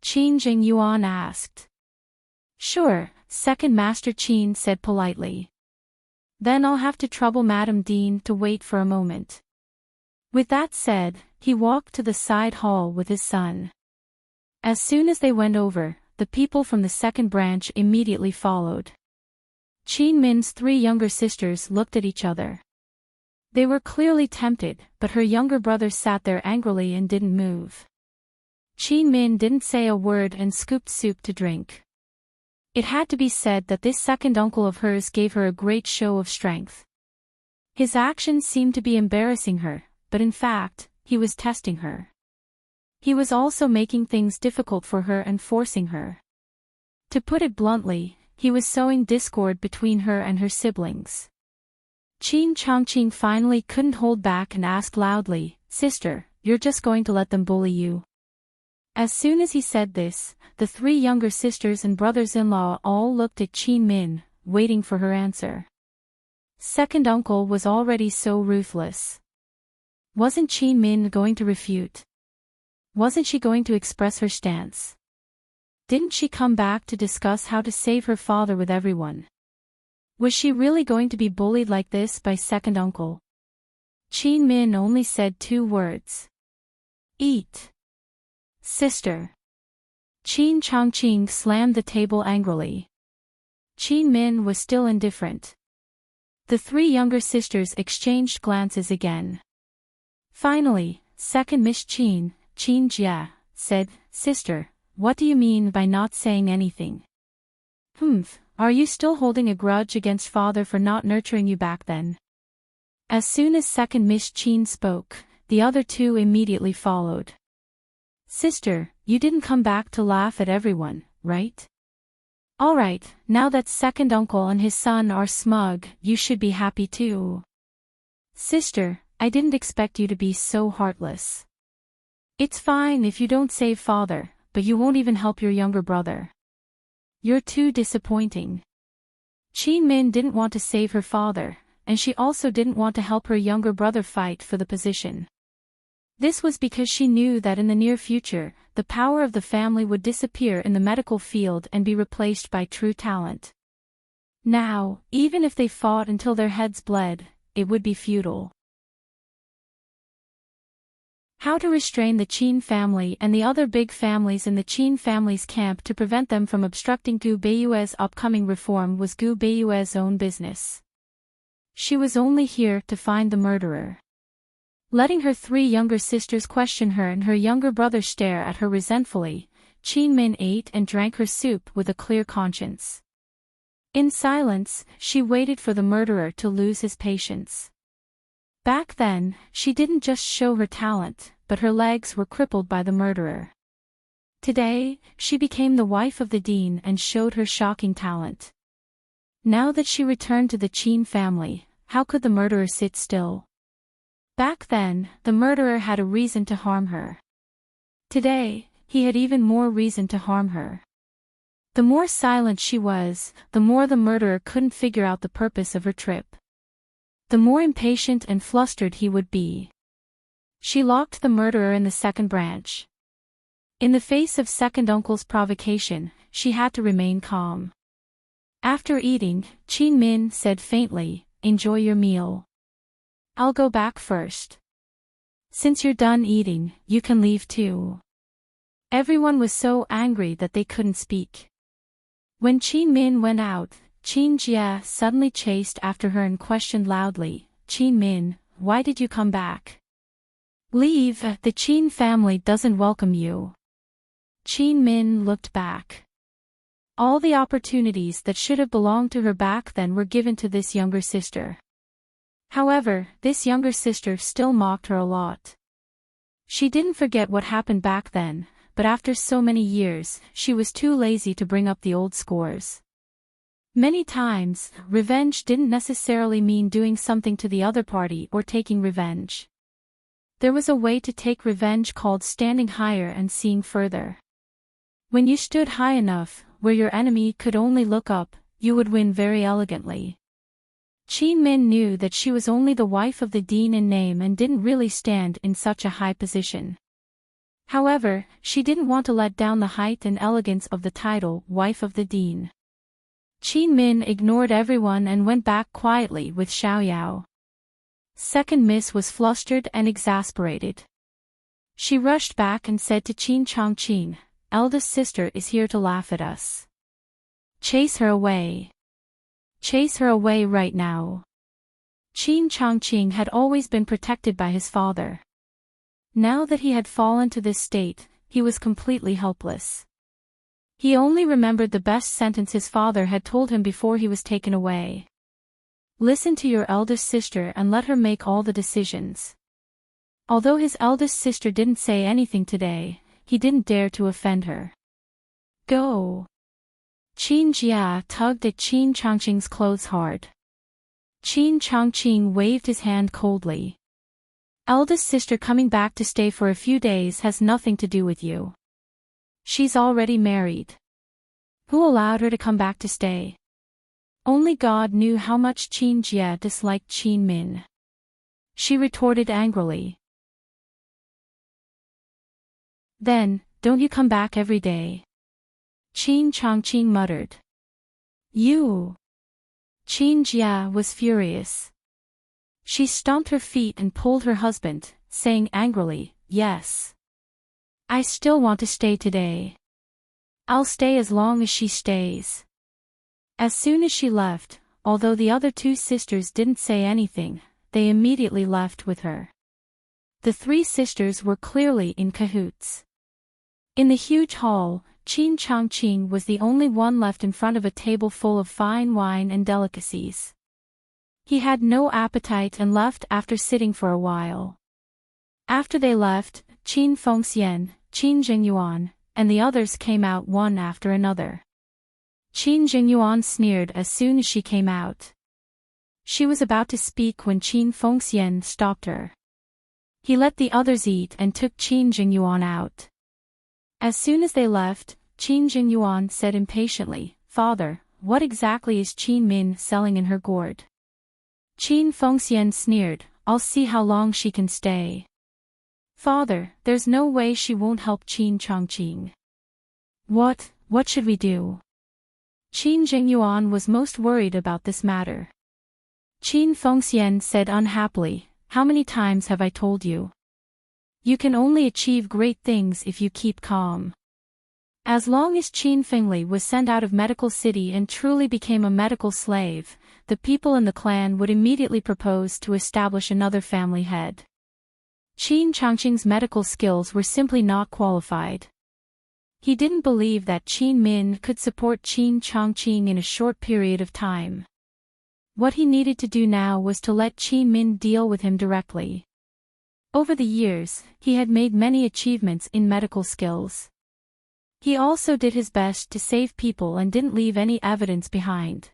Qin Jingyuan asked. "Sure," Second Master Qin said politely. "Then I'll have to trouble Madam Dean to wait for a moment." With that said, he walked to the side hall with his son. As soon as they went over, the people from the second branch immediately followed. Qin Min's 3 younger sisters looked at each other. They were clearly tempted, but her younger brother sat there angrily and didn't move. Qin Min didn't say a word and scooped soup to drink. It had to be said that this second uncle of hers gave her a great show of strength. His actions seemed to be embarrassing her, but in fact, he was testing her. He was also making things difficult for her and forcing her. To put it bluntly, he was sowing discord between her and her siblings. Qin Chongqing finally couldn't hold back and asked loudly, "Sister, you're just going to let them bully you?" As soon as he said this, the 3 younger sisters and brothers-in-law all looked at Qin Min, waiting for her answer. Second uncle was already so ruthless. Wasn't Qin Min going to refute? Wasn't she going to express her stance? Didn't she come back to discuss how to save her father with everyone? Was she really going to be bullied like this by second uncle? Qin Min only said 2 words. "Eat." "Sister." Qin Chongqing slammed the table angrily. Qin Min was still indifferent. The 3 younger sisters exchanged glances again. Finally, second Miss Qin, Qin Jia, said, "Sister, what do you mean by not saying anything? Are you still holding a grudge against father for not nurturing you back then? As soon as second Miss Chin spoke, the other two immediately followed. Sister, you didn't come back to laugh at everyone, right? Alright, now that second uncle and his son are smug, you should be happy too. Sister, I didn't expect you to be so heartless. It's fine if you don't save father, but you won't even help your younger brother. You're too disappointing. Chin Min didn't want to save her father, and she also didn't want to help her younger brother fight for the position. This was because she knew that in the near future, the power of the family would disappear in the medical field and be replaced by true talent. Now, even if they fought until their heads bled, it would be futile. How to restrain the Chin family and the other big families in the Chin family's camp to prevent them from obstructing Gu Beiyue's upcoming reform was Gu Beiyue's own business. She was only here to find the murderer. Letting her three younger sisters question her and her younger brother stare at her resentfully, Chin Min ate and drank her soup with a clear conscience. In silence, she waited for the murderer to lose his patience. Back then, she didn't just show her talent, but her legs were crippled by the murderer. Today, she became the wife of the dean and showed her shocking talent. Now that she returned to the Chin family, how could the murderer sit still? Back then, the murderer had a reason to harm her. Today, he had even more reason to harm her. The more silent she was, the more the murderer couldn't figure out the purpose of her trip. The more impatient and flustered he would be. She locked the murderer in the second branch. In the face of second uncle's provocation, she had to remain calm. After eating, Chin Min said faintly, "Enjoy your meal. I'll go back first. Since you're done eating, you can leave too." Everyone was so angry that they couldn't speak. When Chin Min went out, Chin Jia suddenly chased after her and questioned loudly, "Chin Min, why did you come back? Leave, the Chin family doesn't welcome you." Chin Min looked back. All the opportunities that should have belonged to her back then were given to this younger sister. However, this younger sister still mocked her a lot. She didn't forget what happened back then, but after so many years, she was too lazy to bring up the old scores. Many times, revenge didn't necessarily mean doing something to the other party or taking revenge. There was a way to take revenge called standing higher and seeing further. When you stood high enough, where your enemy could only look up, you would win very elegantly. Chin Min knew that she was only the wife of the dean in name and didn't really stand in such a high position. However, she didn't want to let down the height and elegance of the title, wife of the dean. Chin Min ignored everyone and went back quietly with Xiaoyao. Second Miss was flustered and exasperated. She rushed back and said to Chin Chongqing, "Eldest sister is here to laugh at us. Chase her away. Chase her away right now." Chin Chongqing had always been protected by his father. Now that he had fallen to this state, he was completely helpless. He only remembered the best sentence his father had told him before he was taken away. "Listen to your eldest sister and let her make all the decisions." Although his eldest sister didn't say anything today, he didn't dare to offend her. "Go." Chin Jia tugged at Chin Chongqing's clothes hard. Chin Chongqing waved his hand coldly. "Eldest sister coming back to stay for a few days has nothing to do with you. She's already married. Who allowed her to come back to stay?" Only God knew how much Chin Jia disliked Chin Min. She retorted angrily. "Then, don't you come back every day?" Chin Chongqing muttered. "You." Chin Jia was furious. She stomped her feet and pulled her husband, saying angrily, "Yes. I still want to stay today. I'll stay as long as she stays." As soon as she left, although the other two sisters didn't say anything, they immediately left with her. The three sisters were clearly in cahoots. In the huge hall, Enchanting was the only one left in front of a table full of fine wine and delicacies. He had no appetite and left after sitting for a while. After they left, Qin Fengxian, Qin Jingyuan, and the others came out one after another. Qin Jingyuan sneered as soon as she came out. She was about to speak when Qin Fengxian stopped her. He let the others eat and took Qin Jingyuan out. As soon as they left, Qin Jingyuan said impatiently, "Father, what exactly is Qin Min selling in her gourd?" Qin Fengxian sneered, "I'll see how long she can stay." "Father, there's no way she won't help Qin Changqing." What should we do?" Qin Jingyuan was most worried about this matter. Qin Fengxian said unhappily, "How many times have I told you? You can only achieve great things if you keep calm." As long as Qin Fengli was sent out of Medical City and truly became a medical slave, the people in the clan would immediately propose to establish another family head. Qin Changqing's medical skills were simply not qualified. He didn't believe that Qin Min could support Qin Changqing in a short period of time. What he needed to do now was to let Qin Min deal with him directly. Over the years, he had made many achievements in medical skills. He also did his best to save people and didn't leave any evidence behind.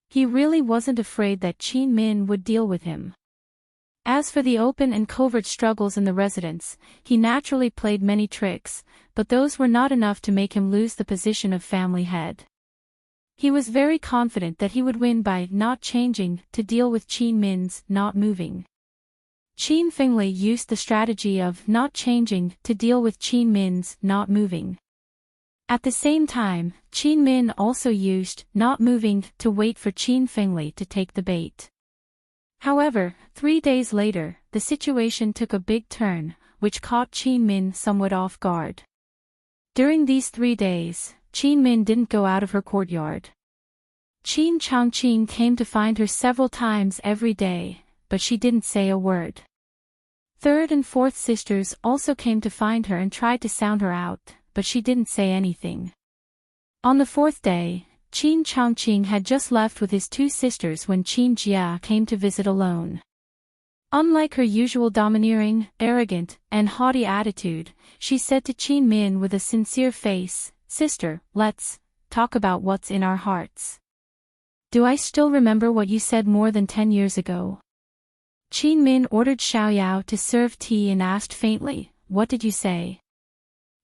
He really wasn't afraid that Qin Min would deal with him. As for the open and covert struggles in the residence, he naturally played many tricks, but those were not enough to make him lose the position of family head. He was very confident that he would win by not changing to deal with Qin Min's not moving. Qin Fengli used the strategy of not changing to deal with Qin Min's not moving. At the same time, Qin Min also used not moving to wait for Qin Fengli to take the bait. However, 3 days later, the situation took a big turn, which caught Qin Min somewhat off guard. During these 3 days, Qin Min didn't go out of her courtyard. Qin Changqing came to find her several times every day, but she didn't say a word. Third and fourth sisters also came to find her and tried to sound her out, but she didn't say anything. On the fourth day, Qin Changqing had just left with his 2 sisters when Qin Jia came to visit alone. Unlike her usual domineering, arrogant, and haughty attitude, she said to Qin Min with a sincere face, "Sister, let's talk about what's in our hearts. Do I still remember what you said more than 10 years ago?" Qin Min ordered Xiaoyao to serve tea and asked faintly, "What did you say?"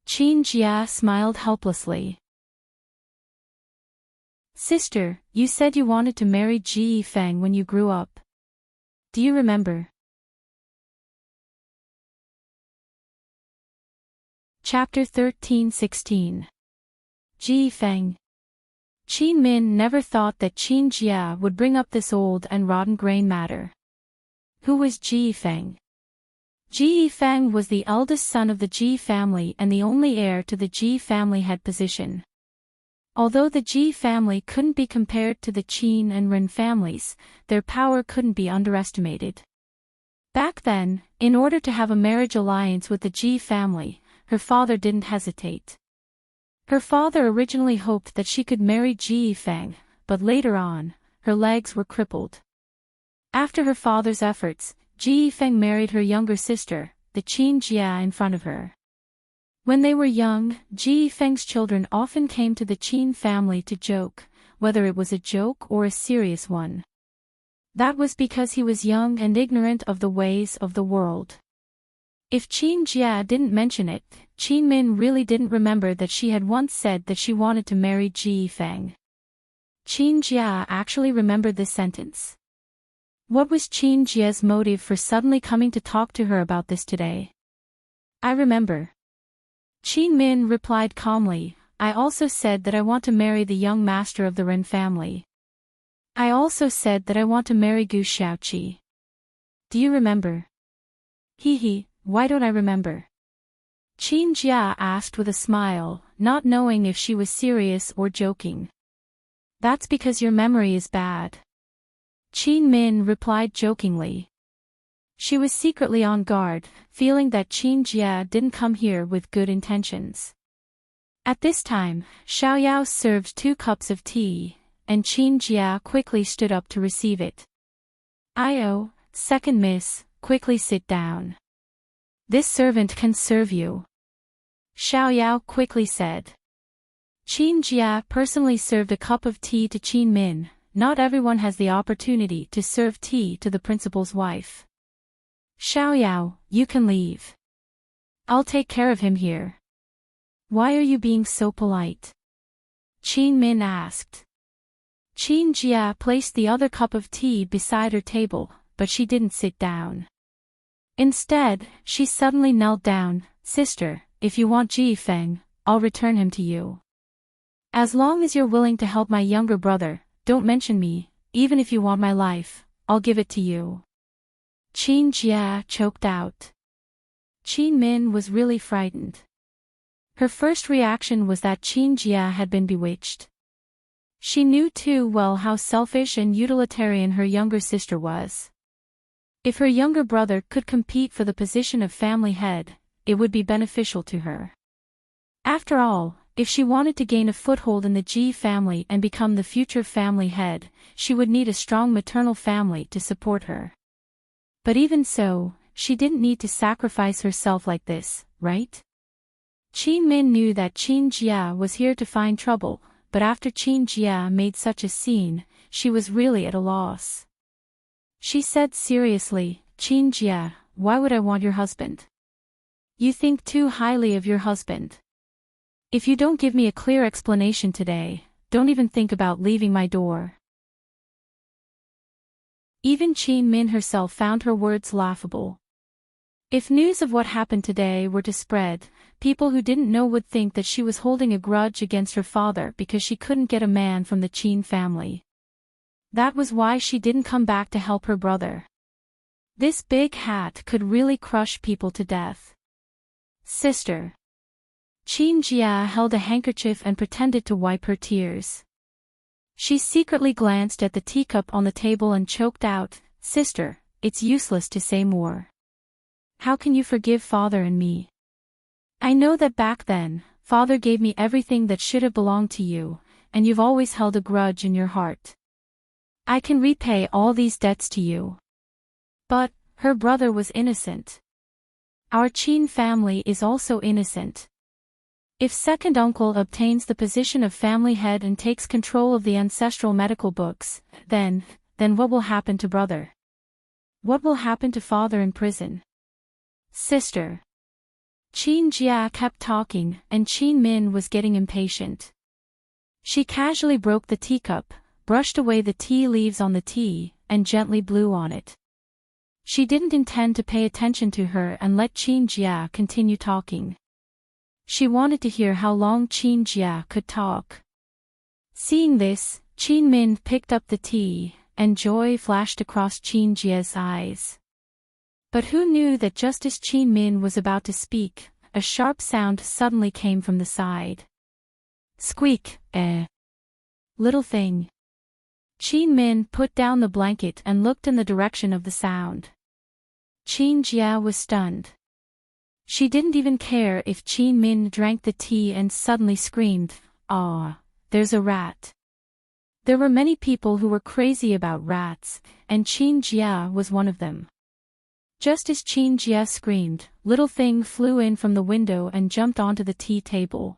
Qin Jia smiled helplessly. "Sister, you said you wanted to marry Ji Feng when you grew up. Do you remember?" Chapter 13-16. Ji Feng. Qin Min never thought that Qin Jia would bring up this old and rotten grain matter. Who was Ji Feng? Ji Feng was the eldest son of the Ji family and the only heir to the Ji family head position. Although the Ji family couldn't be compared to the Qin and Ren families, their power couldn't be underestimated. Back then, in order to have a marriage alliance with the Ji family, her father didn't hesitate. Her father originally hoped that she could marry Ji Feng, but later on, her legs were crippled. After her father's efforts, Ji Feng married her younger sister, the Qin Jia, in front of her. When they were young, Ji Feng's children often came to the Qin family to joke, whether it was a joke or a serious one. That was because he was young and ignorant of the ways of the world. If Qin Jia didn't mention it, Qin Min really didn't remember that she had once said that she wanted to marry Ji Feng. Qin Jia actually remembered this sentence. What was Qin Jia's motive for suddenly coming to talk to her about this today? "I remember." Qin Min replied calmly, "I also said that I want to marry the young master of the Ren family. I also said that I want to marry Gu Xiaoqi. Do you remember?" "Hee, why don't I remember?" Qin Jia asked with a smile, not knowing if she was serious or joking. "That's because your memory is bad." Qin Min replied jokingly. She was secretly on guard, feeling that Qin Jia didn't come here with good intentions. At this time, Xiaoyao served 2 cups of tea, and Qin Jia quickly stood up to receive it. "Io, second miss, quickly sit down. This servant can serve you," Xiaoyao quickly said. Qin Jia personally served a cup of tea to Qin Min. Not everyone has the opportunity to serve tea to the principal's wife. "Xiaoyao, you can leave. I'll take care of him here." "Why are you being so polite?" Qin Min asked. Qin Jia placed the other cup of tea beside her table, but she didn't sit down. Instead, she suddenly knelt down. "Sister, if you want Ji Feng, I'll return him to you. As long as you're willing to help my younger brother, don't mention me. Even if you want my life, I'll give it to you." Qin Jia choked out. Qin Min was really frightened. Her first reaction was that Qin Jia had been bewitched. She knew too well how selfish and utilitarian her younger sister was. If her younger brother could compete for the position of family head, it would be beneficial to her. After all, if she wanted to gain a foothold in the Ji family and become the future family head, she would need a strong maternal family to support her. But even so, she didn't need to sacrifice herself like this, right? Qin Min knew that Qin Jia was here to find trouble, but after Qin Jia made such a scene, she was really at a loss. She said seriously, "Qin Jia, why would I want your husband? You think too highly of your husband. If you don't give me a clear explanation today, don't even think about leaving my door." Even Qin Min herself found her words laughable. If news of what happened today were to spread, people who didn't know would think that she was holding a grudge against her father because she couldn't get a man from the Qin family. That was why she didn't come back to help her brother. This big hat could really crush people to death. "Sister." Qin Jia held a handkerchief and pretended to wipe her tears. She secretly glanced at the teacup on the table and choked out, "Sister, it's useless to say more. How can you forgive father and me? I know that back then, father gave me everything that should have belonged to you, and you've always held a grudge in your heart. I can repay all these debts to you." But, her brother was innocent. Our Qin family is also innocent. If second uncle obtains the position of family head and takes control of the ancestral medical books, then what will happen to brother? What will happen to father in prison? "Sister." Qin Jia kept talking, and Qin Min was getting impatient. She casually broke the teacup, brushed away the tea leaves on the tea, and gently blew on it. She didn't intend to pay attention to her and let Qin Jia continue talking. She wanted to hear how long Qin Jia could talk. Seeing this, Qin Min picked up the tea, and joy flashed across Qin Jia's eyes. But who knew that just as Qin Min was about to speak, a sharp sound suddenly came from the side. "Squeak, eh. Little thing." Qin Min put down the blanket and looked in the direction of the sound. Qin Jia was stunned. She didn't even care if Qin Min drank the tea and suddenly screamed, "Ah, there's a rat." There were many people who were crazy about rats, and Qin Jia was one of them. Just as Qin Jia screamed, Little Thing flew in from the window and jumped onto the tea table.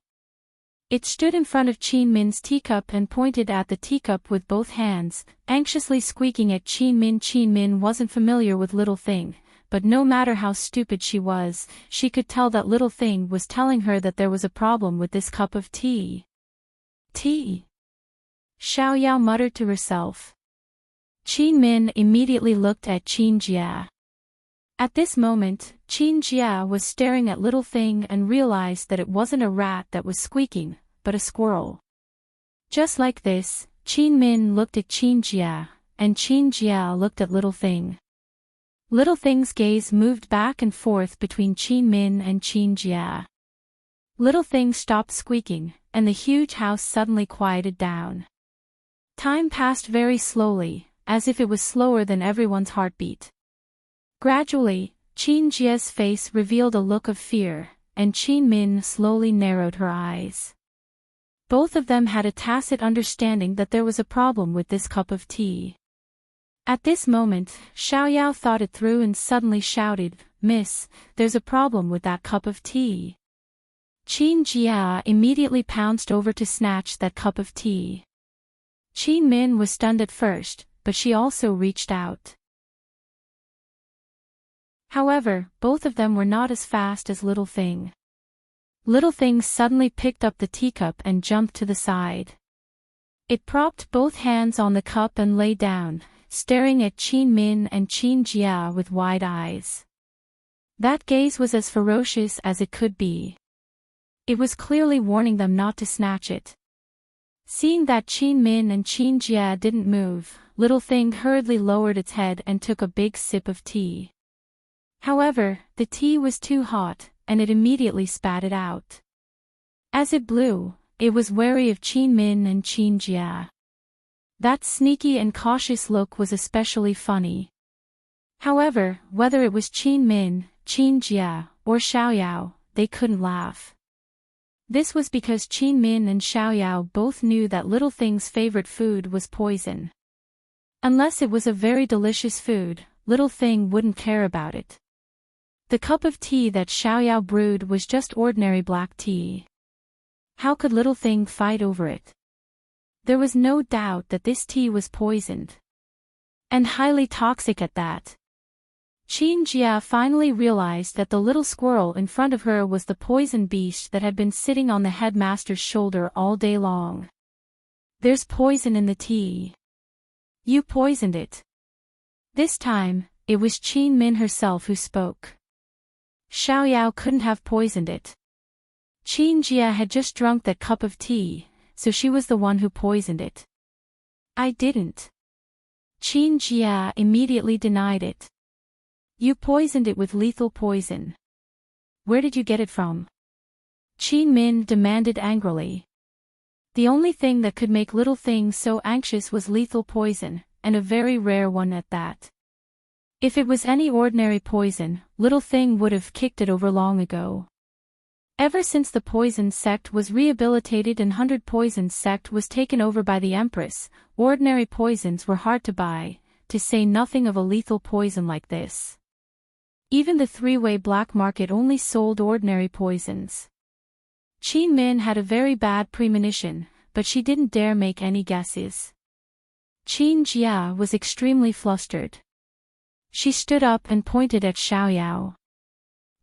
It stood in front of Qin Min's teacup and pointed at the teacup with both hands, anxiously squeaking at Qin Min. Qin Min wasn't familiar with Little Thing, but no matter how stupid she was, she could tell that Little Thing was telling her that there was a problem with this cup of tea. "Tea?" Xiaoyao muttered to herself. Qin Min immediately looked at Qin Jia. At this moment, Qin Jia was staring at Little Thing and realized that it wasn't a rat that was squeaking, but a squirrel. Just like this, Qin Min looked at Qin Jia, and Qin Jia looked at Little Thing. Little Thing's gaze moved back and forth between Qin Min and Qin Jia. Little Thing stopped squeaking, and the huge house suddenly quieted down. Time passed very slowly, as if it was slower than everyone's heartbeat. Gradually, Qin Jie's face revealed a look of fear, and Qin Min slowly narrowed her eyes. Both of them had a tacit understanding that there was a problem with this cup of tea. At this moment, Xiaoyao thought it through and suddenly shouted, "Miss, there's a problem with that cup of tea." Qin Jia immediately pounced over to snatch that cup of tea. Qin Min was stunned at first, but she also reached out. However, both of them were not as fast as Little Thing. Little Thing suddenly picked up the teacup and jumped to the side. It propped both hands on the cup and lay down, staring at Qin Min and Qin Jia with wide eyes. That gaze was as ferocious as it could be. It was clearly warning them not to snatch it. Seeing that Qin Min and Qin Jia didn't move, Little Thing hurriedly lowered its head and took a big sip of tea. However, the tea was too hot, and it immediately spat it out. As it blew, it was wary of Qin Min and Qin Jia. That sneaky and cautious look was especially funny. However, whether it was Qin Min, Qin Jia, or Xiaoyao, they couldn't laugh. This was because Qin Min and Xiaoyao both knew that Little Thing's favorite food was poison. Unless it was a very delicious food, Little Thing wouldn't care about it. The cup of tea that Xiaoyao brewed was just ordinary black tea. How could Little Thing fight over it? There was no doubt that this tea was poisoned. And highly toxic at that. Qin Jia finally realized that the little squirrel in front of her was the poison beast that had been sitting on the headmaster's shoulder all day long. "There's poison in the tea. You poisoned it." This time, it was Qin Min herself who spoke. Xiaoyao couldn't have poisoned it. Qin Jia had just drunk that cup of tea, so she was the one who poisoned it. "I didn't." Qin Jia immediately denied it. "You poisoned it with lethal poison. Where did you get it from?" Qin Min demanded angrily. The only thing that could make Little Thing so anxious was lethal poison, and a very rare one at that. If it was any ordinary poison, Little Thing would have kicked it over long ago. Ever since the poison sect was rehabilitated and 100 Poison sect was taken over by the Empress, ordinary poisons were hard to buy, to say nothing of a lethal poison like this. Even the three-way black market only sold ordinary poisons. Qin Min had a very bad premonition, but she didn't dare make any guesses. Qin Jia was extremely flustered. She stood up and pointed at Xiaoyao.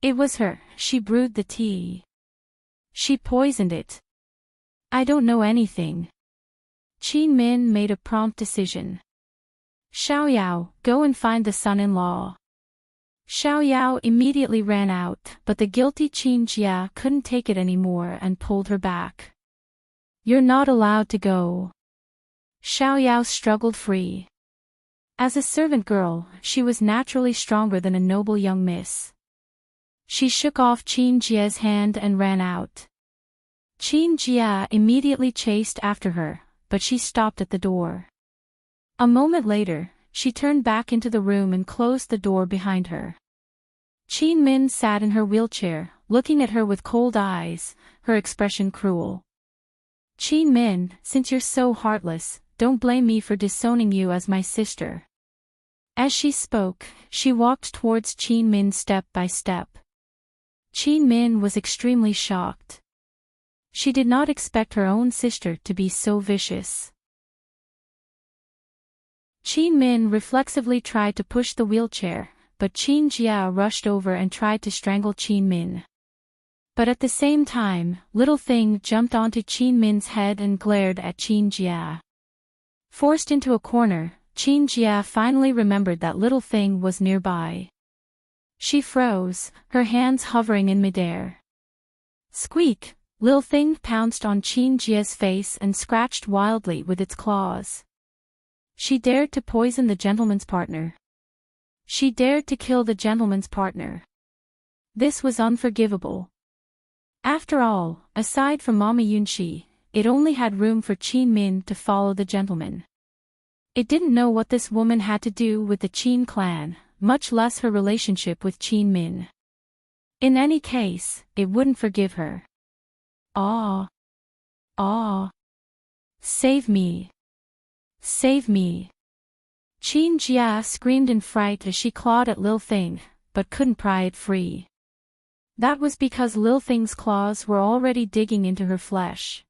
It was her, she brewed the tea. She poisoned it. I don't know anything. Qin Min made a prompt decision. Xiaoyao, go and find the son-in-law. Xiaoyao immediately ran out, but the guilty Qin Jia couldn't take it anymore and pulled her back. You're not allowed to go. Xiaoyao struggled free. As a servant girl, she was naturally stronger than a noble young miss. She shook off Qin Jia's hand and ran out. Qin Jia immediately chased after her, but she stopped at the door. A moment later, she turned back into the room and closed the door behind her. Qin Min sat in her wheelchair, looking at her with cold eyes, her expression cruel. Qin Min, since you're so heartless, don't blame me for disowning you as my sister. As she spoke, she walked towards Qin Min step by step. Qin Min was extremely shocked. She did not expect her own sister to be so vicious. Qin Min reflexively tried to push the wheelchair, but Qin Jia rushed over and tried to strangle Qin Min. But at the same time, Little Thing jumped onto Qin Min's head and glared at Qin Jia. Forced into a corner, Qin Jia finally remembered that Little Thing was nearby. She froze, her hands hovering in midair. Squeak! Little Thing pounced on Qin Jia's face and scratched wildly with its claws. She dared to poison the gentleman's partner. She dared to kill the gentleman's partner. This was unforgivable. After all, aside from Mama Yunxi, it only had room for Qin Min to follow the gentleman. It didn't know what this woman had to do with the Qin clan, much less her relationship with Qin Min. In any case, it wouldn't forgive her. Ah! Ah! Save me! Save me! Qin Jia screamed in fright as she clawed at Lil Thing, but couldn't pry it free. That was because Lil Thing's claws were already digging into her flesh.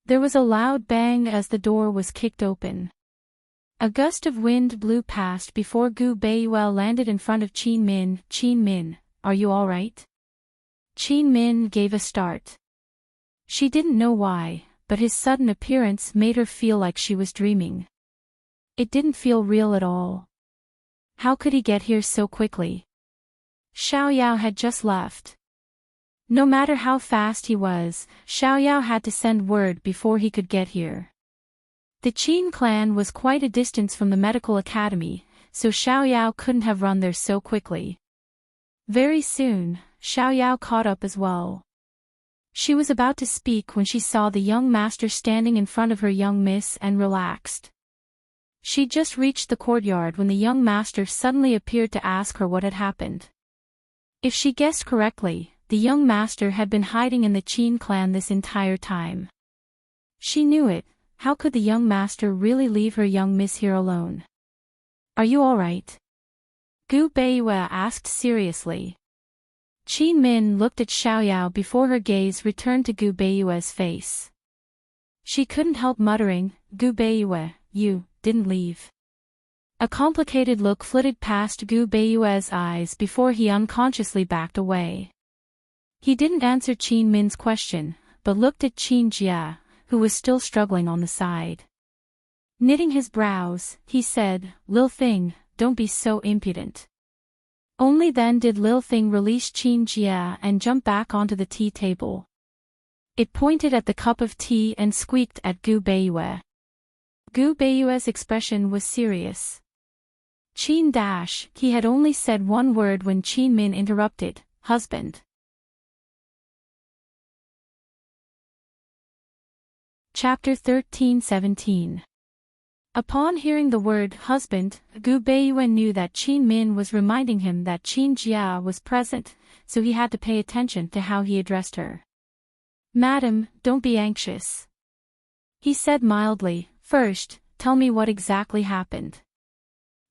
There was a loud bang as the door was kicked open. A gust of wind blew past before Gu Beiyue landed in front of Qin Min. Qin Min, are you all right? Qin Min gave a start. She didn't know why, but his sudden appearance made her feel like she was dreaming. It didn't feel real at all. How could he get here so quickly? Xiaoyao had just left. No matter how fast he was, Xiaoyao had to send word before he could get here. The Qin clan was quite a distance from the medical academy, so Xiaoyao couldn't have run there so quickly. Very soon, Xiaoyao caught up as well. She was about to speak when she saw the young master standing in front of her young miss and relaxed. She just reached the courtyard when the young master suddenly appeared to ask her what had happened. If she guessed correctly, the young master had been hiding in the Qin clan this entire time. She knew it. How could the young master really leave her young miss here alone? Are you all right? Gu Beiyue asked seriously. Qin Min looked at Xiaoyao before her gaze returned to Gu Beiyue's face. She couldn't help muttering, Gu Beiyue, you didn't leave. A complicated look flitted past Gu Beiyue's eyes before he unconsciously backed away. He didn't answer Qin Min's question, but looked at Qin Jia, who was still struggling on the side. Knitting his brows, he said, Lil Thing, don't be so impudent. Only then did Lil Thing release Qin Jia and jump back onto the tea table. It pointed at the cup of tea and squeaked at Gu Beiyue. Gu Beiyue's expression was serious. Qin he had only said one word when Qin Min interrupted, husband. Chapter 13-17. Upon hearing the word husband, Gu Beiyue knew that Qin Min was reminding him that Qin Jia was present, so he had to pay attention to how he addressed her. Madam, don't be anxious. He said mildly, first, tell me what exactly happened.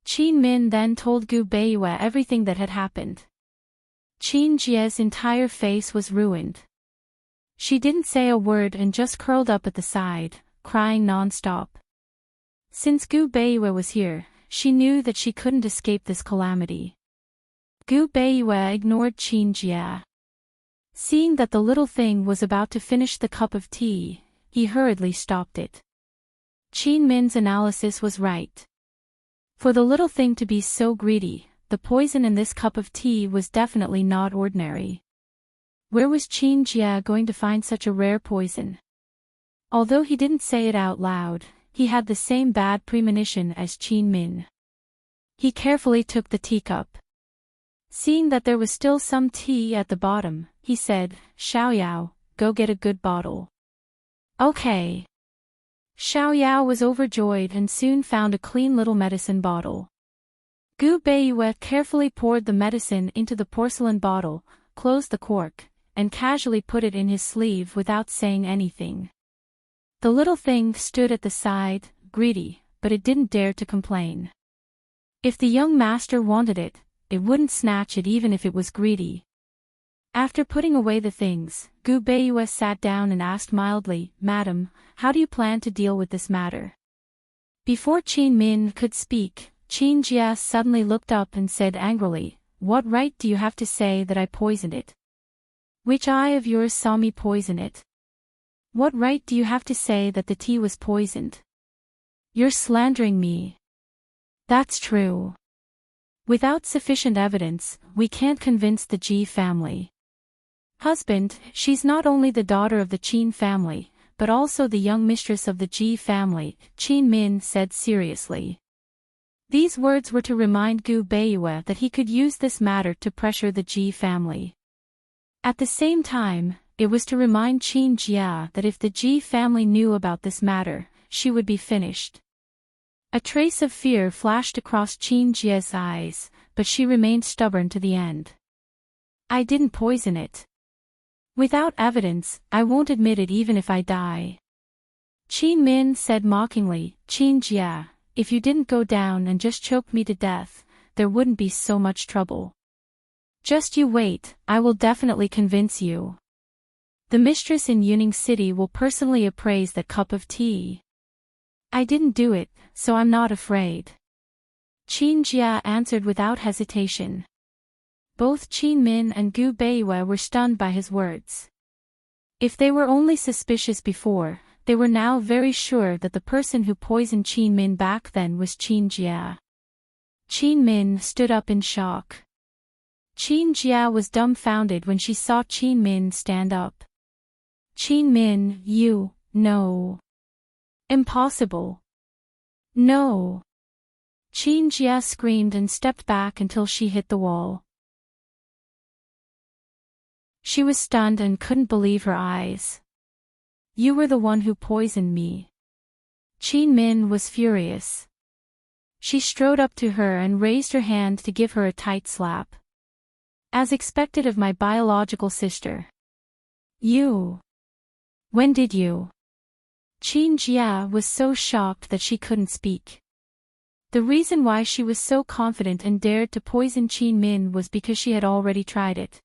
Qin Min then told Gu Beiyue everything that had happened. Qin Jia's entire face was ruined. She didn't say a word and just curled up at the side, crying non-stop. Since Gu Beiyue was here, she knew that she couldn't escape this calamity. Gu Beiyue ignored Qin Jia. Seeing that the little thing was about to finish the cup of tea, he hurriedly stopped it. Qin Min's analysis was right. For the little thing to be so greedy, the poison in this cup of tea was definitely not ordinary. Where was Qin Jia going to find such a rare poison? Although he didn't say it out loud, he had the same bad premonition as Qin Min. He carefully took the teacup. Seeing that there was still some tea at the bottom, he said, Xiaoyao, go get a good bottle. Okay. Xiaoyao was overjoyed and soon found a clean little medicine bottle. Gu Beiyue carefully poured the medicine into the porcelain bottle, closed the cork, and casually put it in his sleeve without saying anything. The little thing stood at the side, greedy, but it didn't dare to complain. If the young master wanted it, it wouldn't snatch it even if it was greedy. After putting away the things, Gu Beiyue sat down and asked mildly, Madam, how do you plan to deal with this matter? Before Qin Min could speak, Qin Jia suddenly looked up and said angrily, What right do you have to say that I poisoned it? Which eye of yours saw me poison it? What right do you have to say that the tea was poisoned? You're slandering me. That's true. Without sufficient evidence, we can't convince the Ji family. Husband, she's not only the daughter of the Qin family, but also the young mistress of the Ji family, Qin Min said seriously. These words were to remind Gu Beiyue that he could use this matter to pressure the Ji family. At the same time, it was to remind Qin Jia that if the Ji family knew about this matter, she would be finished. A trace of fear flashed across Qin Jia's eyes, but but she remained stubborn to the end. I didn't poison it. Without evidence, I won't admit it even if I die. Qin Min said mockingly, Qin Jia, if you didn't go down and just choke me to death, there wouldn't be so much trouble. Just you wait, I will definitely convince you. The mistress in Yuning City will personally appraise that cup of tea. I didn't do it, so I'm not afraid. Qin Jia answered without hesitation. Both Qin Min and Gu Beiyue were stunned by his words. If they were only suspicious before, they were now very sure that the person who poisoned Qin Min back then was Qin Jia. Qin Min stood up in shock. Qin Jia was dumbfounded when she saw Qin Min stand up. Qin Min, no. Impossible. No. Qin Jia screamed and stepped back until she hit the wall. She was stunned and couldn't believe her eyes. You were the one who poisoned me. Qin Min was furious. She strode up to her and raised her hand to give her a tight slap. As expected of my biological sister. You. When did you? Qin Jia was so shocked that she couldn't speak. The reason why she was so confident and dared to poison Qin Min was because she had already tried it.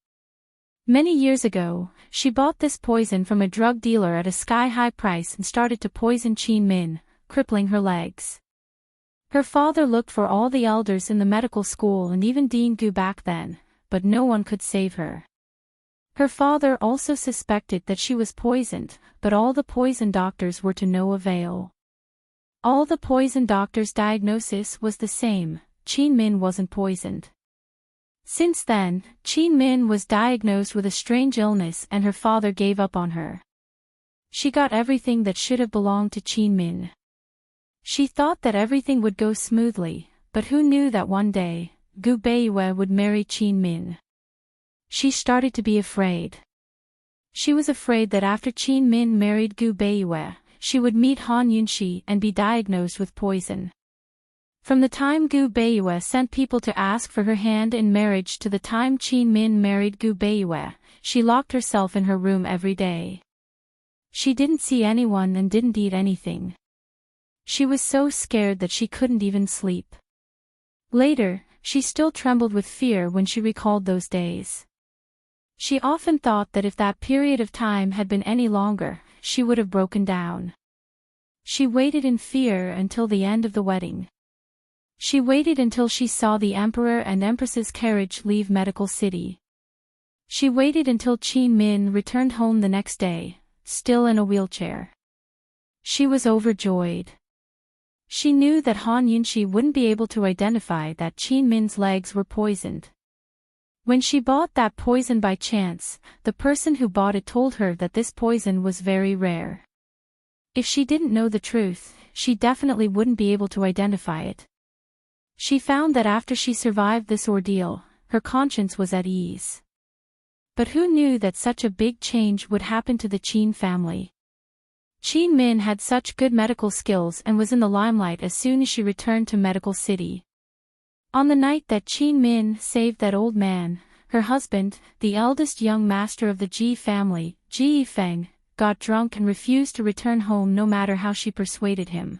Many years ago, she bought this poison from a drug dealer at a sky-high price and started to poison Qin Min, crippling her legs. Her father looked for all the elders in the medical school and even Dean Gu back then, but no one could save her. Her father also suspected that she was poisoned, but all the poison doctors were to no avail. All the poison doctors' diagnosis was the same, Qin Min wasn't poisoned. Since then, Qin Min was diagnosed with a strange illness and her father gave up on her. She got everything that should have belonged to Qin Min. She thought that everything would go smoothly, but who knew that one day, Gu Beiyue would marry Qin Min. She started to be afraid. She was afraid that after Qin Min married Gu Beiyue, she would meet Han Yunxi and be diagnosed with poison. From the time Gu Beiyue sent people to ask for her hand in marriage to the time Qin Min married Gu Beiyue, she locked herself in her room every day. She didn't see anyone and didn't eat anything. She was so scared that she couldn't even sleep. Later, she still trembled with fear when she recalled those days. She often thought that if that period of time had been any longer, she would have broken down. She waited in fear until the end of the wedding. She waited until she saw the Emperor and Empress's carriage leave Medical City. She waited until Qin Min returned home the next day, still in a wheelchair. She was overjoyed. She knew that Han Yunxi wouldn't be able to identify that Qin Min's legs were poisoned. When she bought that poison by chance, the person who bought it told her that this poison was very rare. If she didn't know the truth, she definitely wouldn't be able to identify it. She found that after she survived this ordeal, her conscience was at ease. But who knew that such a big change would happen to the Qin family? Qin Min had such good medical skills and was in the limelight as soon as she returned to Medical City. On the night that Qin Min saved that old man, her husband, the eldest young master of the Ji family, Ji Yifeng, got drunk and refused to return home no matter how she persuaded him.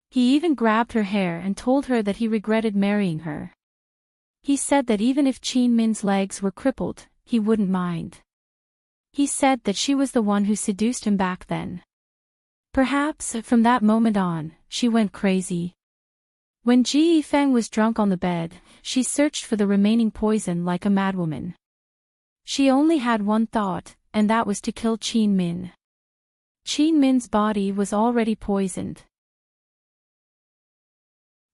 He even grabbed her hair and told her that he regretted marrying her. He said that even if Qin Min's legs were crippled, he wouldn't mind. He said that she was the one who seduced him back then. Perhaps, from that moment on, she went crazy. When Ji Yifeng was drunk on the bed, she searched for the remaining poison like a madwoman. She only had one thought, and that was to kill Qin Min. Qin Min's body was already poisoned.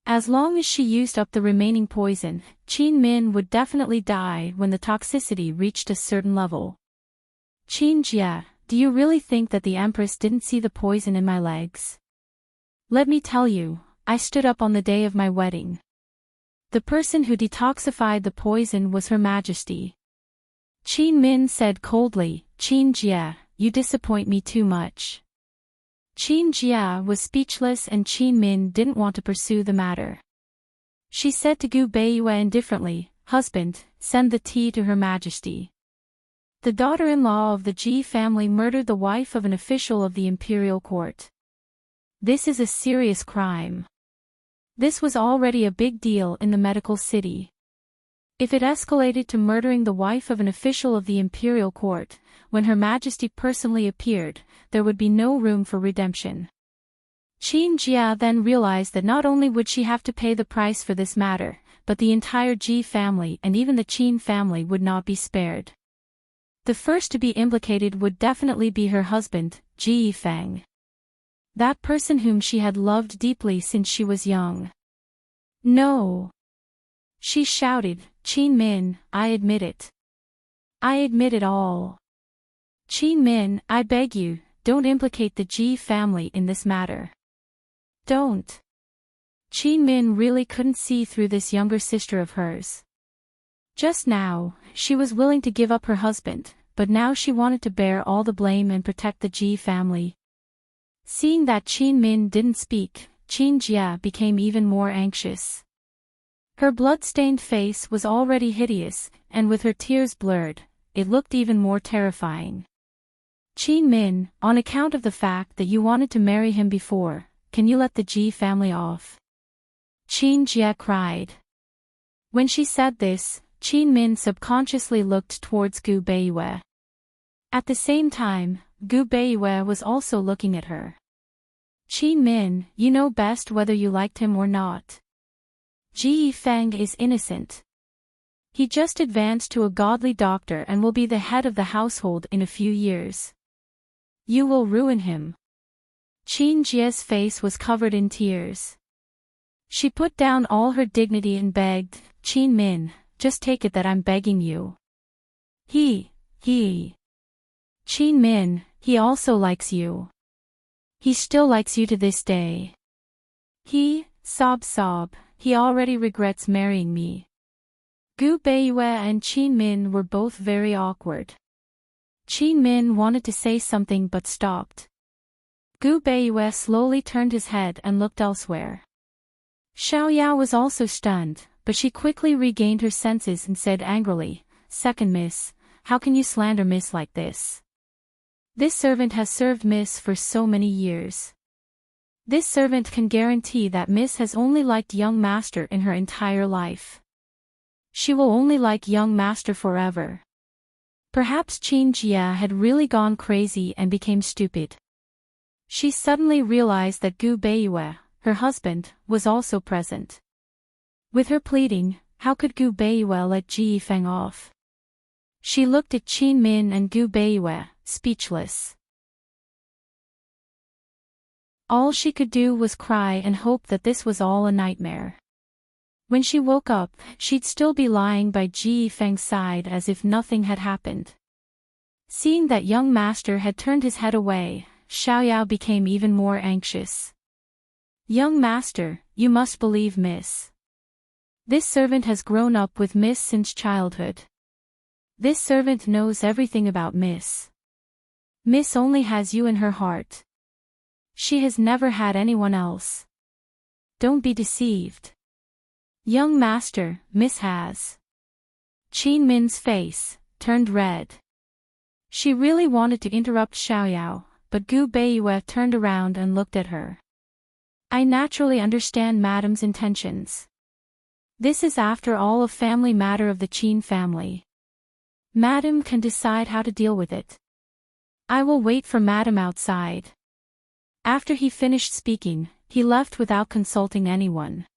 As long as she used up the remaining poison, Qin Min would definitely die when the toxicity reached a certain level. Qin Jia, do you really think that the Empress didn't see the poison in my legs? Let me tell you, I stood up on the day of my wedding. The person who detoxified the poison was Her Majesty. Qin Min said coldly, Qin Jia, you disappoint me too much. Qin Jia was speechless and Qin Min didn't want to pursue the matter. She said to Gu Beiyue indifferently, "Husband, send the tea to Her Majesty." The daughter-in-law of the Ji family murdered the wife of an official of the imperial court. This is a serious crime. This was already a big deal in the medical city. If it escalated to murdering the wife of an official of the imperial court, when Her Majesty personally appeared, there would be no room for redemption. Qin Jia then realized that not only would she have to pay the price for this matter, but the entire Ji family and even the Qin family would not be spared. The first to be implicated would definitely be her husband, Ji Yifeng. That person whom she had loved deeply since she was young. "No!" she shouted, "Qin Min, I admit it. I admit it all. Qin Min, I beg you, don't implicate the Ji family in this matter. Don't." Qin Min really couldn't see through this younger sister of hers. Just now, she was willing to give up her husband, but now she wanted to bear all the blame and protect the Ji family. Seeing that Qin Min didn't speak, Qin Jia became even more anxious. Her blood-stained face was already hideous, and with her tears blurred, it looked even more terrifying. "Qin Min, on account of the fact that you wanted to marry him before, can you let the Ji family off?" Qin Jia cried. When she said this, Qin Min subconsciously looked towards Gu Beiyue. At the same time, Gu Beiyue was also looking at her. "Qin Min, you know best whether you liked him or not. Ji Yifeng is innocent. He just advanced to a godly doctor and will be the head of the household in a few years. You will ruin him." Qin Jia's face was covered in tears. She put down all her dignity and begged, "Qin Min, just take it that I'm begging you. Qin Min, he also likes you. He still likes you to this day. Sob, he already regrets marrying me." Gu Beiyue and Qin Min were both very awkward. Qin Min wanted to say something but stopped. Gu Beiyue slowly turned his head and looked elsewhere. Xiaoyao was also stunned, but she quickly regained her senses and said angrily, "Second miss, how can you slander miss like this? This servant has served miss for so many years. This servant can guarantee that miss has only liked young master in her entire life. She will only like young master forever." Perhaps Qin Jia had really gone crazy and became stupid. She suddenly realized that Gu Beiyue, her husband, was also present. With her pleading, how could Gu Beiyue let Ji Yifeng off? She looked at Qin Min and Gu Beiyue, speechless. All she could do was cry and hope that this was all a nightmare. When she woke up, she'd still be lying by Ji Yifeng's side as if nothing had happened. Seeing that young master had turned his head away, Xiaoyao became even more anxious. "Young master, you must believe miss. This servant has grown up with miss since childhood. This servant knows everything about miss. Miss only has you in her heart. She has never had anyone else. Don't be deceived. Young master, miss has." Qin Min's face turned red. She really wanted to interrupt Xiaoyao, but Gu Beiyue turned around and looked at her. "I naturally understand Madame's intentions. This is after all a family matter of the Qin family. Madame can decide how to deal with it. I will wait for Madame outside." After he finished speaking, he left without consulting anyone.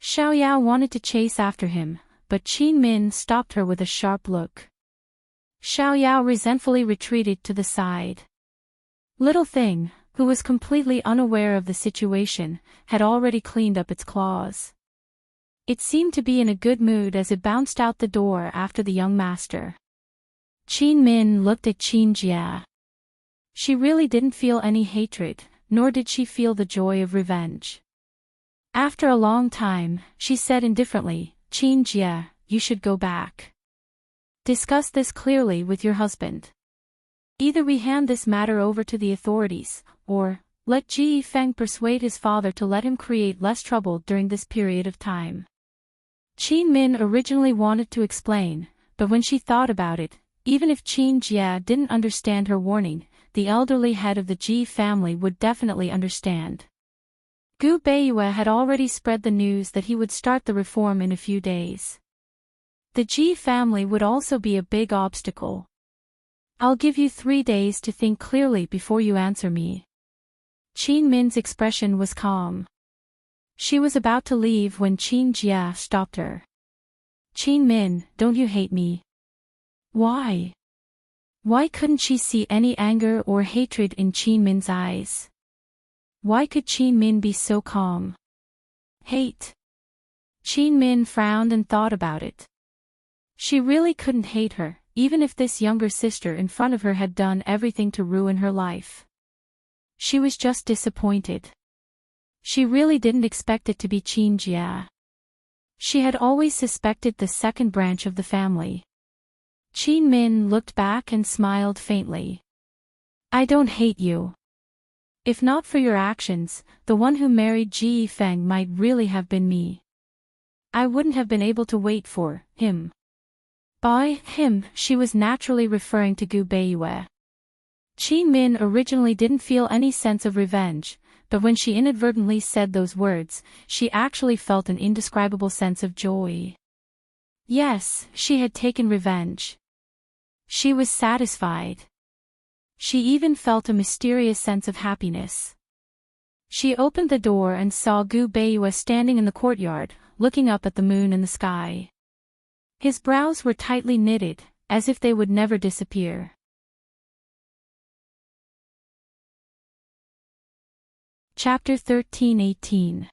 Xiaoyao wanted to chase after him, but Qin Min stopped her with a sharp look. Xiaoyao resentfully retreated to the side. Little Thing, who was completely unaware of the situation, had already cleaned up its claws. It seemed to be in a good mood as it bounced out the door after the young master. Qin Min looked at Qin Jia. She really didn't feel any hatred, nor did she feel the joy of revenge. After a long time, she said indifferently, "Qin Jia, you should go back. Discuss this clearly with your husband. Either we hand this matter over to the authorities, or Let Ji Feng persuade his father to let him create less trouble during this period of time. Qin Min originally wanted to explain, but when she thought about it, even if Qin Jia didn't understand her warning, the elderly head of the Ji family would definitely understand. Gu Beiyue had already spread the news that he would start the reform in a few days. The Ji family would also be a big obstacle. I'll give you 3 days to think clearly before you answer me. Qin Min's expression was calm. She was about to leave when Qin Jia stopped her. Qin Min, don't you hate me? Why? Why couldn't she see any anger or hatred in Qin Min's eyes? Why could Qin Min be so calm? Hate. Qin Min frowned and thought about it. She really couldn't hate her, even if this younger sister in front of her had done everything to ruin her life. She was just disappointed. She really didn't expect it to be Qin Jia. She had always suspected the second branch of the family. Qin Min looked back and smiled faintly. I don't hate you. If not for your actions, the one who married Ji Feng might really have been me. I wouldn't have been able to wait for him. By him, she was naturally referring to Gu Beiyue. Qin Min originally didn't feel any sense of revenge, but when she inadvertently said those words, she actually felt an indescribable sense of joy. Yes, she had taken revenge. She was satisfied. She even felt a mysterious sense of happiness. She opened the door and saw Gu Beiyue standing in the courtyard, looking up at the moon in the sky. His brows were tightly knitted, as if they would never disappear. Chapter 13-18.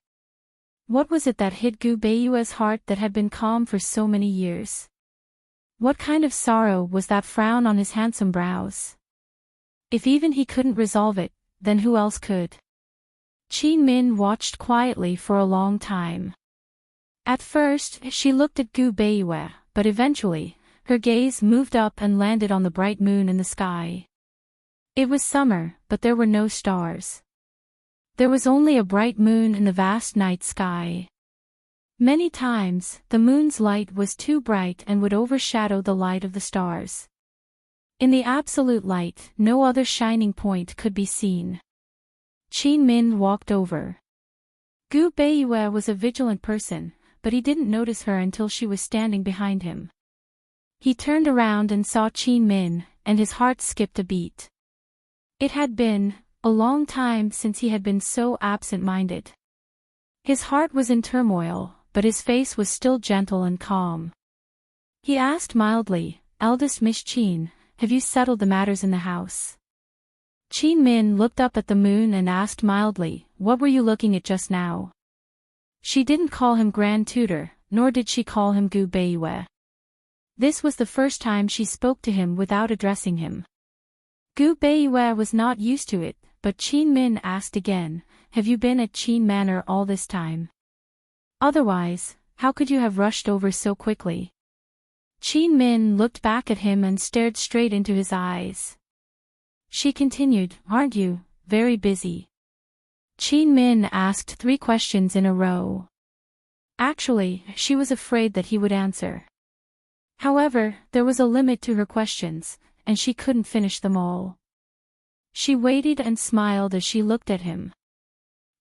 What was it that hid Gu Beiyue's heart that had been calm for so many years? What kind of sorrow was that frown on his handsome brows? If even he couldn't resolve it, then who else could? Qin Min watched quietly for a long time. At first, she looked at Gu Beiyue, but eventually, her gaze moved up and landed on the bright moon in the sky. It was summer, but there were no stars. There was only a bright moon in the vast night sky. Many times, the moon's light was too bright and would overshadow the light of the stars. In the absolute light, no other shining point could be seen. Qin Min walked over. Gu Beiyue was a vigilant person, but he didn't notice her until she was standing behind him. He turned around and saw Qin Min, and his heart skipped a beat. It had been a long time since he had been so absent-minded. His heart was in turmoil, but his face was still gentle and calm. He asked mildly, "Eldest Miss Qin, have you settled the matters in the house?" Qin Min looked up at the moon and asked mildly, "What were you looking at just now?" She didn't call him Grand Tutor, nor did she call him Gu Beiyue. This was the first time she spoke to him without addressing him. Gu Beiyue was not used to it, but Qin Min asked again, "Have you been at Qin Manor all this time? Otherwise, how could you have rushed over so quickly?" Qin Min looked back at him and stared straight into his eyes. She continued, "Aren't you very busy?" Qin Min asked 3 questions in a row. Actually, she was afraid that he would answer. However, there was a limit to her questions, and she couldn't finish them all. She waited and smiled as she looked at him.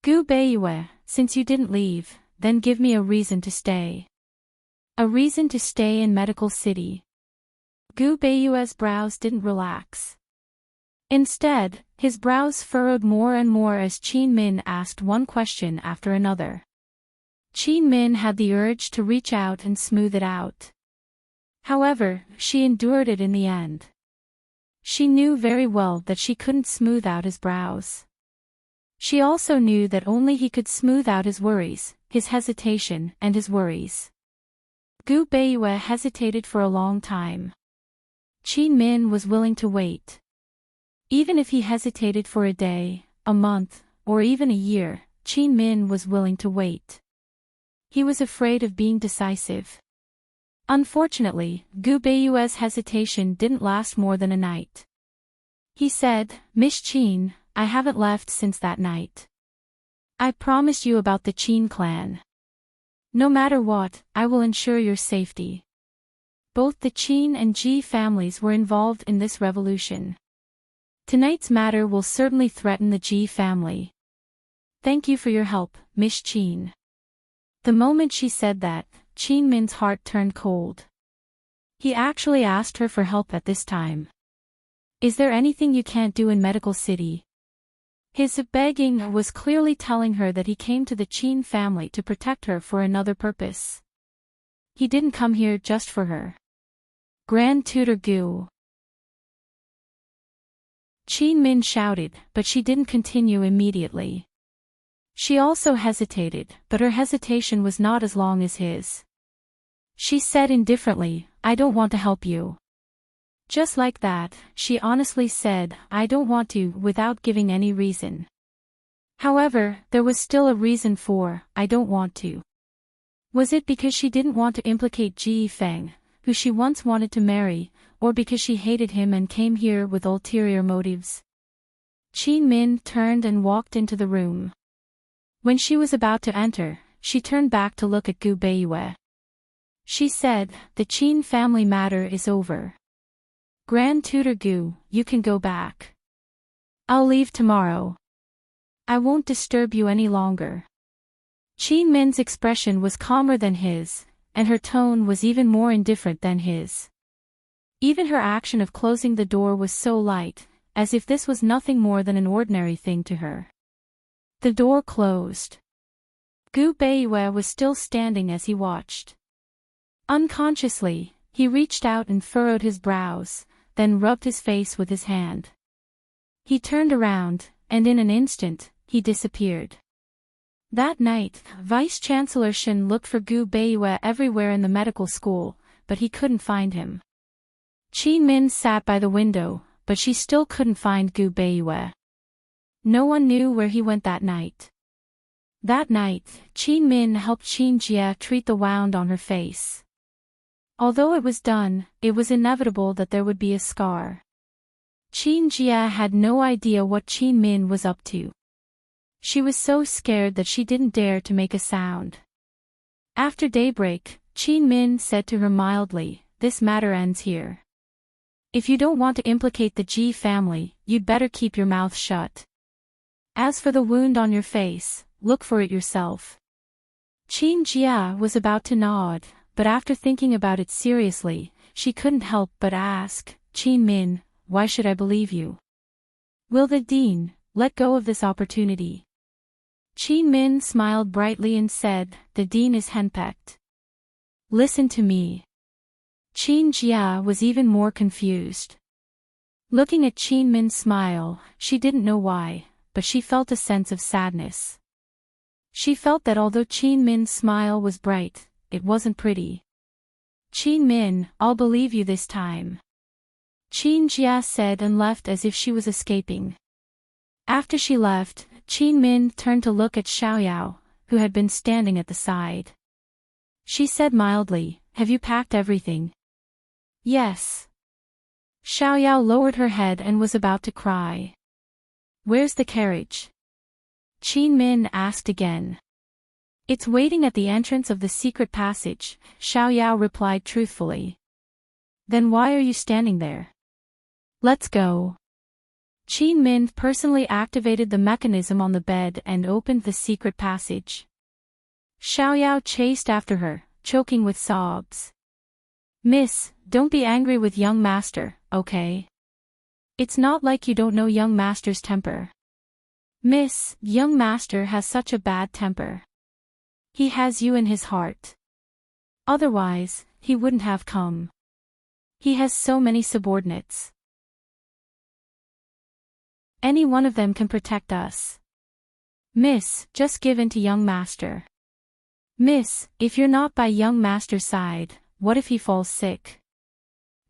"Gu Beiyue, since you didn't leave, then give me a reason to stay." A reason to stay in Medical City. Gu Beiyue's brows didn't relax. Instead, his brows furrowed more and more as Qin Min asked one question after another. Qin Min had the urge to reach out and smooth it out. However, she endured it in the end. She knew very well that she couldn't smooth out his brows. She also knew that only he could smooth out his worries, his hesitation, and his worries. Gu Beiyue hesitated for a long time. Qin Min was willing to wait. Even if he hesitated for a day, a month, or even a year, Qin Min was willing to wait. He was afraid of being decisive. Unfortunately, Gu Beiyue's hesitation didn't last more than a night. He said, "Miss Qin, I haven't left since that night. I promised you about the Qin clan. No matter what, I will ensure your safety. Both the Qin and Ji families were involved in this revolution. Tonight's matter will certainly threaten the Ji family. Thank you for your help, Miss Qin. The moment she said that, Qin Min's heart turned cold. He actually asked her for help at this time. Is there anything you can't do in Medical City? His begging was clearly telling her that he came to the Qin family to protect her for another purpose. He didn't come here just for her. Grand Tutor Gu. Qin Min shouted, but she didn't continue immediately. She also hesitated, but her hesitation was not as long as his. She said indifferently, I don't want to help you. Just like that, she honestly said, I don't want to, without giving any reason. However, there was still a reason for, I don't want to. Was it because she didn't want to implicate Ji Feng, who she once wanted to marry, or because she hated him and came here with ulterior motives? Qin Min turned and walked into the room. When she was about to enter, she turned back to look at Gu Beiyue. She said, the Qin family matter is over. Grand Tutor Gu, you can go back. I'll leave tomorrow. I won't disturb you any longer. Qin Min's expression was calmer than his, and her tone was even more indifferent than his. Even her action of closing the door was so light, as if this was nothing more than an ordinary thing to her. The door closed. Gu Beiyue was still standing as he watched. Unconsciously, he reached out and furrowed his brows, then rubbed his face with his hand. He turned around, and in an instant, he disappeared. That night, Vice-Chancellor Shen looked for Gu Beiyue everywhere in the medical school, but he couldn't find him. Qin Min sat by the window, but she still couldn't find Gu Beiyue. No one knew where he went that night. That night, Qin Min helped Qin Jie treat the wound on her face. Although it was done, it was inevitable that there would be a scar. Qin Jie had no idea what Qin Min was up to. She was so scared that she didn't dare to make a sound. After daybreak, Qin Min said to her mildly, this matter ends here. If you don't want to implicate the Ji family, you'd better keep your mouth shut. As for the wound on your face, look for it yourself. Qin Jie was about to nod, but after thinking about it seriously, she couldn't help but ask, Qin Min, why should I believe you? Will the dean let go of this opportunity? Qin Min smiled brightly and said, the dean is henpecked. Listen to me. Qin Jie was even more confused. Looking at Qin Min's smile, she didn't know why, but she felt a sense of sadness. She felt that although Qin Min's smile was bright, it wasn't pretty. Qin Min, I'll believe you this time. Qin Jie said and left as if she was escaping. After she left, Qin Min turned to look at Xiaoyao, who had been standing at the side. She said mildly, have you packed everything? Yes. Xiaoyao lowered her head and was about to cry. Where's the carriage? Qin Min asked again. It's waiting at the entrance of the secret passage, Xiaoyao replied truthfully. Then why are you standing there? Let's go. Qin Min personally activated the mechanism on the bed and opened the secret passage. Xiaoyao chased after her, choking with sobs. Miss, don't be angry with young master, okay? It's not like you don't know young master's temper. Miss, young master has such a bad temper. He has you in his heart. Otherwise, he wouldn't have come. He has so many subordinates. Any one of them can protect us. Miss, just give in to young master. Miss, if you're not by young master's side, what if he falls sick?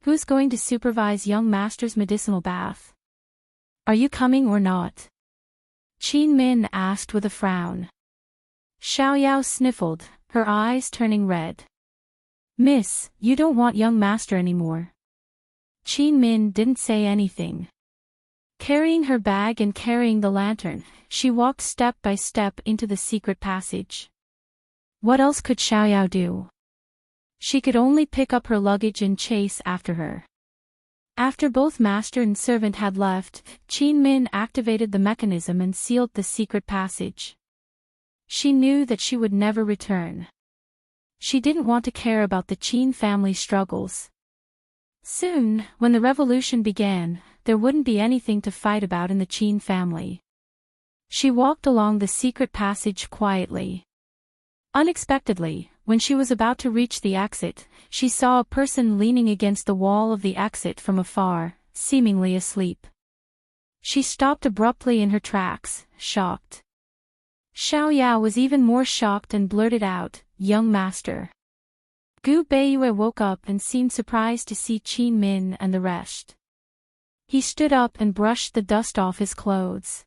Who's going to supervise young master's medicinal bath? Are you coming or not? Qin Min asked with a frown. Xiaoyao sniffled, her eyes turning red. Miss, you don't want young master anymore. Qin Min didn't say anything. Carrying her bag and carrying the lantern, she walked step by step into the secret passage. What else could Xiaoyao do? She could only pick up her luggage and chase after her. After both master and servant had left, Qin Min activated the mechanism and sealed the secret passage. She knew that she would never return. She didn't want to care about the Qin family struggles. Soon, when the revolution began, there wouldn't be anything to fight about in the Qin family. She walked along the secret passage quietly. Unexpectedly, when she was about to reach the exit, she saw a person leaning against the wall of the exit from afar, seemingly asleep. She stopped abruptly in her tracks, shocked. Xiaoyao was even more shocked and blurted out, "Young master." Gu Beiyue woke up and seemed surprised to see Qin Min and the rest. He stood up and brushed the dust off his clothes.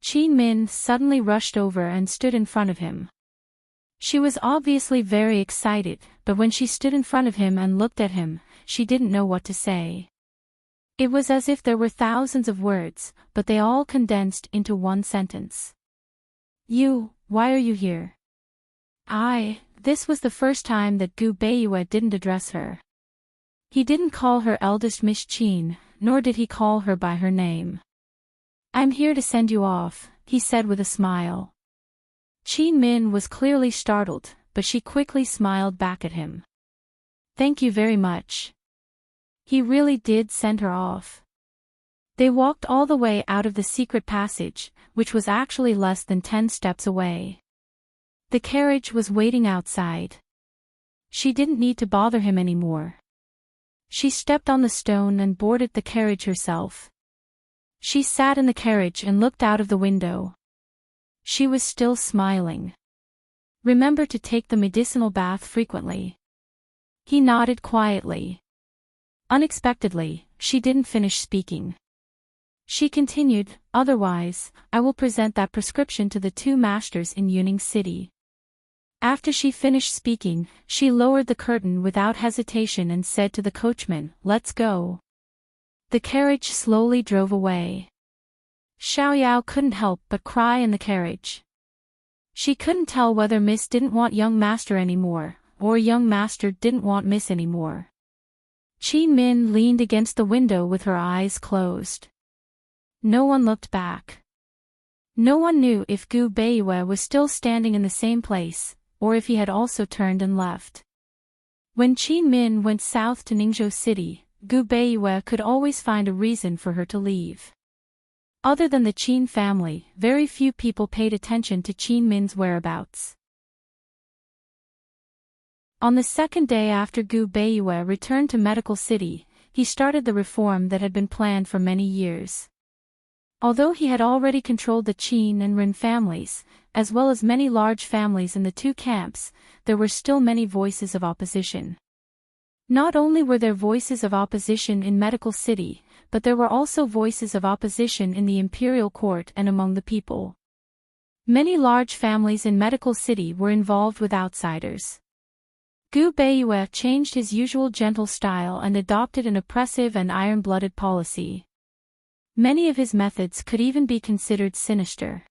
Qin Min suddenly rushed over and stood in front of him. She was obviously very excited, but when she stood in front of him and looked at him, she didn't know what to say. It was as if there were thousands of words, but they all condensed into one sentence. Why are you here? This was the first time that Gu Beiyue didn't address her. He didn't call her eldest Miss Qin, nor did he call her by her name. "I'm here to send you off," he said with a smile. Qin Min was clearly startled, but she quickly smiled back at him. "Thank you very much." He really did send her off. They walked all the way out of the secret passage, which was actually less than 10 steps away. The carriage was waiting outside. She didn't need to bother him anymore. She stepped on the stone and boarded the carriage herself. She sat in the carriage and looked out of the window. She was still smiling. "Remember to take the medicinal bath frequently." He nodded quietly. Unexpectedly, she didn't finish speaking. She continued, "Otherwise, I will present that prescription to the 2 masters in Yuning City." After she finished speaking, she lowered the curtain without hesitation and said to the coachman, "Let's go." The carriage slowly drove away. Xiaoyao couldn't help but cry in the carriage. She couldn't tell whether Miss didn't want young master anymore, or young master didn't want Miss anymore. Qin Min leaned against the window with her eyes closed. No one looked back. No one knew if Gu Beiyue was still standing in the same place, or if he had also turned and left. When Qin Min went south to Ningzhou City, Gu Beiyue could always find a reason for her to leave. Other than the Qin family, very few people paid attention to Qin Min's whereabouts. On the second day after Gu Beiyue returned to Medical City, he started the reform that had been planned for many years. Although he had already controlled the Qin and Ren families, as well as many large families in the 2 camps, there were still many voices of opposition. Not only were there voices of opposition in Medical City, but there were also voices of opposition in the imperial court and among the people. Many large families in Medical City were involved with outsiders. Gu Beiyue changed his usual gentle style and adopted an oppressive and iron-blooded policy. Many of his methods could even be considered sinister.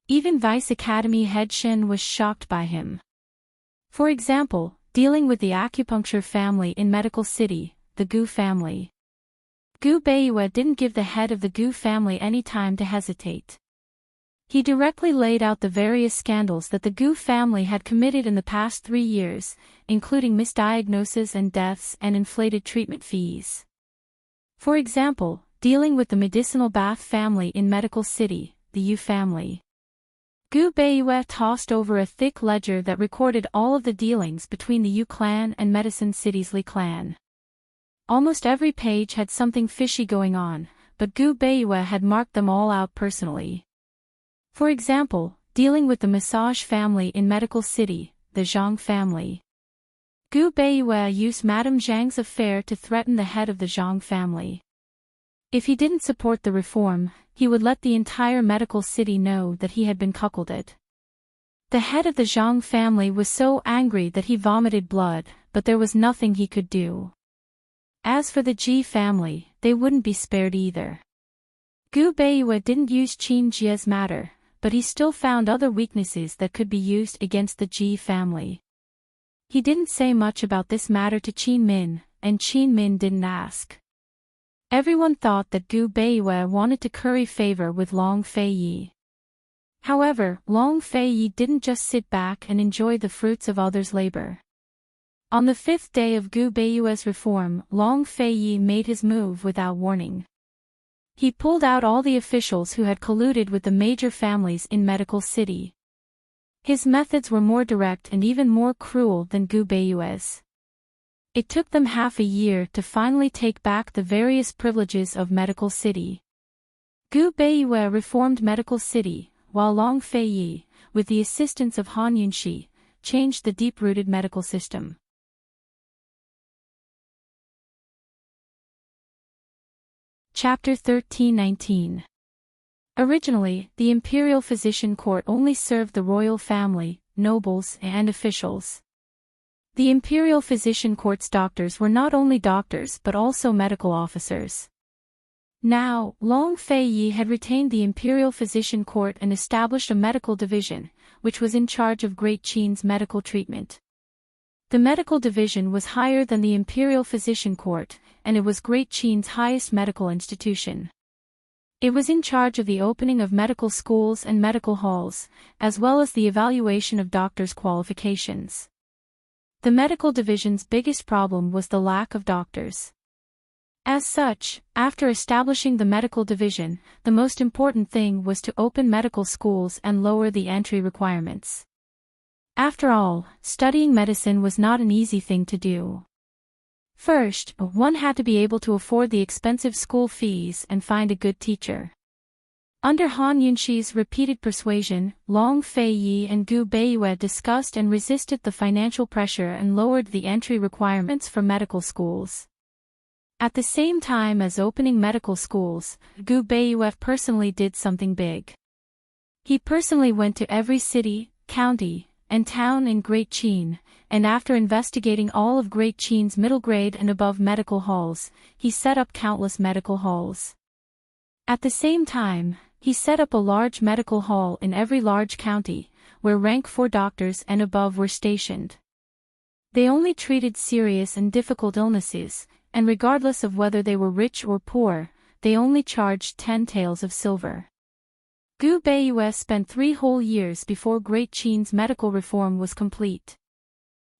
Even Vice Academy head Shen was shocked by him. For example, dealing with the acupuncture family in Medical City, the Gu family. Gu Beiyue didn't give the head of the Gu family any time to hesitate. He directly laid out the various scandals that the Gu family had committed in the past 3 years, including misdiagnoses and deaths and inflated treatment fees. For example, dealing with the medicinal bath family in Medical City, the Yu family. Gu Beiyue tossed over a thick ledger that recorded all of the dealings between the Yu clan and Medicine City's Li clan. Almost every page had something fishy going on, but Gu Beiyue had marked them all out personally. For example, dealing with the massage family in Medical City, the Zhang family. Gu Beiyue used Madame Zhang's affair to threaten the head of the Zhang family. If he didn't support the reform, he would let the entire Medical City know that he had been cuckolded. The head of the Zhang family was so angry that he vomited blood, but there was nothing he could do. As for the Ji family, they wouldn't be spared either. Gu Beiyue didn't use Qin Jie's matter, but he still found other weaknesses that could be used against the Ji family. He didn't say much about this matter to Qin Min, and Qin Min didn't ask. Everyone thought that Gu Beiyue wanted to curry favor with Long Feiyi. However, Long Feiyi didn't just sit back and enjoy the fruits of others' labor. On the 5th day of Gu Beiyue's reform, Long Feiyi made his move without warning. He pulled out all the officials who had colluded with the major families in Medical City. His methods were more direct and even more cruel than Gu Beiyue's. It took them half a year to finally take back the various privileges of Medical City. Gu Beiyue reformed Medical City, while Long Feiyi, with the assistance of Han Yunxi, changed the deep-rooted medical system. Chapter 13-19. Originally, the imperial physician court only served the royal family, nobles, and officials. The imperial physician court's doctors were not only doctors but also medical officers. Now, Long Feiyi had retained the imperial physician court and established a medical division, which was in charge of Great Qin's medical treatment. The medical division was higher than the imperial physician court, and it was Great Qin's highest medical institution. It was in charge of the opening of medical schools and medical halls, as well as the evaluation of doctors' qualifications. The medical division's biggest problem was the lack of doctors. As such, after establishing the medical division, the most important thing was to open medical schools and lower the entry requirements. After all, studying medicine was not an easy thing to do. First, one had to be able to afford the expensive school fees and find a good teacher. Under Han Yunxi's repeated persuasion, Long Feiyi and Gu Beiyue discussed and resisted the financial pressure and lowered the entry requirements for medical schools. At the same time as opening medical schools, Gu Beiyue personally did something big. He personally went to every city, county, and town in Great Qin, and after investigating all of Great Qin's middle grade and above medical halls, he set up countless medical halls. At the same time, he set up a large medical hall in every large county, where rank 4 doctors and above were stationed. They only treated serious and difficult illnesses, and regardless of whether they were rich or poor, they only charged 10 taels of silver. Gu Beiyue spent 3 whole years before Great Qin's medical reform was complete.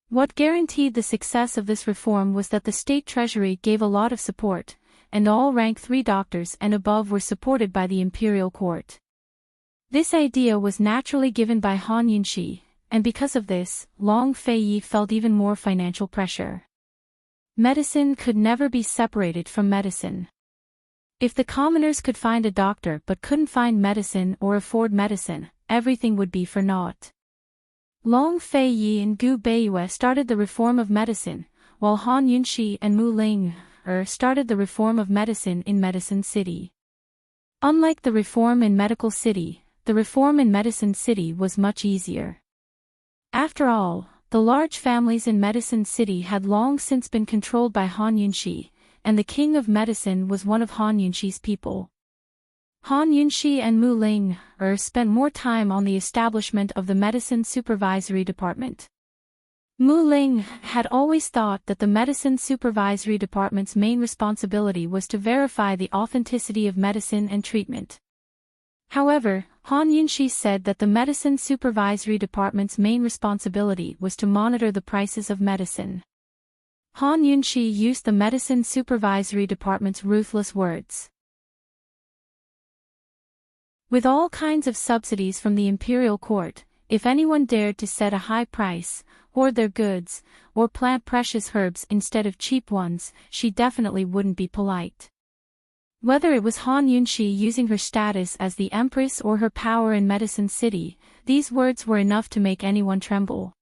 What guaranteed the success of this reform was that the state treasury gave a lot of support, and all rank 3 doctors and above were supported by the imperial court. This idea was naturally given by Han Yunxi, and because of this, Long Feiyi felt even more financial pressure. Medicine could never be separated from medicine. If the commoners could find a doctor but couldn't find medicine or afford medicine, everything would be for naught. Long Feiyi and Gu Beiyue started the reform of medicine, while Han Yunxi and Mu Ling started the reform of medicine in Medicine City. Unlike the reform in Medical City, the reform in Medicine City was much easier. After all, the large families in Medicine City had long since been controlled by Han Yunxi, and the king of medicine was one of Han Yunxi's people. Han Yunxi and Mu Ling spent more time on the establishment of the Medicine Supervisory Department. Mu Ling had always thought that the Medicine Supervisory Department's main responsibility was to verify the authenticity of medicine and treatment. However, Han Yunxi said that the Medicine Supervisory Department's main responsibility was to monitor the prices of medicine. Han Yunxi used the Medicine Supervisory Department's ruthless words. With all kinds of subsidies from the imperial court, if anyone dared to set a high price, hoard their goods, or plant precious herbs instead of cheap ones, she definitely wouldn't be polite. Whether it was Han Yunxi using her status as the empress or her power in Medicine City, these words were enough to make anyone tremble.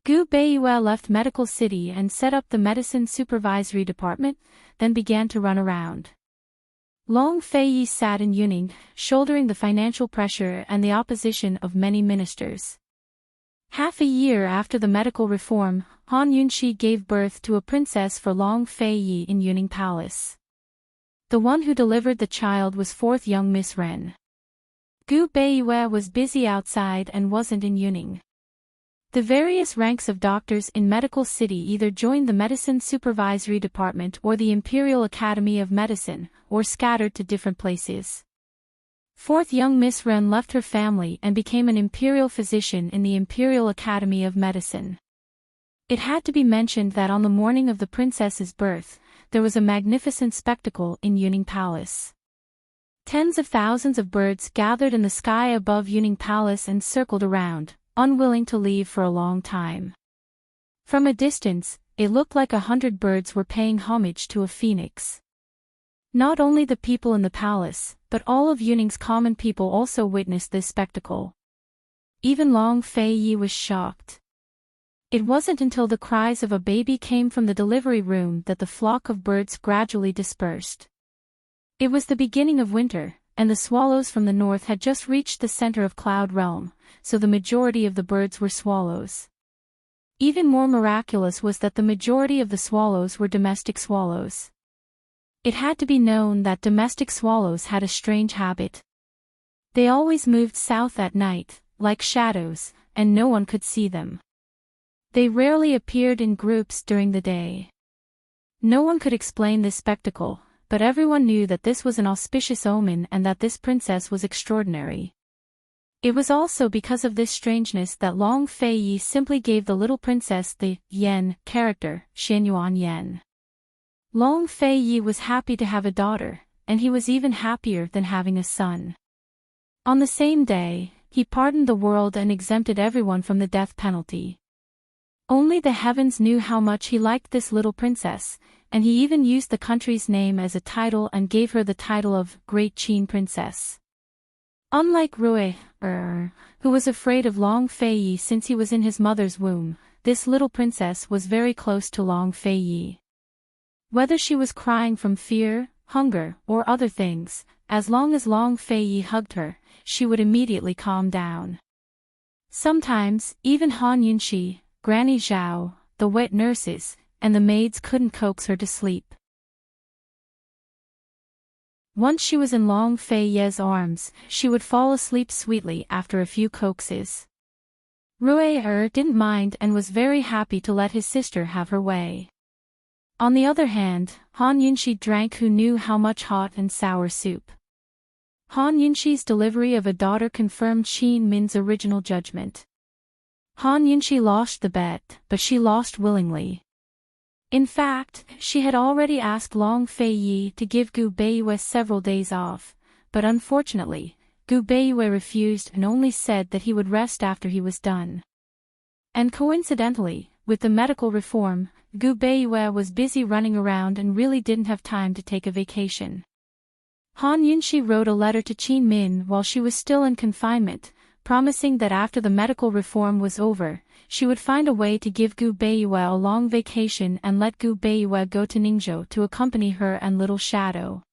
Gu Beiyue left Medical City and set up the Medicine Supervisory Department, then began to run around. Long Feiyi sat in Yuning, shouldering the financial pressure and the opposition of many ministers. Half a year after the medical reform, Han Yunxi gave birth to a princess for Long Feiyi in Yuning Palace. The one who delivered the child was fourth young Miss Wren. Gu Beiyue was busy outside and wasn't in Yuning. The various ranks of doctors in Medical City either joined the Medicine Supervisory Department or the Imperial Academy of Medicine, or scattered to different places. Fourth young Miss Wren left her family and became an imperial physician in the Imperial Academy of Medicine. It had to be mentioned that on the morning of the princess's birth, there was a magnificent spectacle in Yuning Palace. Tens of thousands of birds gathered in the sky above Yuning Palace and circled around, unwilling to leave for a long time. From a distance, it looked like 100 birds were paying homage to a phoenix. Not only the people in the palace, but all of Yuning's common people also witnessed this spectacle. Even Long Fei Yi was shocked. It wasn't until the cries of a baby came from the delivery room that the flock of birds gradually dispersed. It was the beginning of winter, and the swallows from the north had just reached the center of Cloud Realm, so the majority of the birds were swallows. Even more miraculous was that the majority of the swallows were domestic swallows. It had to be known that domestic swallows had a strange habit. They always moved south at night, like shadows, and no one could see them. They rarely appeared in groups during the day. No one could explain this spectacle, but everyone knew that this was an auspicious omen and that this princess was extraordinary. It was also because of this strangeness that Long Fei Yi simply gave the little princess the Yen character, Xianyuan Yen. Long Fei Yi was happy to have a daughter, and he was even happier than having a son. On the same day, he pardoned the world and exempted everyone from the death penalty. Only the heavens knew how much he liked this little princess, and he even used the country's name as a title and gave her the title of Great Qin Princess. Unlike Rui, who was afraid of Long Fei Yi since he was in his mother's womb, this little princess was very close to Long Fei Yi. Whether she was crying from fear, hunger, or other things, as long as Long Fei Yi hugged her, she would immediately calm down. Sometimes, even Han Yunxi, Granny Zhao, the wet nurses, and the maids couldn't coax her to sleep. Once she was in Long Fei Ye's arms, she would fall asleep sweetly after a few coaxes. Rui didn't mind and was very happy to let his sister have her way. On the other hand, Han Yunxi drank who knew how much hot and sour soup. Han Yunxi's delivery of a daughter confirmed Qin Min's original judgment. Han Yunxi lost the bet, but she lost willingly. In fact, she had already asked Long Fei Yi to give Gu Beiyue several days off, but unfortunately, Gu Beiyue refused and only said that he would rest after he was done. And coincidentally, with the medical reform, Gu Beiyue was busy running around and really didn't have time to take a vacation. Han Yunxi wrote a letter to Qin Min while she was still in confinement, promising that after the medical reform was over, she would find a way to give Gu Beiyue a long vacation and let Gu Beiyue go to Ningzhou to accompany her and Little Shadow.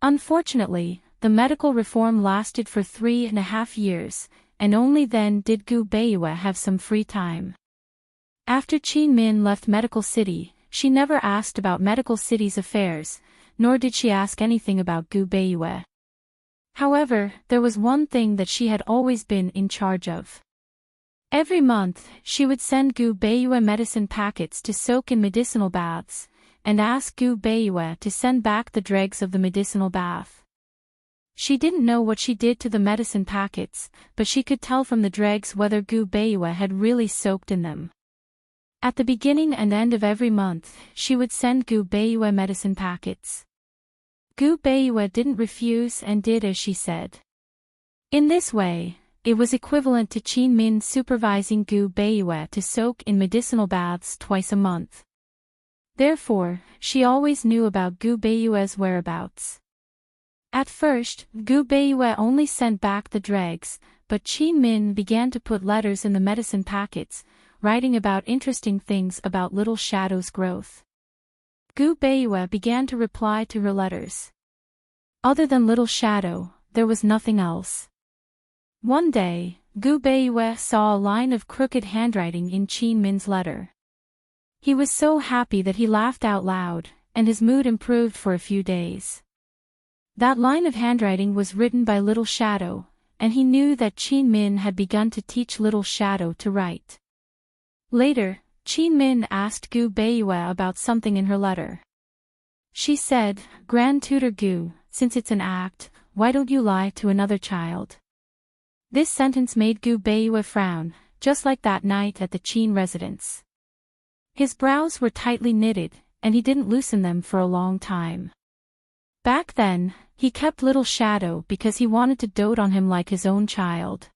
Unfortunately, the medical reform lasted for 3.5 years, and only then did Gu Beiyue have some free time. After Qin Min left Medical City, she never asked about Medical City's affairs, nor did she ask anything about Gu Beiyue. However, there was one thing that she had always been in charge of. Every month, she would send Gu Beiyue medicine packets to soak in medicinal baths, and ask Gu Beiyue to send back the dregs of the medicinal bath. She didn't know what she did to the medicine packets, but she could tell from the dregs whether Gu Beiyue had really soaked in them. At the beginning and end of every month, she would send Gu Beiyue medicine packets. Gu Beiyue didn't refuse and did as she said. In this way, it was equivalent to Qin Min supervising Gu Beiyue to soak in medicinal baths twice a month. Therefore, she always knew about Gu Beiyue's whereabouts. At first, Gu Beiyue only sent back the dregs, but Qin Min began to put letters in the medicine packets, writing about interesting things about Little Shadow's growth. Gu Beiyue began to reply to her letters. Other than Little Shadow, there was nothing else. One day, Gu Beiyue saw a line of crooked handwriting in Qin Min's letter. He was so happy that he laughed out loud, and his mood improved for a few days. That line of handwriting was written by Little Shadow, and he knew that Qin Min had begun to teach Little Shadow to write. Later, Qin Min asked Gu Beiyue about something in her letter. She said, "Grand Tutor Gu, since it's an act, why don't you lie to another child?" This sentence made Gu Beiyue frown, just like that night at the Qin residence. His brows were tightly knitted, and he didn't loosen them for a long time. Back then, he kept Little Shadow because he wanted to dote on him like his own child.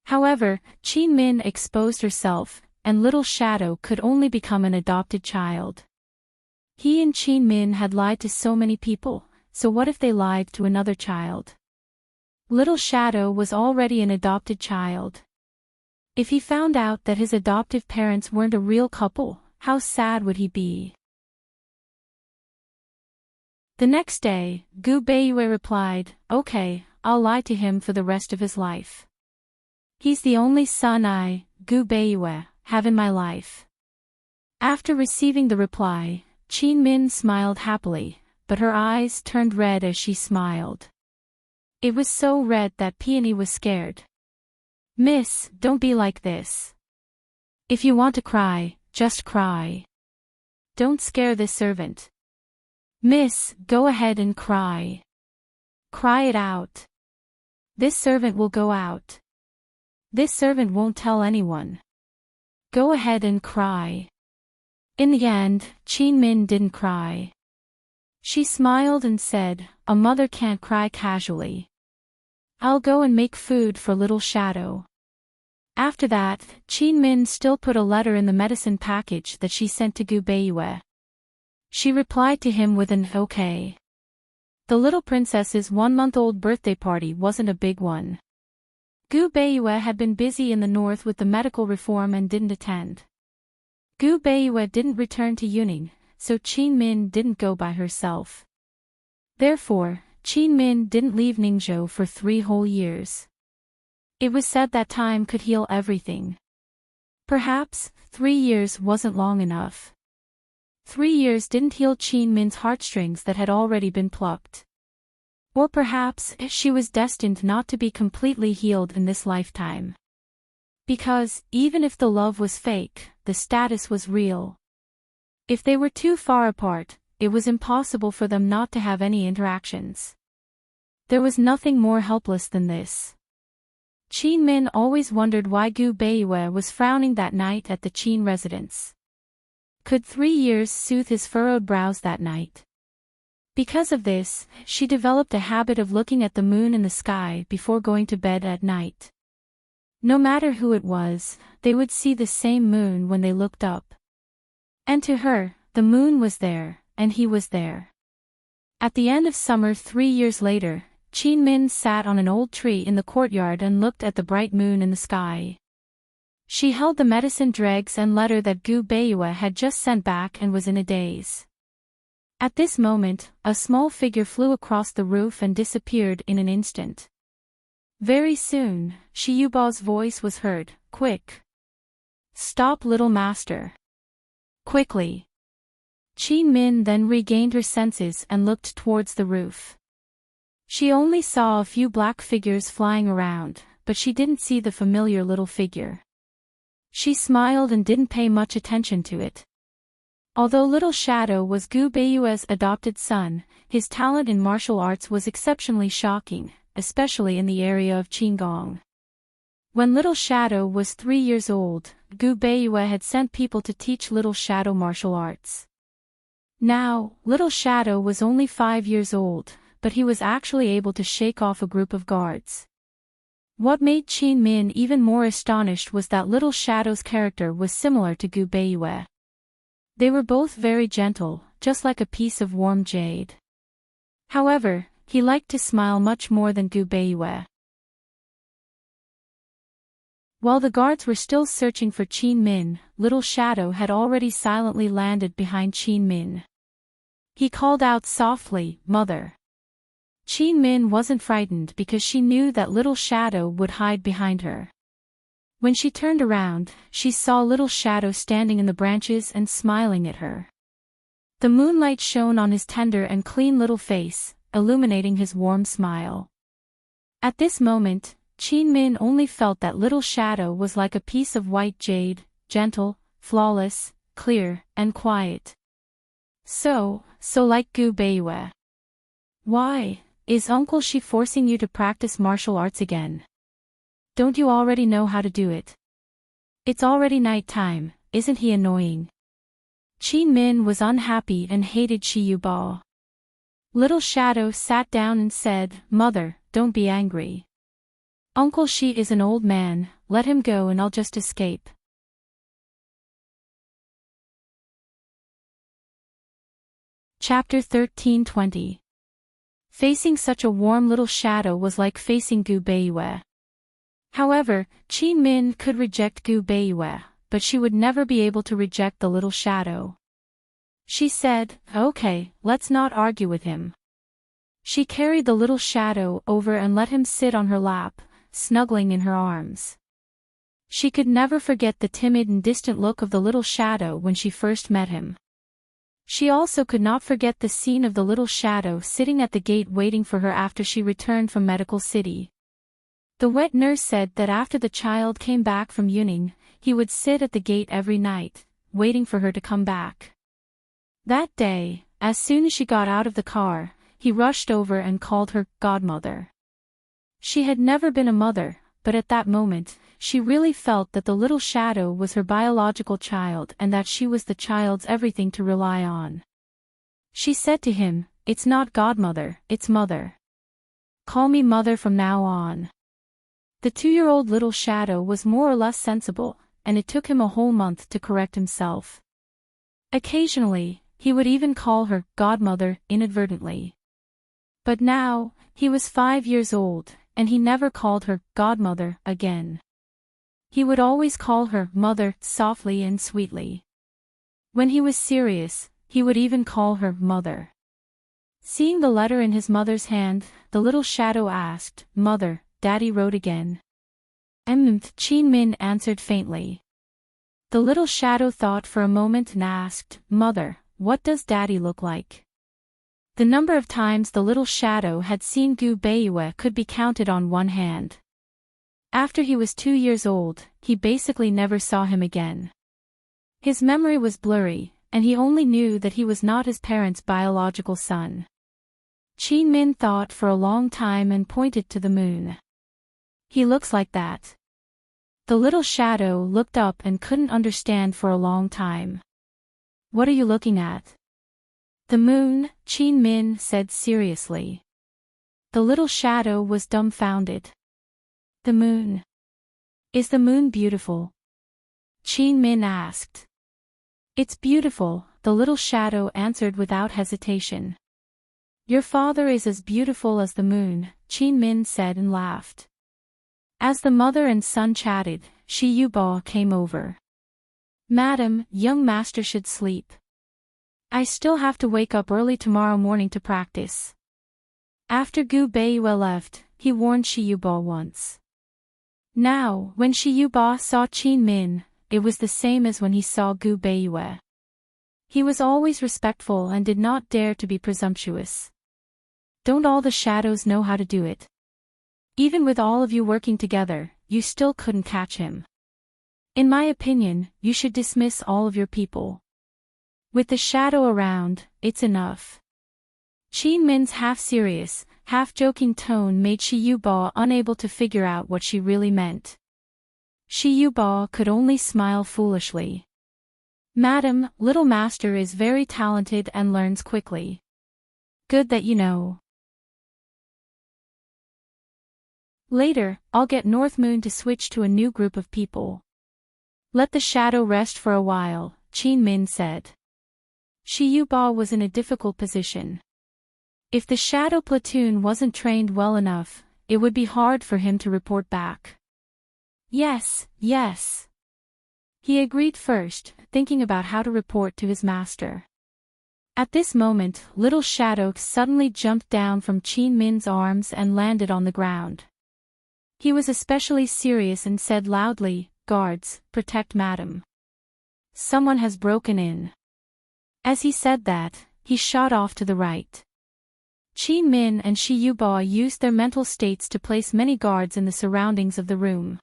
However, Qin Min exposed herself, and Little Shadow could only become an adopted child. He and Qin Min had lied to so many people, so what if they lied to another child? Little Shadow was already an adopted child. If he found out that his adoptive parents weren't a real couple, how sad would he be? The next day, Gu Beiyue replied, "Okay, I'll lie to him for the rest of his life. He's the only son I, Gu Beiyue, have in my life." After receiving the reply, Qin Min smiled happily, but her eyes turned red as she smiled. It was so red that Peony was scared. "Miss, don't be like this. If you want to cry, just cry. Don't scare this servant. Miss, go ahead and cry. Cry it out. This servant will go out. This servant won't tell anyone. Go ahead and cry." In the end, Qin Min didn't cry. She smiled and said, "A mother can't cry casually. I'll go and make food for Little Shadow." After that, Qin Min still put a letter in the medicine package that she sent to Gu Beiyue. She replied to him with an "okay." The little princess's 1-month-old birthday party wasn't a big one. Gu Beiyue had been busy in the north with the medical reform and didn't attend. Gu Beiyue didn't return to Yuning, so Qin Min didn't go by herself. Therefore, Qin Min didn't leave Ningzhou for 3 whole years. It was said that time could heal everything. Perhaps, 3 years wasn't long enough. 3 years didn't heal Qin Min's heartstrings that had already been plucked. Or perhaps, she was destined not to be completely healed in this lifetime. Because, even if the love was fake, the status was real. If they were too far apart, it was impossible for them not to have any interactions. There was nothing more helpless than this. Qin Min always wondered why Gu Beiyue was frowning that night at the Qin residence. Could 3 years soothe his furrowed brows that night? Because of this, she developed a habit of looking at the moon in the sky before going to bed at night. No matter who it was, they would see the same moon when they looked up. And to her, the moon was there, and he was there. At the end of summer 3 years later, Qin Min sat on an old tree in the courtyard and looked at the bright moon in the sky. She held the medicine dregs and letter that Gu Beiyue had just sent back and was in a daze. At this moment, a small figure flew across the roof and disappeared in an instant. Very soon, Shi Yubao's voice was heard, "Quick! Stop, little master! Quickly!" Qin Min then regained her senses and looked towards the roof. She only saw a few black figures flying around, but she didn't see the familiar little figure. She smiled and didn't pay much attention to it. Although Little Shadow was Gu Beiyue's adopted son, his talent in martial arts was exceptionally shocking, especially in the area of Qinggong. When Little Shadow was 3 years old, Gu Beiyue had sent people to teach Little Shadow martial arts. Now, Little Shadow was only 5 years old, but he was actually able to shake off a group of guards. What made Qin Min even more astonished was that Little Shadow's character was similar to Gu Beiyue. They were both very gentle, just like a piece of warm jade. However, he liked to smile much more than Gu Beiyue. While the guards were still searching for Qin Min, Little Shadow had already silently landed behind Qin Min. He called out softly, "Mother." Qin Min wasn't frightened because she knew that Little Shadow would hide behind her. When she turned around, she saw Little Shadow standing in the branches and smiling at her. The moonlight shone on his tender and clean little face, illuminating his warm smile. At this moment, Qin Min only felt that little shadow was like a piece of white jade, gentle, flawless, clear, and quiet. So like Gu Beiyue. Why, is Uncle Shi forcing you to practice martial arts again? Don't you already know how to do it? It's already night time, isn't he annoying? Qin Min was unhappy and hated Shi Yuba. Little Shadow sat down and said, "Mother, don't be angry. Uncle Shi is an old man, let him go and I'll just escape." Chapter 13:20. Facing such a warm little shadow was like facing Gu Beiyue. However, Qin Min could reject Gu Beiyue, but she would never be able to reject the little shadow. She said, "Okay, let's not argue with him." She carried the little shadow over and let him sit on her lap, snuggling in her arms. She could never forget the timid and distant look of the little shadow when she first met him. She also could not forget the scene of the little shadow sitting at the gate waiting for her after she returned from Medical City. The wet nurse said that after the child came back from Yuning, he would sit at the gate every night, waiting for her to come back. That day, as soon as she got out of the car, he rushed over and called her godmother. She had never been a mother, but at that moment, she really felt that the little shadow was her biological child and that she was the child's everything to rely on. She said to him, "It's not godmother, it's mother. Call me mother from now on." The 2-year-old little shadow was more or less sensible, and it took him a whole month to correct himself. Occasionally, he would even call her godmother inadvertently. But now, he was 5 years old, and he never called her godmother again. He would always call her mother softly and sweetly. When he was serious, he would even call her mother. Seeing the letter in his mother's hand, the little shadow asked, "Mother, Daddy wrote again?" Qin Min answered faintly. The little shadow thought for a moment and asked, "Mother, what does Daddy look like?" The number of times the little shadow had seen Gu Beiyue could be counted on one hand. After he was 2 years old, he basically never saw him again. His memory was blurry, and he only knew that he was not his parents' biological son. Qin Min thought for a long time and pointed to the moon. "He looks like that." The little shadow looked up and couldn't understand for a long time. "What are you looking at?" "The moon," Qin Min said seriously. The little shadow was dumbfounded. "The moon? Is the moon beautiful?" Qin Min asked. "It's beautiful," the little shadow answered without hesitation. "Your father is as beautiful as the moon," Qin Min said and laughed. As the mother and son chatted, Shi Yuba came over. "Madam, young master should sleep. I still have to wake up early tomorrow morning to practice." After Gu Beiyue left, he warned Shi Yuba once. Now, when Shi Yuba saw Qin Min, it was the same as when he saw Gu Beiyue. He was always respectful and did not dare to be presumptuous. Don't all the shadows know how to do it? Even with all of you working together, you still couldn't catch him. In my opinion, you should dismiss all of your people. With the shadow around, it's enough. Qin Min's half-serious, half-joking tone made Shi Yuba unable to figure out what she really meant. Shi Yuba could only smile foolishly. "Madam, little master is very talented and learns quickly. Good that you know. Later, I'll get North Moon to switch to a new group of people. Let the shadow rest for a while," Qin Min said. Shi Yuba was in a difficult position. If the shadow platoon wasn't trained well enough, it would be hard for him to report back. Yes. He agreed first, thinking about how to report to his master. At this moment, little shadow suddenly jumped down from Qin Min's arms and landed on the ground. He was especially serious and said loudly, "Guards, protect madam. Someone has broken in." As he said that, he shot off to the right. Qin Min and Shi Yuba used their mental states to place many guards in the surroundings of the room.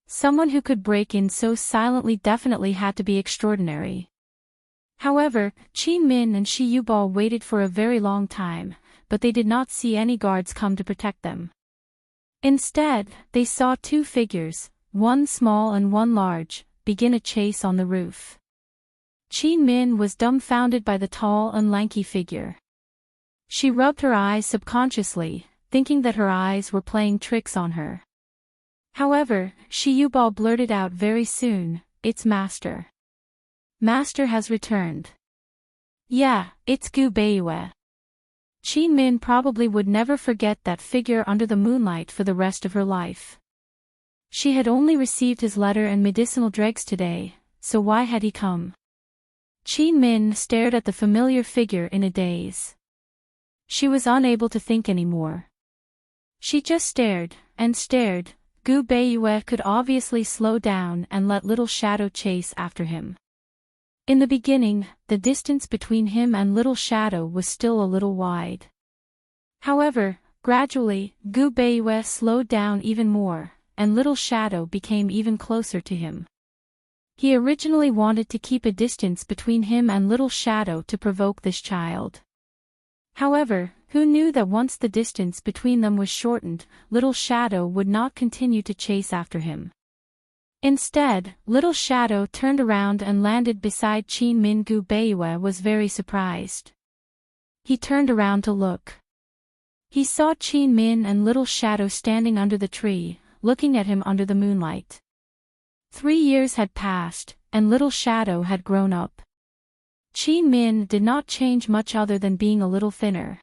Someone who could break in so silently definitely had to be extraordinary. However, Qin Min and Shi Yuba waited for a very long time, but they did not see any guards come to protect them. Instead, they saw two figures, one small and one large, begin a chase on the roof. Qin Min was dumbfounded by the tall and lanky figure. She rubbed her eyes subconsciously, thinking that her eyes were playing tricks on her. However, Shi Yuba blurted out very soon, "It's Master. Master has returned." "Yeah, it's Gu Beiyue." Qin Min probably would never forget that figure under the moonlight for the rest of her life. She had only received his letter and medicinal dregs today, so why had he come? Qin Min stared at the familiar figure in a daze. She was unable to think anymore. She just stared, and stared. Gu Beiyue could obviously slow down and let Little Shadow chase after him. In the beginning, the distance between him and Little Shadow was still a little wide. However, gradually, Gu Beiyue slowed down even more, and Little Shadow became even closer to him. He originally wanted to keep a distance between him and Little Shadow to provoke this child. However, who knew that once the distance between them was shortened, Little Shadow would not continue to chase after him. Instead, Little Shadow turned around and landed beside Qin Min. Gu Beiyue was very surprised. He turned around to look. He saw Qin Min and Little Shadow standing under the tree, looking at him under the moonlight. 3 years had passed, and Little Shadow had grown up. Qin Min did not change much other than being a little thinner.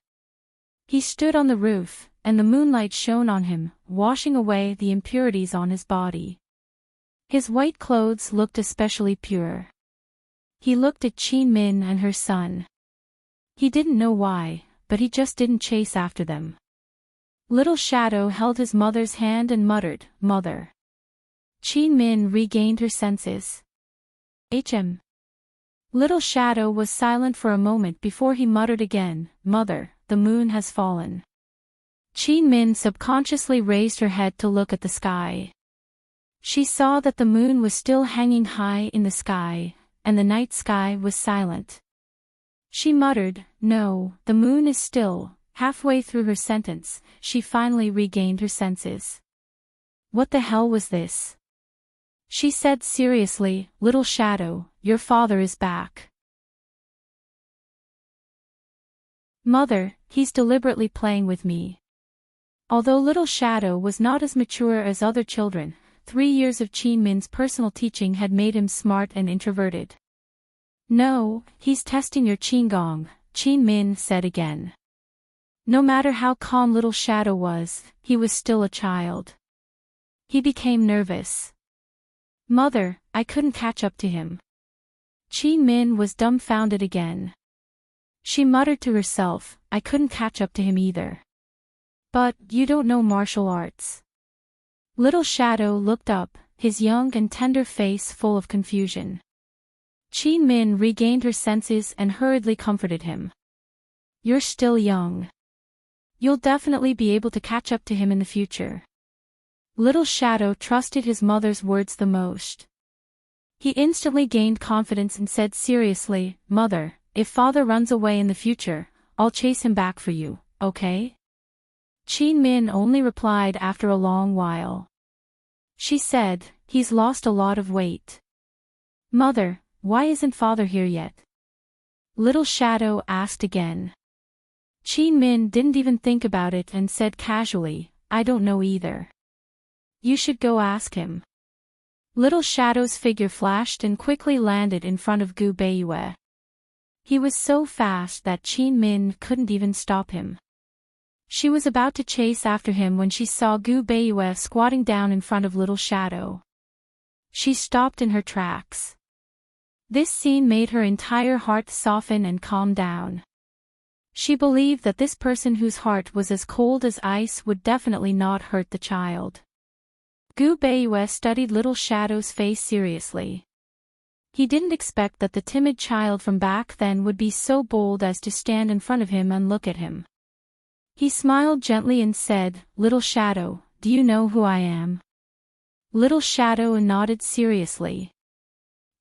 He stood on the roof, and the moonlight shone on him, washing away the impurities on his body. His white clothes looked especially pure. He looked at Qin Min and her son. He didn't know why, but he just didn't chase after them. Little Shadow held his mother's hand and muttered, "Mother." Qin Min regained her senses. "Hm." Little Shadow was silent for a moment before he muttered again, "Mother, the moon has fallen." Qin Min subconsciously raised her head to look at the sky. She saw that the moon was still hanging high in the sky, and the night sky was silent. She muttered, "No, the moon is still." Halfway through her sentence, she finally regained her senses. "What the hell was this?" She said seriously, "Little Shadow, your father is back." "Mother, he's deliberately playing with me." Although Little Shadow was not as mature as other children, 3 years of Qin Min's personal teaching had made him smart and introverted. "No, he's testing your qigong," Qin Min said again. No matter how calm Little Shadow was, he was still a child. He became nervous. "Mother, I couldn't catch up to him." Qin Min was dumbfounded again. She muttered to herself, "I couldn't catch up to him either." "But, you don't know martial arts." Little Shadow looked up, his young and tender face full of confusion. Qin Min regained her senses and hurriedly comforted him. "You're still young. You'll definitely be able to catch up to him in the future." Little Shadow trusted his mother's words the most. He instantly gained confidence and said seriously, "Mother, if father runs away in the future, I'll chase him back for you, okay?" Qin Min only replied after a long while. She said, "He's lost a lot of weight." "Mother, why isn't father here yet?" Little Shadow asked again. Qin Min didn't even think about it and said casually, "I don't know either. You should go ask him." Little Shadow's figure flashed and quickly landed in front of Gu Beiyue. He was so fast that Qin Min couldn't even stop him. She was about to chase after him when she saw Gu Beiyue squatting down in front of Little Shadow. She stopped in her tracks. This scene made her entire heart soften and calm down. She believed that this person whose heart was as cold as ice would definitely not hurt the child. Gu Beiyue studied Little Shadow's face seriously. He didn't expect that the timid child from back then would be so bold as to stand in front of him and look at him. He smiled gently and said, "Little Shadow, do you know who I am?" Little Shadow nodded seriously.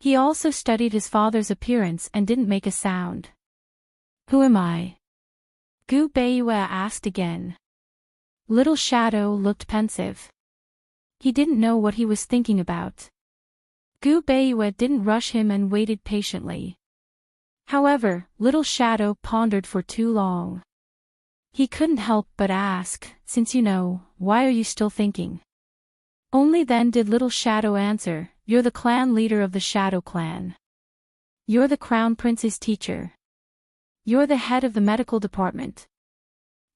He also studied his father's appearance and didn't make a sound. "Who am I?" Gu Beiyue asked again. Little Shadow looked pensive. He didn't know what he was thinking about. Gu Beiyue didn't rush him and waited patiently. However, Little Shadow pondered for too long. He couldn't help but ask, "Since you know, why are you still thinking?" Only then did Little Shadow answer, "You're the clan leader of the Shadow Clan. You're the Crown Prince's teacher. You're the head of the medical department."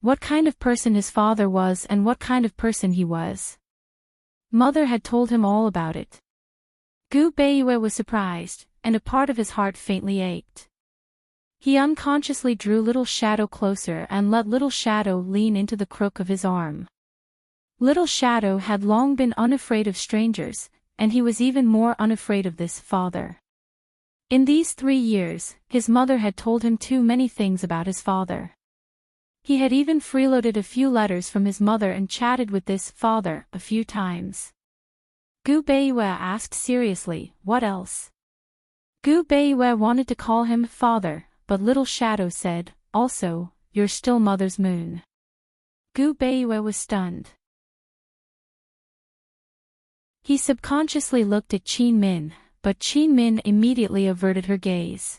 What kind of person his father was and what kind of person he was. Mother had told him all about it. Gu Beiyue was surprised, and a part of his heart faintly ached. He unconsciously drew Little Shadow closer and let Little Shadow lean into the crook of his arm. Little Shadow had long been unafraid of strangers, and he was even more unafraid of this father. In these 3 years, his mother had told him too many things about his father. He had even freeloaded a few letters from his mother and chatted with this father a few times. Gu Beiyue asked seriously, "What else?" Gu Beiyue wanted to call him father, but Little Shadow said, "Also, you're still mother's moon." Gu Beiyue was stunned. He subconsciously looked at Qin Min, but Qin Min immediately averted her gaze.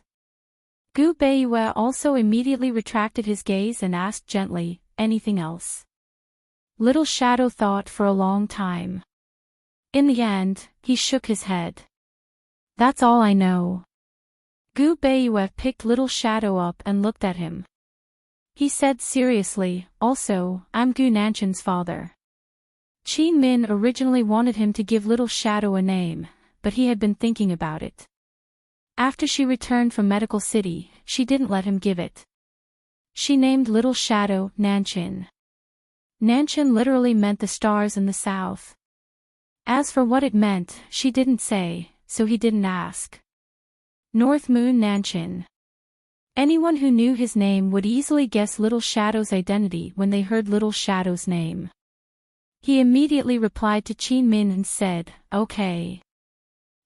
Gu Beiyue also immediately retracted his gaze and asked gently, "Anything else?" Little Shadow thought for a long time. In the end, he shook his head. "That's all I know." Gu Beiyue picked Little Shadow up and looked at him. He said seriously, "Also, I'm Gu Nanchin's father." Qin Min originally wanted him to give Little Shadow a name, but he had been thinking about it. After she returned from Medical City, she didn't let him give it. She named Little Shadow Nanchin. Nanchin literally meant the stars in the south. As for what it meant, she didn't say, so he didn't ask. North Moon Nanchin. Anyone who knew his name would easily guess Little Shadow's identity when they heard Little Shadow's name. He immediately replied to Qin Min and said, "Okay."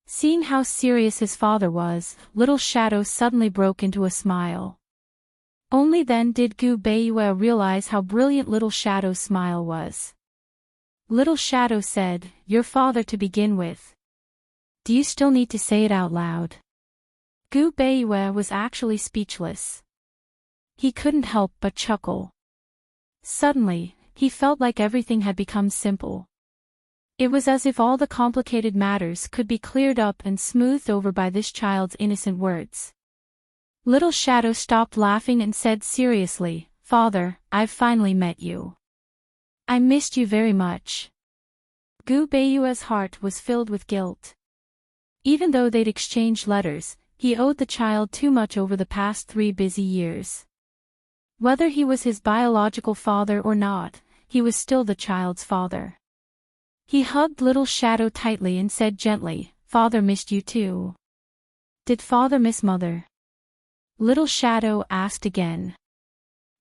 Seeing how serious his father was, Little Shadow suddenly broke into a smile. Only then did Gu Beiyue realize how brilliant Little Shadow's smile was. Little Shadow said, "Your father to begin with. Do you still need to say it out loud?" Gu Beiyue was actually speechless. He couldn't help but chuckle. Suddenly, he felt like everything had become simple. It was as if all the complicated matters could be cleared up and smoothed over by this child's innocent words. Little Shadow stopped laughing and said seriously, "Father, I've finally met you. I missed you very much." Gu Beiyue's heart was filled with guilt. Even though they'd exchanged letters, he owed the child too much over the past 3 busy years. Whether he was his biological father or not, he was still the child's father. He hugged Little Shadow tightly and said gently, "Father missed you too." "Did father miss mother?" Little Shadow asked again.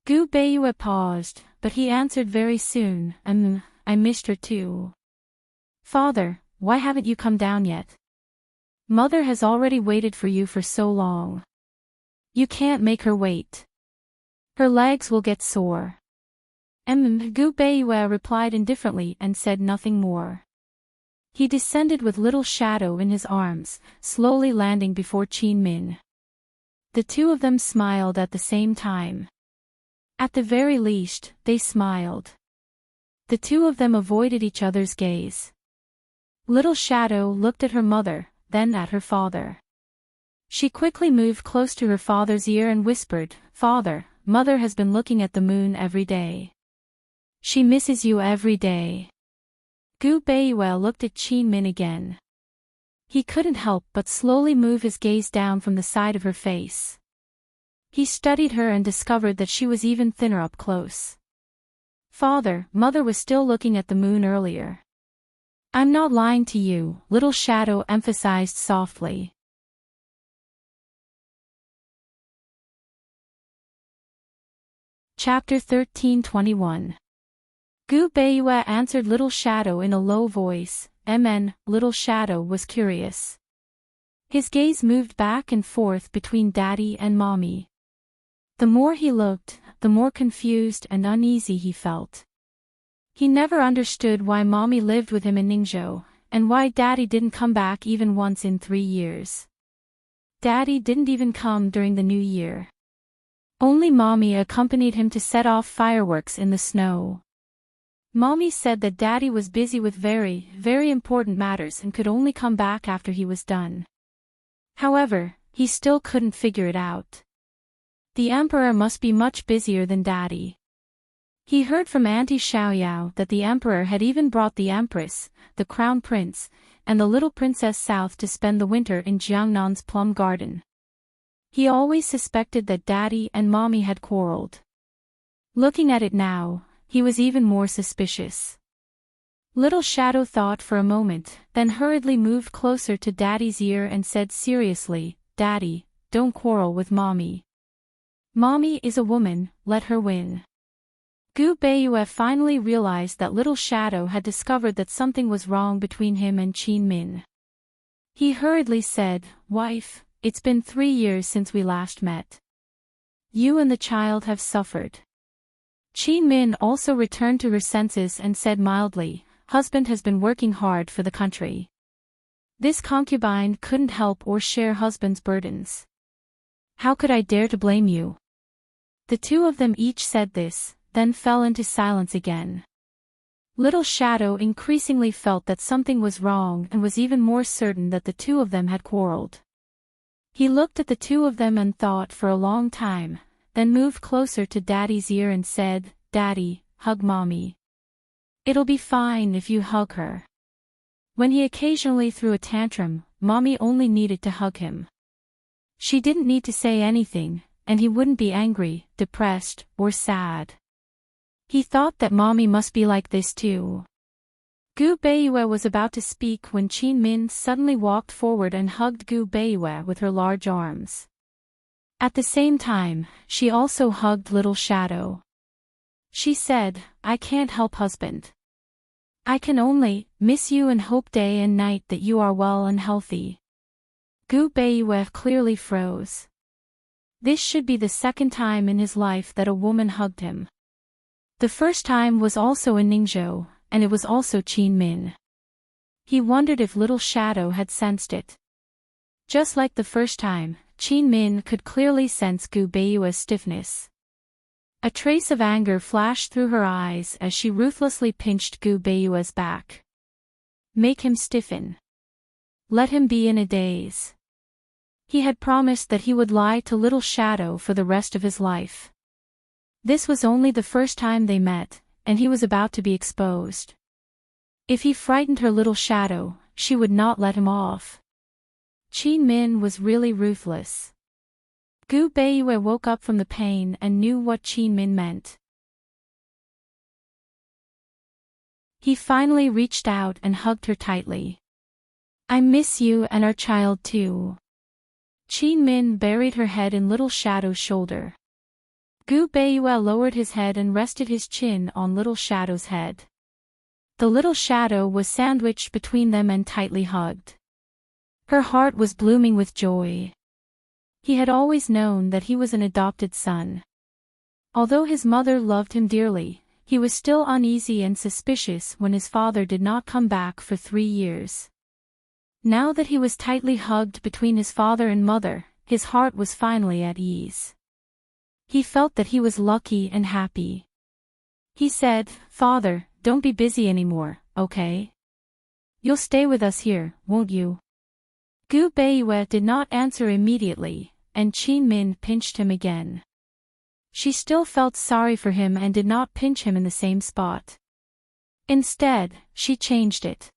Gu Beiyue paused, but he answered very soon, I missed her too." "Father, why haven't you come down yet? Mother has already waited for you for so long. You can't make her wait. Her legs will get sore." Gu Beiyue replied indifferently and said nothing more. He descended with Little Shadow in his arms, slowly landing before Qin Min. The two of them smiled at the same time. At the very least, they smiled. The two of them avoided each other's gaze. Little Shadow looked at her mother, then at her father. She quickly moved close to her father's ear and whispered, "Father, mother has been looking at the moon every day. She misses you every day." Gu Beiyue looked at Qin Min again. He couldn't help but slowly move his gaze down from the side of her face. He studied her and discovered that she was even thinner up close. "Father, mother was still looking at the moon earlier." "I'm not lying to you," Little Shadow emphasized softly. Chapter 13:21. Gu Beiyue answered Little Shadow in a low voice. Little Shadow was curious. His gaze moved back and forth between Daddy and Mommy. The more he looked, the more confused and uneasy he felt. He never understood why Mommy lived with him in Ningzhou, and why Daddy didn't come back even once in 3 years. Daddy didn't even come during the New Year. Only Mommy accompanied him to set off fireworks in the snow. Mommy said that Daddy was busy with very, very important matters and could only come back after he was done. However, he still couldn't figure it out. The Emperor must be much busier than Daddy. He heard from Auntie Xiaoyao that the Emperor had even brought the Empress, the Crown Prince, and the little princess south to spend the winter in Jiangnan's plum garden. He always suspected that Daddy and Mommy had quarreled. Looking at it now, he was even more suspicious. Little Shadow thought for a moment, then hurriedly moved closer to Daddy's ear and said seriously, "Daddy, don't quarrel with Mommy. Mommy is a woman, let her win." Gu Beiyue finally realized that Little Shadow had discovered that something was wrong between him and Qin Min. He hurriedly said, "Wife, it's been 3 years since we last met. You and the child have suffered." Qin Min also returned to her senses and said mildly, "Husband has been working hard for the country." This concubine couldn't help or share husband's burdens. "How could I dare to blame you?" The two of them each said this, then fell into silence again. Little Shadow increasingly felt that something was wrong and was even more certain that the two of them had quarreled. He looked at the two of them and thought for a long time, then moved closer to Daddy's ear and said, "Daddy, hug Mommy. It'll be fine if you hug her." When he occasionally threw a tantrum, Mommy only needed to hug him. She didn't need to say anything, and he wouldn't be angry, depressed, or sad. He thought that Mommy must be like this too. Gu Beiyue was about to speak when Qin Min suddenly walked forward and hugged Gu Beiyue with her large arms. At the same time, she also hugged Little Shadow. She said, "I can't help husband. I can only miss you and hope day and night that you are well and healthy." Gu Beiyue clearly froze. This should be the second time in his life that a woman hugged him. The first time was also in Ningzhou, and it was also Qin Min. He wondered if Little Shadow had sensed it. Just like the first time, Qin Min could clearly sense Gu Beiyue's stiffness. A trace of anger flashed through her eyes as she ruthlessly pinched Gu Beiyue's back. Make him stiffen. Let him be in a daze. He had promised that he would lie to Little Shadow for the rest of his life. This was only the first time they met, and he was about to be exposed. If he frightened her Little Shadow, she would not let him off. Qin Min was really ruthless. Gu Beiyue woke up from the pain and knew what Qin Min meant. He finally reached out and hugged her tightly. "I miss you and our child too." Qin Min buried her head in Little Shadow's shoulder. Gu Beiyue lowered his head and rested his chin on Little Shadow's head. The Little Shadow was sandwiched between them and tightly hugged. Her heart was blooming with joy. He had always known that he was an adopted son. Although his mother loved him dearly, he was still uneasy and suspicious when his father did not come back for 3 years. Now that he was tightly hugged between his father and mother, his heart was finally at ease. He felt that he was lucky and happy. He said, "Father, don't be busy anymore, okay? You'll stay with us here, won't you?" Gu Beiyue did not answer immediately, and Qin Min pinched him again. She still felt sorry for him and did not pinch him in the same spot. Instead, she changed it.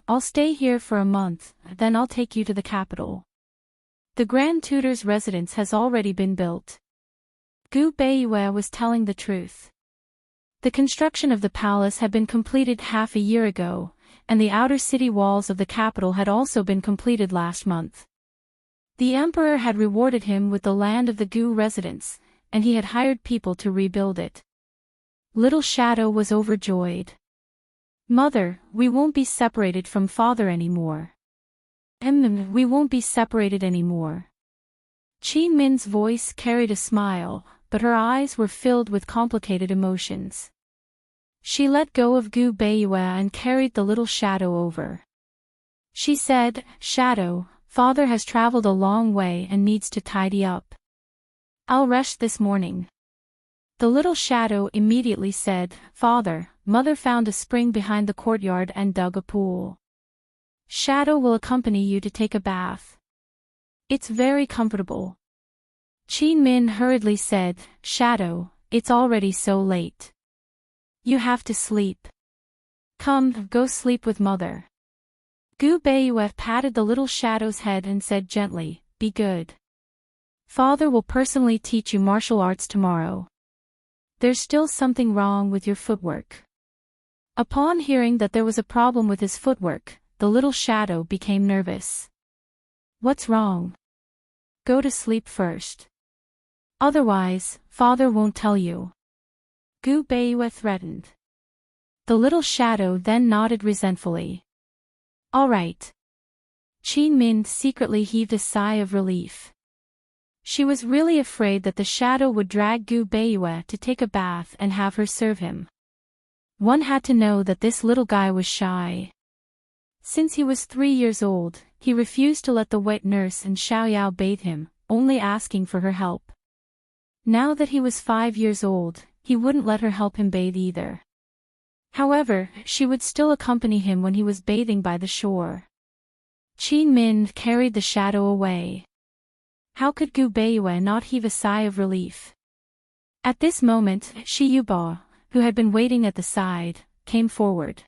"I'll stay here for a month, then I'll take you to the capital. The Grand Tutor's residence has already been built." Gu Beiyue was telling the truth. The construction of the palace had been completed half a year ago, and the outer city walls of the capital had also been completed last month. The emperor had rewarded him with the land of the Gu residence, and he had hired people to rebuild it. Little Shadow was overjoyed. "Mother, we won't be separated from father anymore." We won't be separated anymore." Qin Min's voice carried a smile, but her eyes were filled with complicated emotions. She let go of Gu Beiyue and carried the little Shadow over. She said, "Shadow, father has traveled a long way and needs to tidy up. I'll rest this morning." The little Shadow immediately said, "Father, mother found a spring behind the courtyard and dug a pool. Shadow will accompany you to take a bath. It's very comfortable." Qin Min hurriedly said, "Shadow, it's already so late. You have to sleep. Come, go sleep with mother." Gu Beiyue patted the little Shadow's head and said gently, "Be good. Father will personally teach you martial arts tomorrow. There's still something wrong with your footwork." Upon hearing that there was a problem with his footwork, the little Shadow became nervous. "What's wrong? Go to sleep first. Otherwise, father won't tell you." Gu Beiyue threatened. The little Shadow then nodded resentfully. "All right." Qin Min secretly heaved a sigh of relief. She was really afraid that the Shadow would drag Gu Beiyue to take a bath and have her serve him. One had to know that this little guy was shy. Since he was 3 years old, he refused to let the wet nurse and Xiaoyao bathe him, only asking for her help. Now that he was 5 years old, he wouldn't let her help him bathe either. However, she would still accompany him when he was bathing by the shore. Qin Min carried the Shadow away. How could Gu Beiyue not heave a sigh of relief? At this moment, Shi Yuba, who had been waiting at the side, came forward.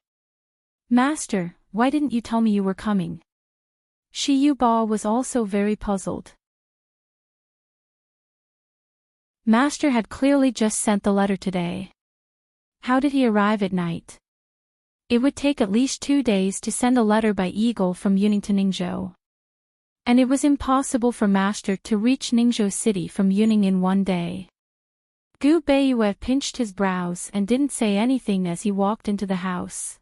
"Master, why didn't you tell me you were coming?" Shi Yuba was also very puzzled. Master had clearly just sent the letter today. How did he arrive at night? It would take at least 2 days to send a letter by eagle from Yuning to Ningzhou. And it was impossible for Master to reach Ningzhou City from Yuning in 1 day. Gu Beiyue pinched his brows and didn't say anything as he walked into the house.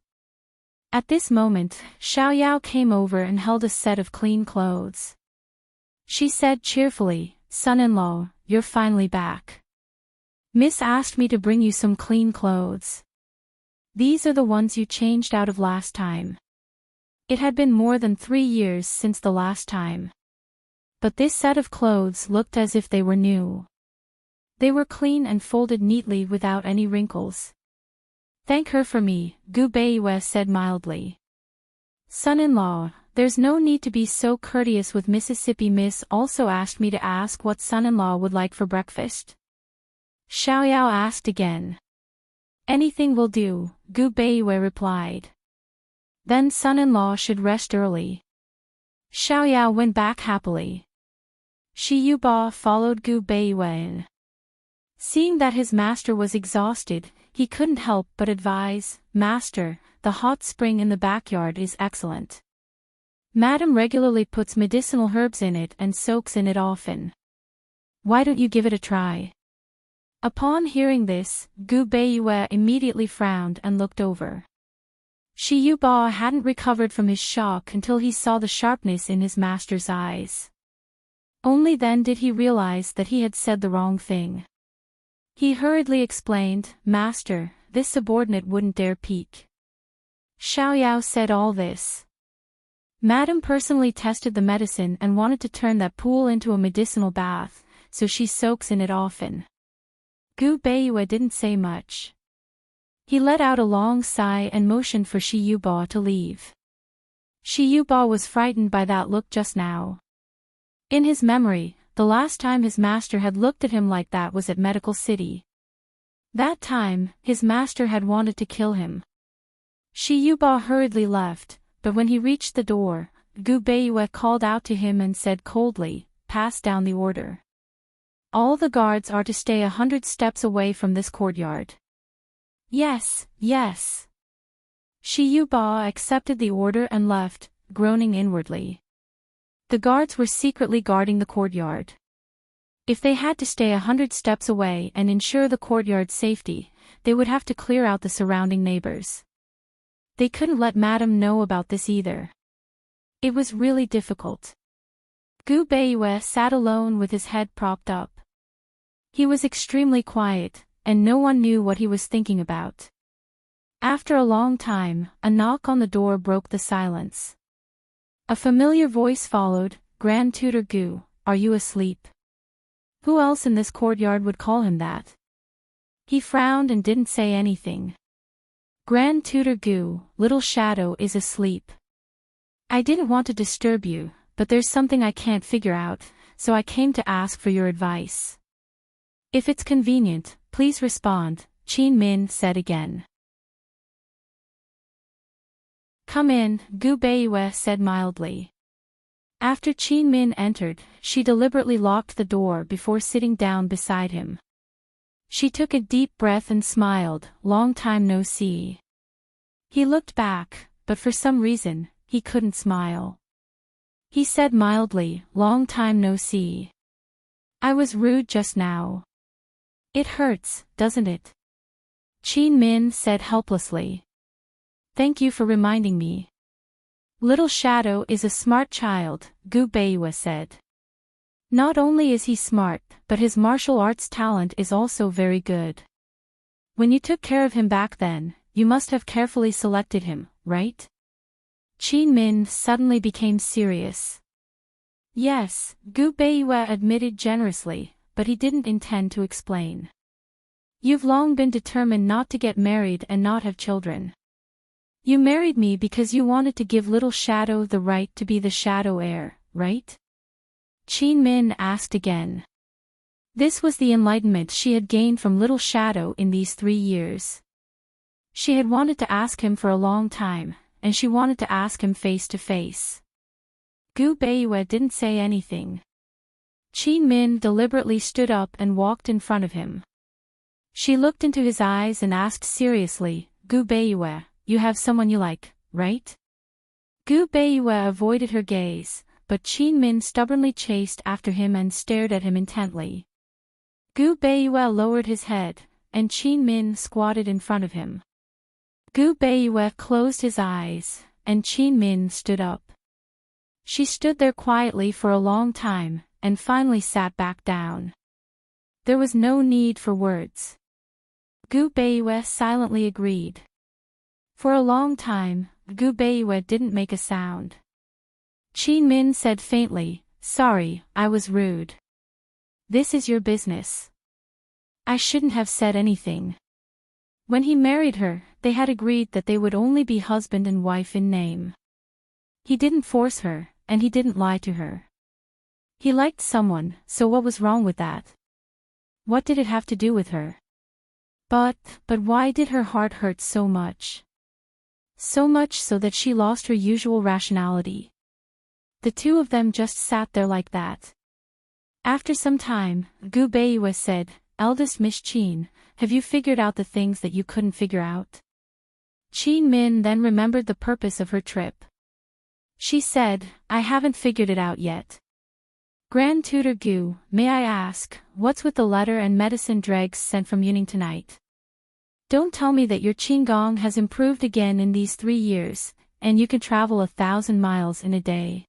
At this moment, Xiaoyao came over and held a set of clean clothes. She said cheerfully, "Son-in-law, you're finally back. Miss asked me to bring you some clean clothes. These are the ones you changed out of last time." It had been more than 3 years since the last time. But this set of clothes looked as if they were new. They were clean and folded neatly without any wrinkles. "Thank her for me," Gu Beiyue said mildly. "Son-in-law, there's no need to be so courteous with Mississippi Miss also asked me to ask what son-in-law would like for breakfast." Xiaoyao asked again. "Anything will do," Gu Beiyue replied. "Then son-in-law should rest early." Xiaoyao went back happily. Shi Yuba followed Gu Beiyue. Seeing that his master was exhausted, he couldn't help but advise, "Master, the hot spring in the backyard is excellent. Madam regularly puts medicinal herbs in it and soaks in it often. Why don't you give it a try?" Upon hearing this, Gu Beiyue immediately frowned and looked over. Shi Yuba hadn't recovered from his shock until he saw the sharpness in his master's eyes. Only then did he realize that he had said the wrong thing. He hurriedly explained, "Master, this subordinate wouldn't dare peek." Xiaoyao said all this. Madam personally tested the medicine and wanted to turn that pool into a medicinal bath, so she soaks in it often. Gu Beiyue didn't say much. He let out a long sigh and motioned for Shi Yuba to leave. Shi Yuba was frightened by that look just now. In his memory, the last time his master had looked at him like that was at Medical City. That time, his master had wanted to kill him. Shi Yuba hurriedly left, but when he reached the door, Gu Beiyue called out to him and said coldly, "Pass down the order. All the guards are to stay 100 steps away from this courtyard." "Yes, yes." Shi Yuba accepted the order and left, groaning inwardly. The guards were secretly guarding the courtyard. If they had to stay 100 steps away and ensure the courtyard's safety, they would have to clear out the surrounding neighbors. They couldn't let Madame know about this either. It was really difficult. Gu Beiyue sat alone with his head propped up. He was extremely quiet, and no one knew what he was thinking about. After a long time, a knock on the door broke the silence. A familiar voice followed, "Grand Tutor Gu, are you asleep?" Who else in this courtyard would call him that? He frowned and didn't say anything. "Grand Tutor Gu, little Shadow is asleep. I didn't want to disturb you, but there's something I can't figure out, so I came to ask for your advice." "If it's convenient, please respond," Qin Min said again. "Come in," Gu Beiyue said mildly. After Qin Min entered, she deliberately locked the door before sitting down beside him. She took a deep breath and smiled, "Long time no see." He looked back, but for some reason, he couldn't smile. He said mildly, "Long time no see. I was rude just now. It hurts, doesn't it?" Qin Min said helplessly. "Thank you for reminding me." "Little Shadow is a smart child," Gu Beiyue said. "Not only is he smart, but his martial arts talent is also very good. When you took care of him back then, you must have carefully selected him, right?" Qin Min suddenly became serious. "Yes," Gu Beiyue admitted generously, but he didn't intend to explain. "You've long been determined not to get married and not have children. You married me because you wanted to give little Shadow the right to be the shadow heir, right?" Qin Min asked again. This was the enlightenment she had gained from little Shadow in these 3 years. She had wanted to ask him for a long time, and she wanted to ask him face to face. Gu Beiyue didn't say anything. Qin Min deliberately stood up and walked in front of him. She looked into his eyes and asked seriously, "Gu Beiyue, you have someone you like, right?" Gu Beiyue avoided her gaze, but Qin Min stubbornly chased after him and stared at him intently. Gu Beiyue lowered his head, and Qin Min squatted in front of him. Gu Beiyue closed his eyes, and Qin Min stood up. She stood there quietly for a long time, and finally sat back down. There was no need for words. Gu Beiyue silently agreed. For a long time, Gu Beiyue didn't make a sound. Qin Min said faintly, "Sorry, I was rude. This is your business. I shouldn't have said anything." When he married her, they had agreed that they would only be husband and wife in name. He didn't force her, and he didn't lie to her. He liked someone, so what was wrong with that? What did it have to do with her? But why did her heart hurt so much? So much so that she lost her usual rationality. The two of them just sat there like that. After some time, Gu Beiyue said, "Eldest Miss Qin, have you figured out the things that you couldn't figure out?" Qin Min then remembered the purpose of her trip. She said, "I haven't figured it out yet. Grand Tutor Gu, may I ask, what's with the letter and medicine dregs sent from Yuning tonight? Don't tell me that your Qinggong has improved again in these 3 years, and you can travel 1,000 miles in a day.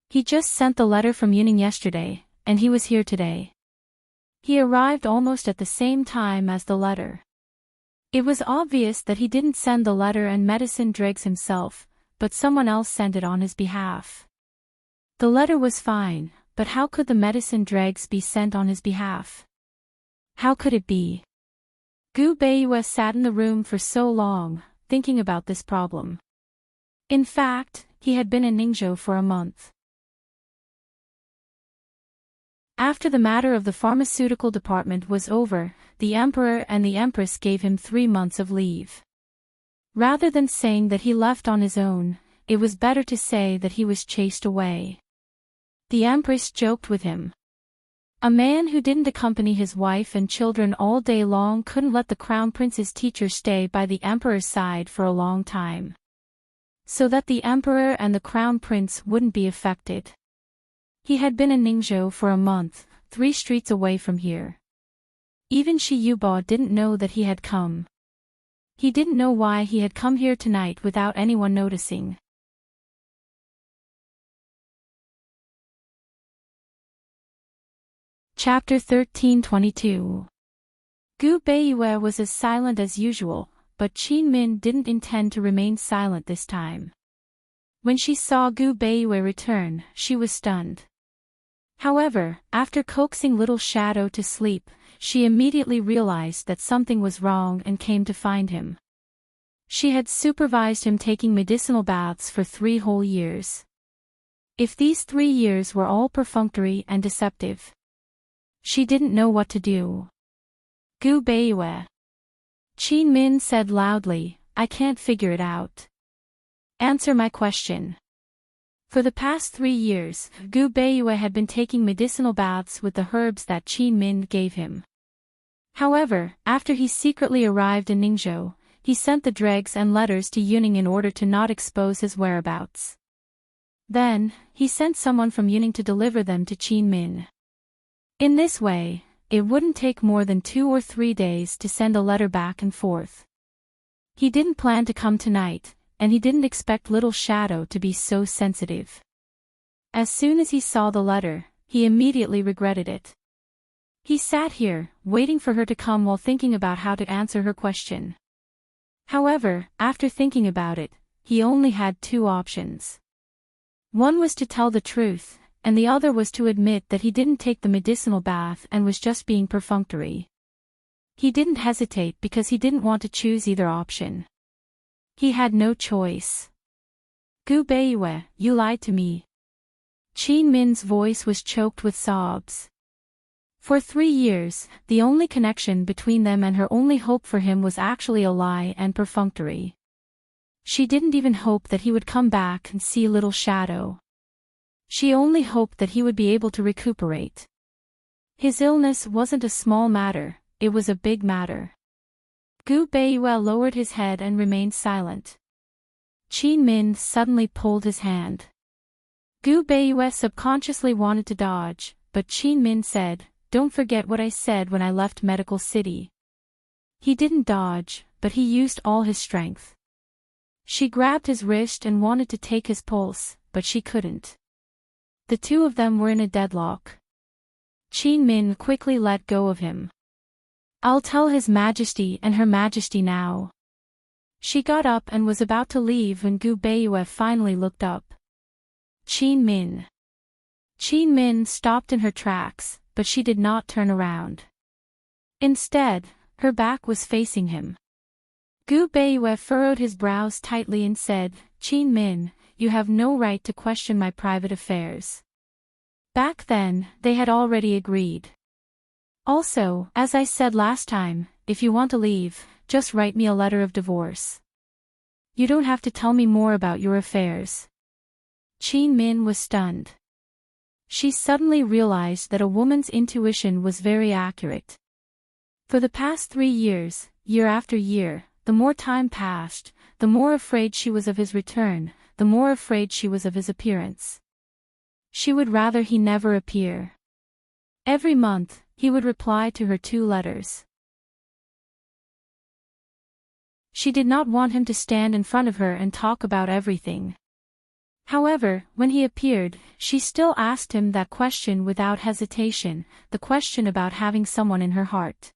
He just sent the letter from Yuning yesterday, and he was here today. He arrived almost at the same time as the letter." It was obvious that he didn't send the letter and medicine dregs himself, but someone else sent it on his behalf. The letter was fine, but how could the medicine dregs be sent on his behalf? How could it be? Gu Beiyue sat in the room for so long, thinking about this problem. In fact, he had been in Ningzhou for a month. After the matter of the pharmaceutical department was over, the Emperor and the Empress gave him 3 months of leave. Rather than saying that he left on his own, it was better to say that he was chased away. The Empress joked with him. A man who didn't accompany his wife and children all day long couldn't let the Crown Prince's teacher stay by the Emperor's side for a long time. So that the Emperor and the Crown Prince wouldn't be affected. He had been in Ningzhou for a month, 3 streets away from here. Even Shiyuba didn't know that he had come. He didn't know why he had come here tonight without anyone noticing. Chapter 13:22. Gu Beiyue was as silent as usual, but Qin Min didn't intend to remain silent this time. When she saw Gu Beiyue return, she was stunned. However, after coaxing Little Shadow to sleep, she immediately realized that something was wrong and came to find him. She had supervised him taking medicinal baths for 3 whole years. If these 3 years were all perfunctory and deceptive, she didn't know what to do. Gu Beiyue. Qin Min said loudly, I can't figure it out. Answer my question. For the past 3 years, Gu Beiyue had been taking medicinal baths with the herbs that Qin Min gave him. However, after he secretly arrived in Ningzhou, he sent the dregs and letters to Yuning in order to not expose his whereabouts. Then, he sent someone from Yuning to deliver them to Qin Min. In this way, it wouldn't take more than 2 or 3 days to send a letter back and forth. He didn't plan to come tonight, and he didn't expect Little Shadow to be so sensitive. As soon as he saw the letter, he immediately regretted it. He sat here, waiting for her to come while thinking about how to answer her question. However, after thinking about it, he only had 2 options. One was to tell the truth, and the other was to admit that he didn't take the medicinal bath and was just being perfunctory. He didn't hesitate because he didn't want to choose either option. He had no choice. Gu Beiyue, you lied to me. Qin Min's voice was choked with sobs. For 3 years, the only connection between them and her only hope for him was actually a lie and perfunctory. She didn't even hope that he would come back and see Little Shadow. She only hoped that he would be able to recuperate. His illness wasn't a small matter, it was a big matter. Gu Beiyue lowered his head and remained silent. Qin Min suddenly pulled his hand. Gu Beiyue subconsciously wanted to dodge, but Qin Min said, Don't forget what I said when I left Medical City. He didn't dodge, but he used all his strength. She grabbed his wrist and wanted to take his pulse, but she couldn't. The 2 of them were in a deadlock. Qin Min quickly let go of him. I'll tell His Majesty and Her Majesty now. She got up and was about to leave when Gu Beiyue finally looked up. Qin Min. Qin Min stopped in her tracks, but she did not turn around. Instead, her back was facing him. Gu Beiyue furrowed his brows tightly and said, Qin Min, you have no right to question my private affairs. Back then, they had already agreed. Also, as I said last time, if you want to leave, just write me a letter of divorce. You don't have to tell me more about your affairs. Qin Min was stunned. She suddenly realized that a woman's intuition was very accurate. For the past 3 years, year after year, the more time passed, the more afraid she was of his return, the more afraid she was of his appearance. She would rather he never appear. Every month, he would reply to her 2 letters. She did not want him to stand in front of her and talk about everything. However, when he appeared, she still asked him that question without hesitation, the question about having someone in her heart.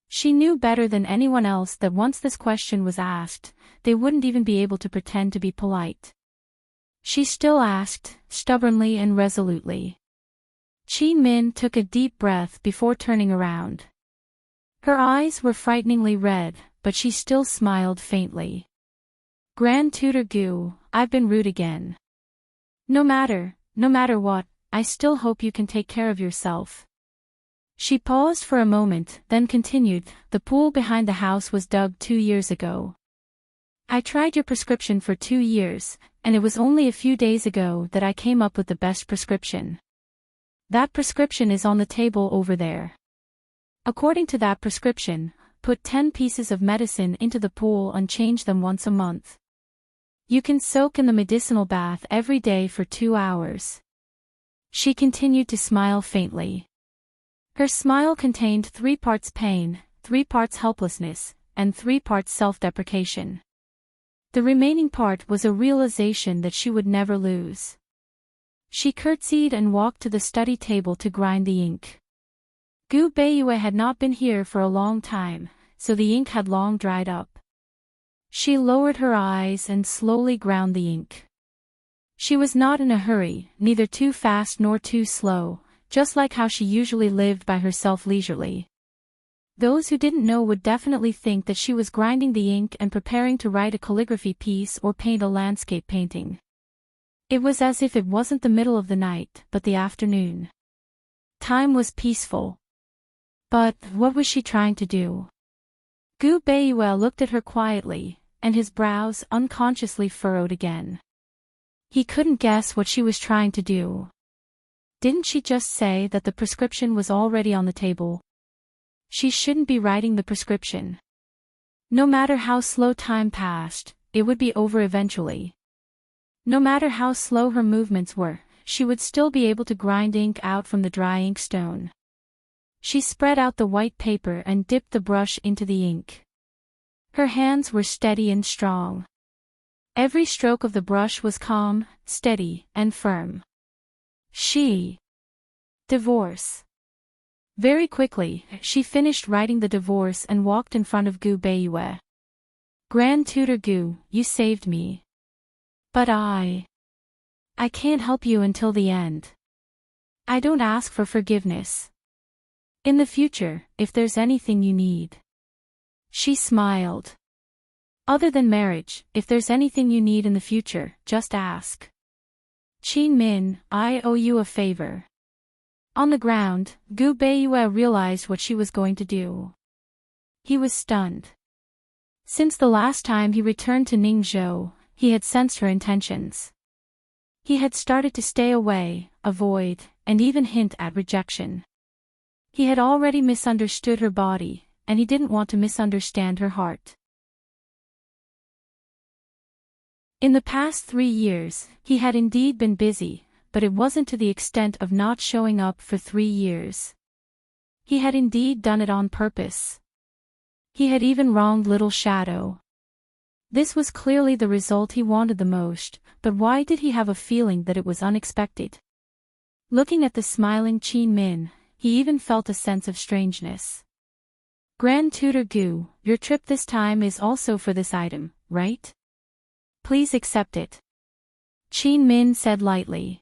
She knew better than anyone else that once this question was asked, they wouldn't even be able to pretend to be polite. She still asked, stubbornly and resolutely. Qin Min took a deep breath before turning around. Her eyes were frighteningly red, but she still smiled faintly. Grand Tutor Gu, I've been rude again. No matter what, I still hope you can take care of yourself. She paused for a moment, then continued, the pool behind the house was dug 2 years ago. I tried your prescription for 2 years, and it was only a few days ago that I came up with the best prescription. That prescription is on the table over there. According to that prescription, put 10 pieces of medicine into the pool and change them once a month. You can soak in the medicinal bath every day for 2 hours. She continued to smile faintly. Her smile contained 3 parts pain, 3 parts helplessness, and 3 parts self-deprecation. The remaining part was a realization that she would never lose. She curtsied and walked to the study table to grind the ink. Gu Beiyue had not been here for a long time, so the ink had long dried up. She lowered her eyes and slowly ground the ink. She was not in a hurry, neither too fast nor too slow, just like how she usually lived by herself leisurely. Those who didn't know would definitely think that she was grinding the ink and preparing to write a calligraphy piece or paint a landscape painting. It was as if it wasn't the middle of the night, but the afternoon. Time was peaceful. But what was she trying to do? Gu Beiyue looked at her quietly, and his brows unconsciously furrowed again. He couldn't guess what she was trying to do. Didn't she just say that the prescription was already on the table? She shouldn't be writing the prescription. No matter how slow time passed, it would be over eventually. No matter how slow her movements were, she would still be able to grind ink out from the dry inkstone. She spread out the white paper and dipped the brush into the ink. Her hands were steady and strong. Every stroke of the brush was calm, steady, and firm. Divorce. Very quickly, she finished writing the divorce and walked in front of Gu Beiyue. Grand Tutor Gu, you saved me. But I can't help you until the end. I don't ask for forgiveness. In the future, if there's anything you need. She smiled. Other than marriage, if there's anything you need in the future, just ask. Qin Min, I owe you a favor. On the ground, Gu Beiyue realized what she was going to do. He was stunned. Since the last time he returned to Ningzhou, he had sensed her intentions. He had started to stay away, avoid, and even hint at rejection. He had already misunderstood her body, and he didn't want to misunderstand her heart. In the past 3 years, he had indeed been busy, but it wasn't to the extent of not showing up for 3 years. He had indeed done it on purpose. He had even wronged Little Shadow. This was clearly the result he wanted the most, but why did he have a feeling that it was unexpected? Looking at the smiling Qin Min, he even felt a sense of strangeness. Grand Tutor Gu, your trip this time is also for this item, right? Please accept it. Qin Min said lightly.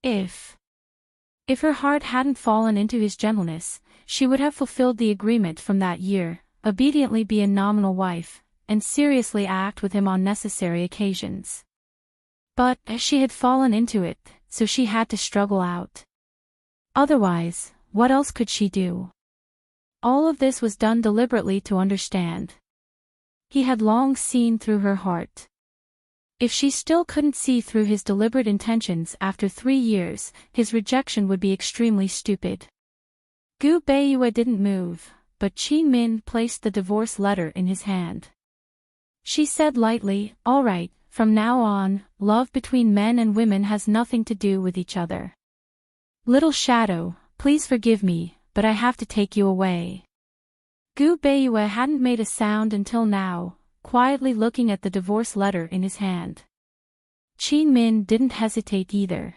If her heart hadn't fallen into his gentleness, she would have fulfilled the agreement from that year, obediently be a nominal wife, and seriously act with him on necessary occasions. But she had fallen into it, so she had to struggle out. Otherwise, what else could she do? All of this was done deliberately to understand. He had long seen through her heart. If she still couldn't see through his deliberate intentions after 3 years, his rejection would be extremely stupid. Gu Beiyue didn't move, but Qin Min placed the divorce letter in his hand. She said lightly, all right, from now on, love between men and women has nothing to do with each other. Little Shadow, please forgive me, but I have to take you away. Gu Beiyue hadn't made a sound until now, quietly looking at the divorce letter in his hand. Qin Min didn't hesitate either.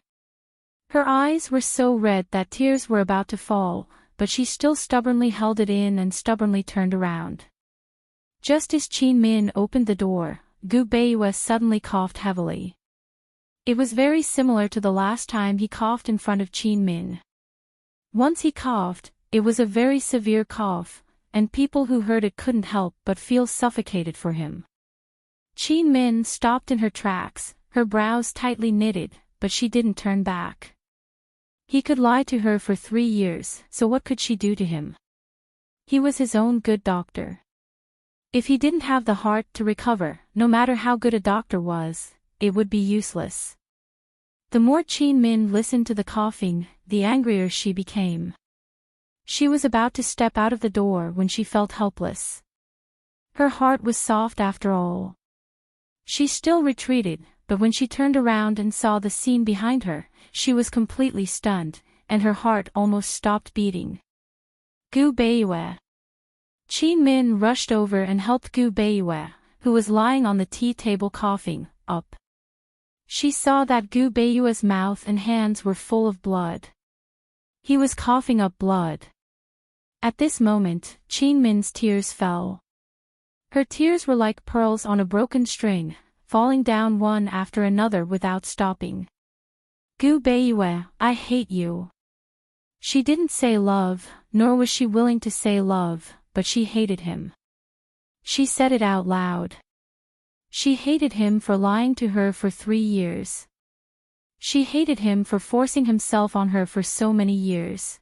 Her eyes were so red that tears were about to fall, but she still stubbornly held it in and stubbornly turned around. Just as Qin Min opened the door, Gu Beiyue suddenly coughed heavily. It was very similar to the last time he coughed in front of Qin Min. Once he coughed, it was a very severe cough, and people who heard it couldn't help but feel suffocated for him. Qin Min stopped in her tracks, her brows tightly knitted, but she didn't turn back. He could lie to her for 3 years, so what could she do to him? He was his own good doctor. If he didn't have the heart to recover, no matter how good a doctor was, it would be useless. The more Qin Min listened to the coughing, the angrier she became. She was about to step out of the door when she felt helpless. Her heart was soft after all. She still retreated, but when she turned around and saw the scene behind her, she was completely stunned, and her heart almost stopped beating. Gu Beiyue. Qin Min rushed over and helped Gu Beiyue, who was lying on the tea table coughing, up. She saw that Gu Beiyue's mouth and hands were full of blood. He was coughing up blood. At this moment, Qin Min's tears fell. Her tears were like pearls on a broken string, falling down one after another without stopping. Gu Beiyue, I hate you. She didn't say love, nor was she willing to say love, but she hated him. She said it out loud. She hated him for lying to her for 3 years. She hated him for forcing himself on her for so many years.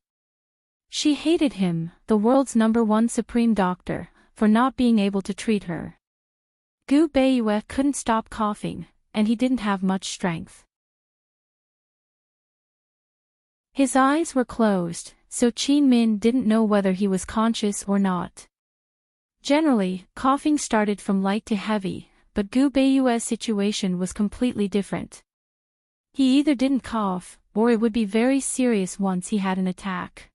She hated him, the world's #1 supreme doctor, for not being able to treat her. Gu Beiyue couldn't stop coughing, and he didn't have much strength. His eyes were closed, so Qin Min didn't know whether he was conscious or not. Generally, coughing started from light to heavy, but Gu Beiyue's situation was completely different. He either didn't cough, or it would be very serious once he had an attack.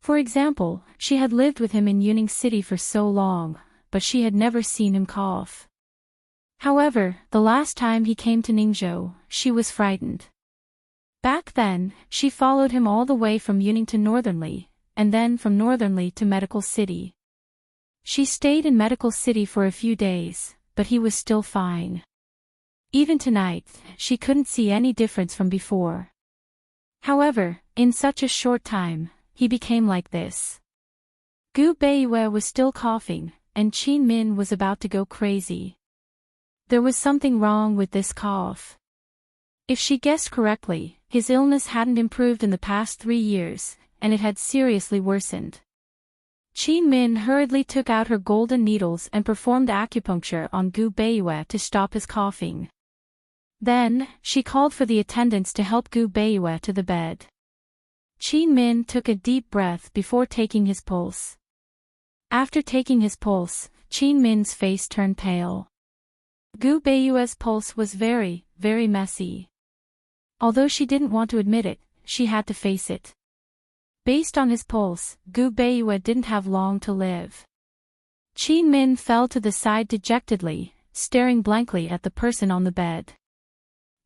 For example, she had lived with him in Yuning City for so long, but she had never seen him cough. However, the last time he came to Ningzhou, she was frightened. Back then, she followed him all the way from Yuning to Northernly, and then from Northernly to Medical City. She stayed in Medical City for a few days, but he was still fine. Even tonight, she couldn't see any difference from before. However, in such a short time, he became like this. Gu Beiyue was still coughing, and Qin Min was about to go crazy. There was something wrong with this cough. If she guessed correctly, his illness hadn't improved in the past 3 years, and it had seriously worsened. Qin Min hurriedly took out her golden needles and performed acupuncture on Gu Beiyue to stop his coughing. Then, she called for the attendants to help Gu Beiyue to the bed. Qin Min took a deep breath before taking his pulse. After taking his pulse, Qin Min's face turned pale. Gu Beiyue's pulse was very, very messy. Although she didn't want to admit it, she had to face it. Based on his pulse, Gu Beiyue didn't have long to live. Qin Min fell to the side dejectedly, staring blankly at the person on the bed.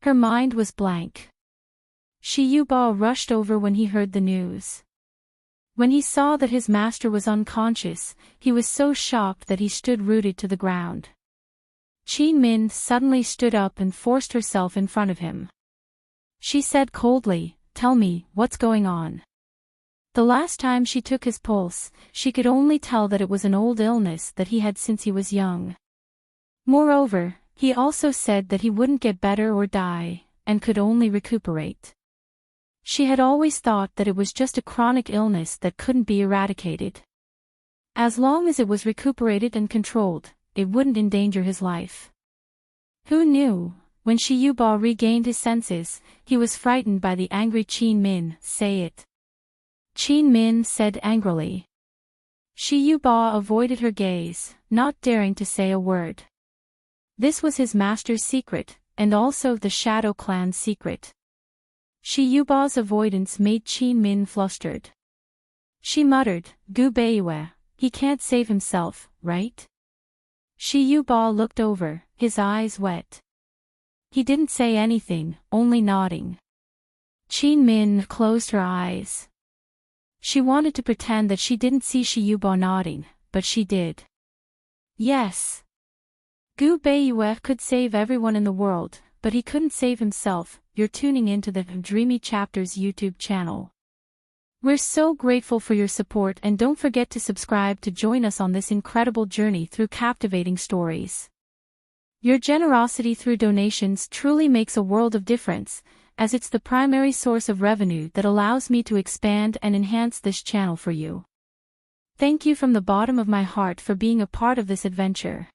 Her mind was blank. Shi Yuba rushed over when he heard the news. When he saw that his master was unconscious, he was so shocked that he stood rooted to the ground. Qin Min suddenly stood up and forced herself in front of him. She said coldly, "Tell me, what's going on?" The last time she took his pulse, she could only tell that it was an old illness that he had since he was young. Moreover, he also said that he wouldn't get better or die, and could only recuperate. She had always thought that it was just a chronic illness that couldn't be eradicated. As long as it was recuperated and controlled, it wouldn't endanger his life. Who knew? When Shi Yuba regained his senses, he was frightened by the angry Qin Min. "Say it." Qin Min said angrily. Shi Yuba avoided her gaze, not daring to say a word. This was his master's secret, and also the Shadow Clan's secret. Shi Yuba's avoidance made Qin Min flustered. She muttered, "Gu Beiyue, he can't save himself, right?" Shi Yuba looked over, his eyes wet. He didn't say anything, only nodding. Qin Min closed her eyes. She wanted to pretend that she didn't see Shi Yuba nodding, but she did. Yes. Gu Beiyue could save everyone in the world, but he couldn't save himself. You're tuning into the Dreamy Chapters YouTube channel. We're so grateful for your support, and don't forget to subscribe to join us on this incredible journey through captivating stories. Your generosity through donations truly makes a world of difference, as it's the primary source of revenue that allows me to expand and enhance this channel for you. Thank you from the bottom of my heart for being a part of this adventure.